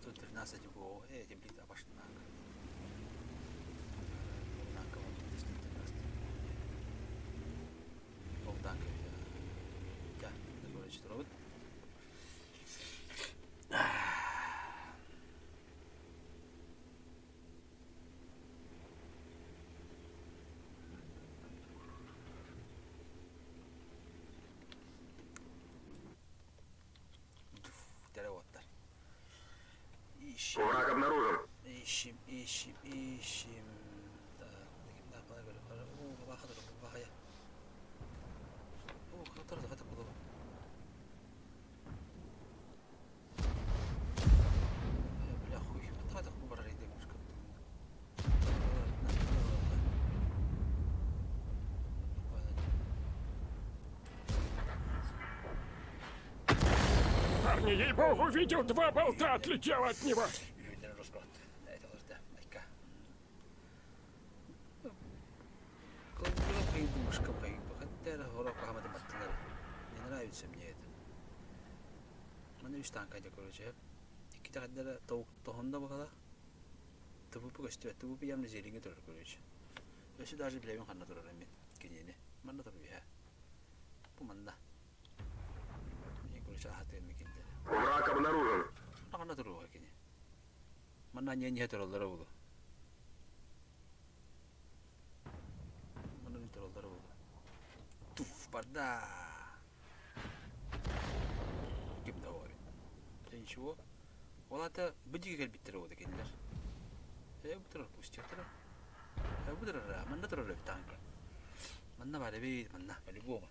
Тут 13 го, эти блида пошли на. Робот. Враг обнаружен. Ищем. Парни, ей-богу, видел, 2 болта отлетело от него. Üç tane kayda göreceğim. 2 tane de tohumda bakalım. Tıbıpı gösteriyor. Tıbıpı yanında zeylinge durur göreceğim. Öyle daha bile kanına durur emin. Gideyim. Manna duruyor ya. Bu manna. Ne göreceğim hatırım ikinde. Враг обнаружен. Kanına duruyor ikinde. Manna niye hatırlar oldu. Manna niye hatırlar oldu. Tuf barda. Kim de o? Ничего. Он это бдигель биттерода киндер. Я бутер пустил тера. Я бутер манна тера танка. Манна бареби манна по-любому.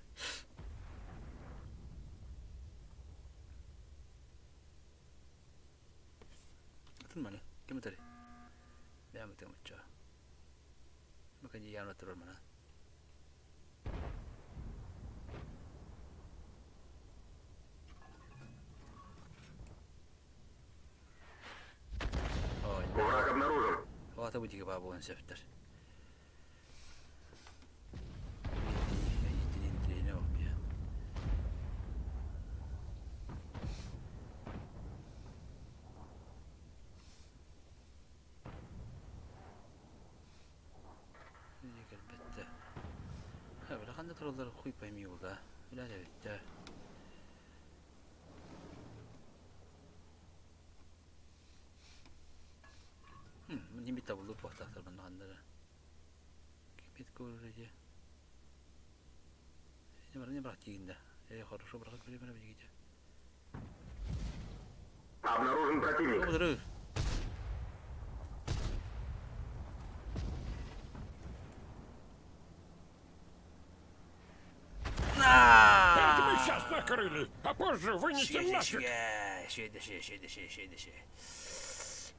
Атын мана. Кем тери? Я мытым ча. Макан яна тера мана. Враг обнаружен. Вот это будет бабу он септер. Böyle kandı trollları koyup ayımıyor da. Öyle de bitti. Ini minta bulu buat tak terbang anda. Kipit kurus aja. Ini barangnya berarti indah. Harus berangkat beli mana biji aja. Обнаружен противник. Oh, betul. Это мы сейчас накрыли, а позже вынесем нафиг.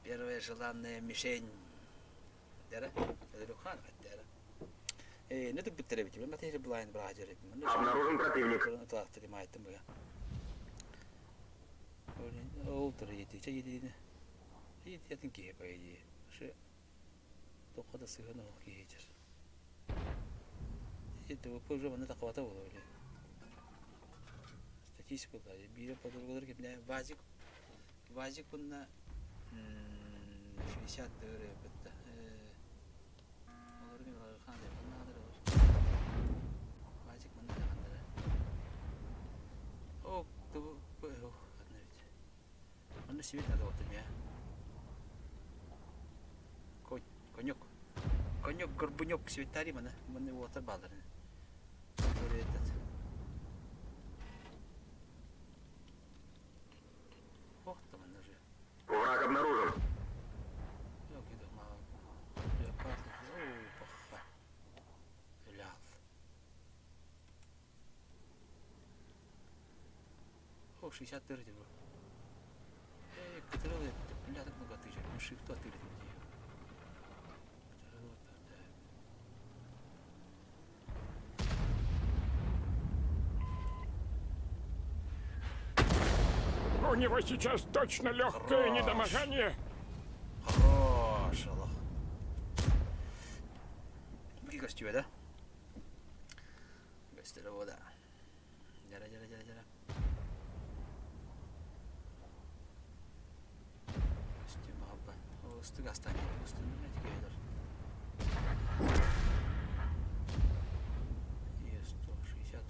Первая желанная мишень. Дера? Это Люхан, дера. Не так биттере биттере, матери блайн браджер. Обнаружен противник. Так, понимаете мы. Олтер еди, че еди. Еди, я тинки по еди. Ше. То хода сыгано киечер. Это вы позже вон это хватало ли. Статистику да, бире подругу кипня вазик на 60 битта. Оларга ханде надыр. Вазик мында ханде. О, то одновить. Он себе надо вот меня. Конек горбунек светари mana его отобрали. Этот. Ох, там он же. Враг обнаружен. О, 64 типа. Который бля так много тысяч. Мужик кто ты? У него сейчас точно легкое недомогание. Хорош, Аллах. Гигас тебе, да? Быстрее вода. Жара. Стим абба. Усты гастани. Усты не тикейдер. Есть 160.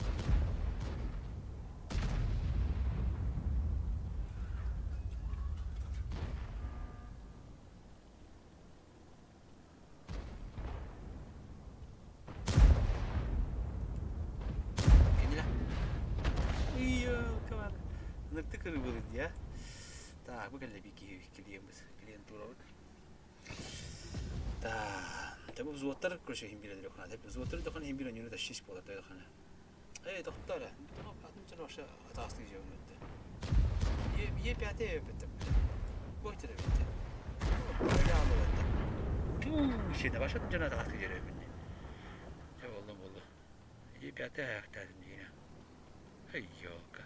Нактыкары будут, я? Так, мы когда беги клиент турок. Да, это взводтар, короче, химбира дырохана. Это взводтар дохан химбира не надо шесть пола дырохана. Доктора, доктор, потом что вообще атасты делают? Е пятое это. Вот это ведь. Я şey de başladım cana atı geliyor beni. Ya oldu. Ye piyate ayakta yine. Hey yok.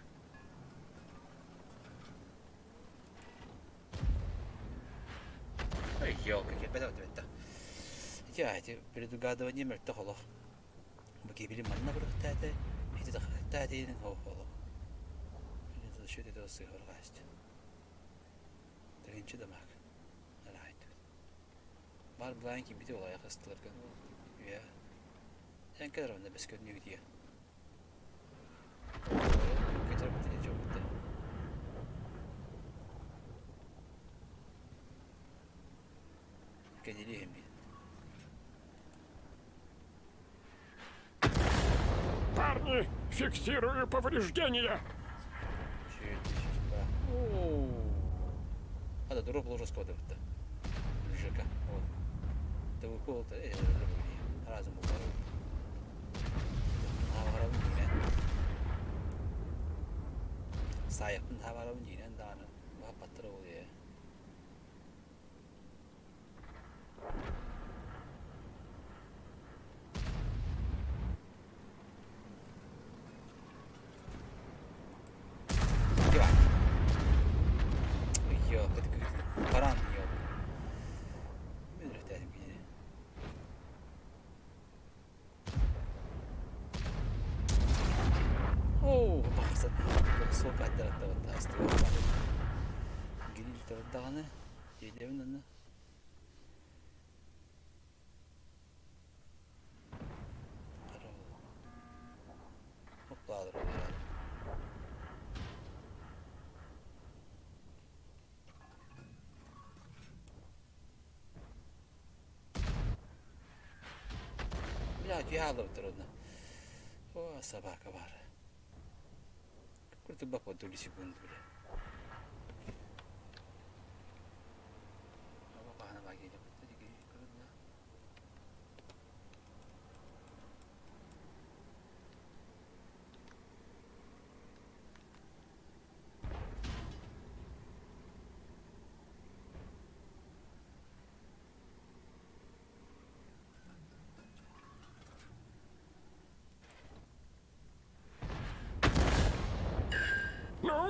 Ёлка, беда вот это. Я эти предугадывания мертвых холов. Богибели манна брухтата, эти тахтата и холов. Это за счет этого сыгор гасть. Тагинчи дамаг. Райт. Бар бланки бите олай хастылар кан. Я. Sen kadar onda beskod ne gidiyor. Geçer bitire çok bitti. Geleyim bir. Парни, фиксирую повреждения. Hadi drop ložas kod bitti. Žeka. Da bu kolta razum umarım. Havalarım yine. Sayakın havalarım yine daha patır oluyor. Диалог трудно. О, собака вара. Какой-то бак вот доли секунды, бля. Бабана баги, да, диги, трудно.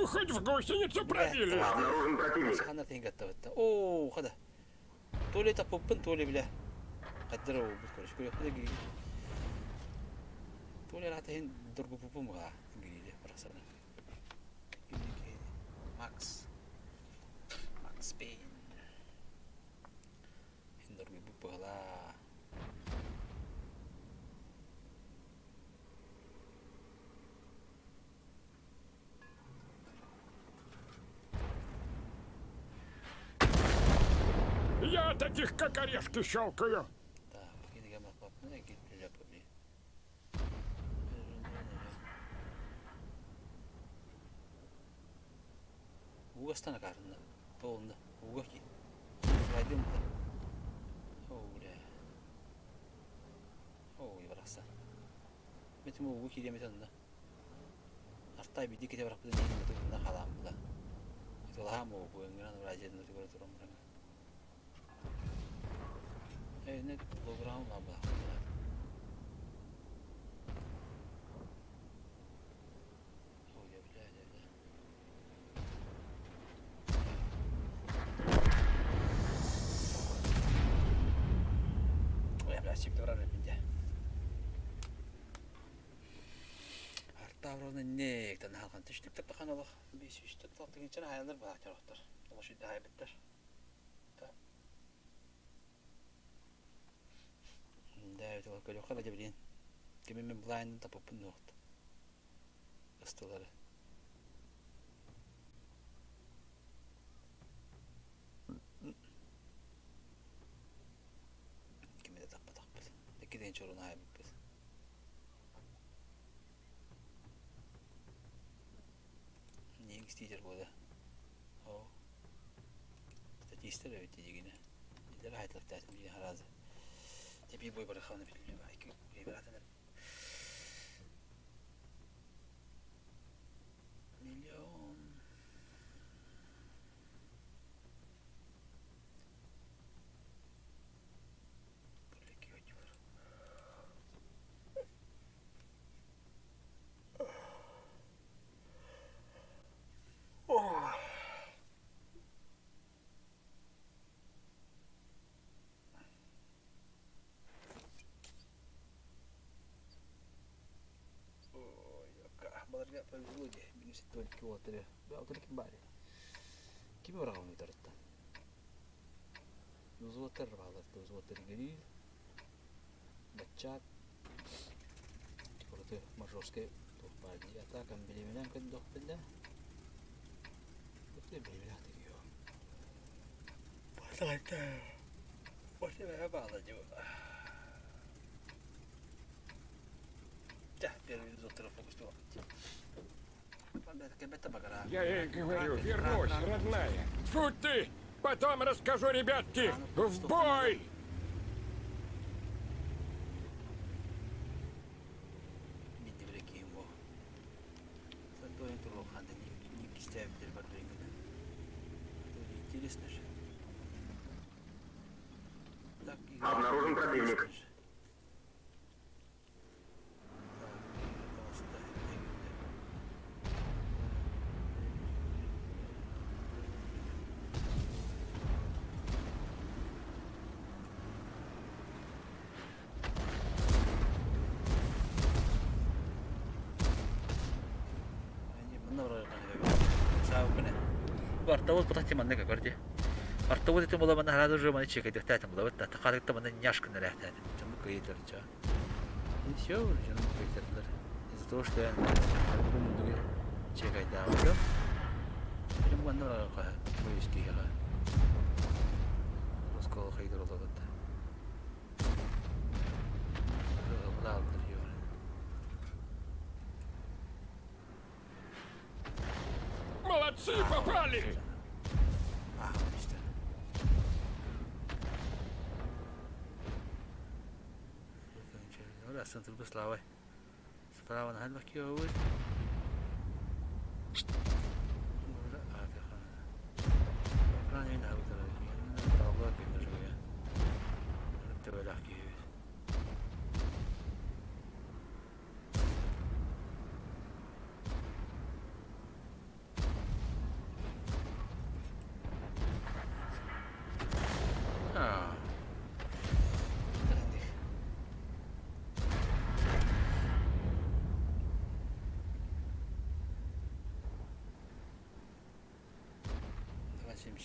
хоть в гусеницу пробили. Обнаружен противник. Хана тенгатта бетта. О, хада. Толе таппын толе биле. Каддыр о бут көрүш көрөк деги. Толе рата хен дургу пупумга гиде парасана. Макс. Макс Пейн. Хен дургу пупугала. Я таких как орешки щелкаю. Так, ini gambar apa lagi tidak boleh. Uğraştana karında. Doğumda. Uğraş ki. Uğraştaydım da. Öyle. Oy bıraksa. Metin bu ki demetin da. Artay bir dikete bırakıp da neyin de kalan bu da. Itulah mu bu enggak belajar nanti kalau turun mereka. Ne program var bu? Ne tan halkan tiştik takan Allah. Bir işte tatlı geçen hayaller var taraftar. Ama şu daha bitter. Да, это вот колёха дебрин. Кеме мен блайн та попнохт. Астылары. Кеме де таппа. Декиден чорун айып біз. Нең стидер болды. О. Статистер өте дегені. Дер айтлык тәсім деген харазы. Тебе бой бараханы билем айки ребятаны. Миллион. Бүлеки өтүр. Balarga apa dulu je, minus itu water, water kembali. Kimi orang ini ternyata. Duz water balar, duz water gini, bacak. Kalau tu maroske, tu pagi ata akan beli menang kan dok benda. Betul beli menang tu yo. Pasal itu, pasal apa balar juga. Первый доктор фокус. Я ей говорю, вернусь, родная. Фу ты! Потом расскажу, ребятки! В бой! Обнаружен противник. Артовоз потом маннега көрди. Артовоз это было манна радо же мани чека дехтатым было вот та халыкта манна няшка на ряхтат. Чему кыйдыр ча. И всё, чему кыйдыр. Из-за того, что я бумдуге чека да. Чему манна ка поиски га. Раскол кыйдыр вот это. Молодцы, попали! Сантр Беславой. Справа на Хальбаке увы. Правильно, да, вот это. Правда, как живая. Это легкий.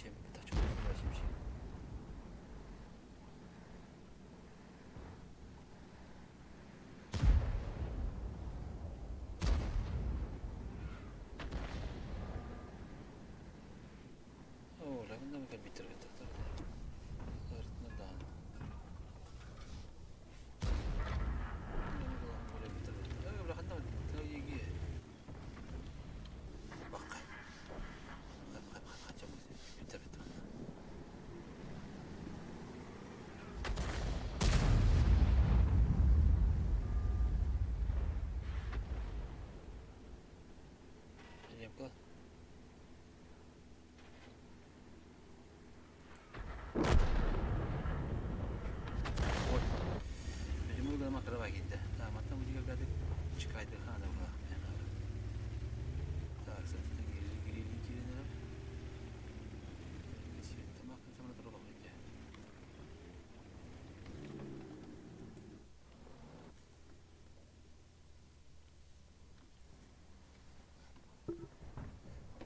Şem, bir taç olur, şem. Oo, lan da mı kan bitir bitir. Artına da. Böyle bitir bitir. Ya bırak da tahu yegi. Bak. Kaçam bitir bitir. Yem kal. Benim uygulama akraba gitti. Damattan bu diye geldi. Çıkaydı hana bak. Tak satın geri ne? Tamam sana da bak ya.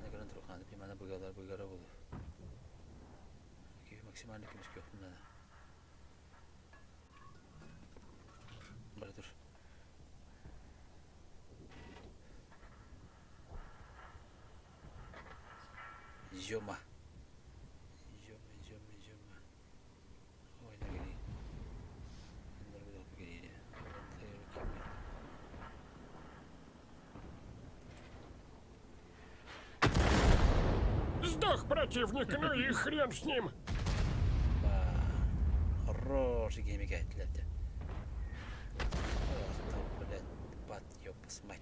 Ne kadar çok hanım bir mana bugara oldu. Ki maksimal ne kimse yok bunda. Dur. Joma. Oyna geri. Bunları bir daha geri. Сдох противник, ну и хрен с ним. Хороший геймик aytdilar-da. Блядь, бат ёпас мать.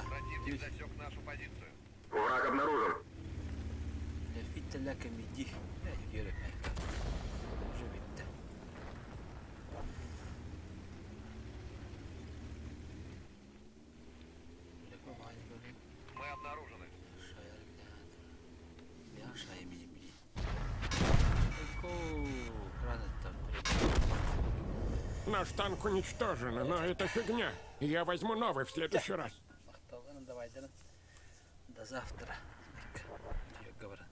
Противник засек нашу позицию. Враг обнаружен. Fitte läka midi. Я gör det. Уже bitti. Мы обнаружены. Я шай мidi. Рано там. Наш танк уничтожен, но это фигня. Я возьму новый в следующий раз. Давай, до завтра. Говорят.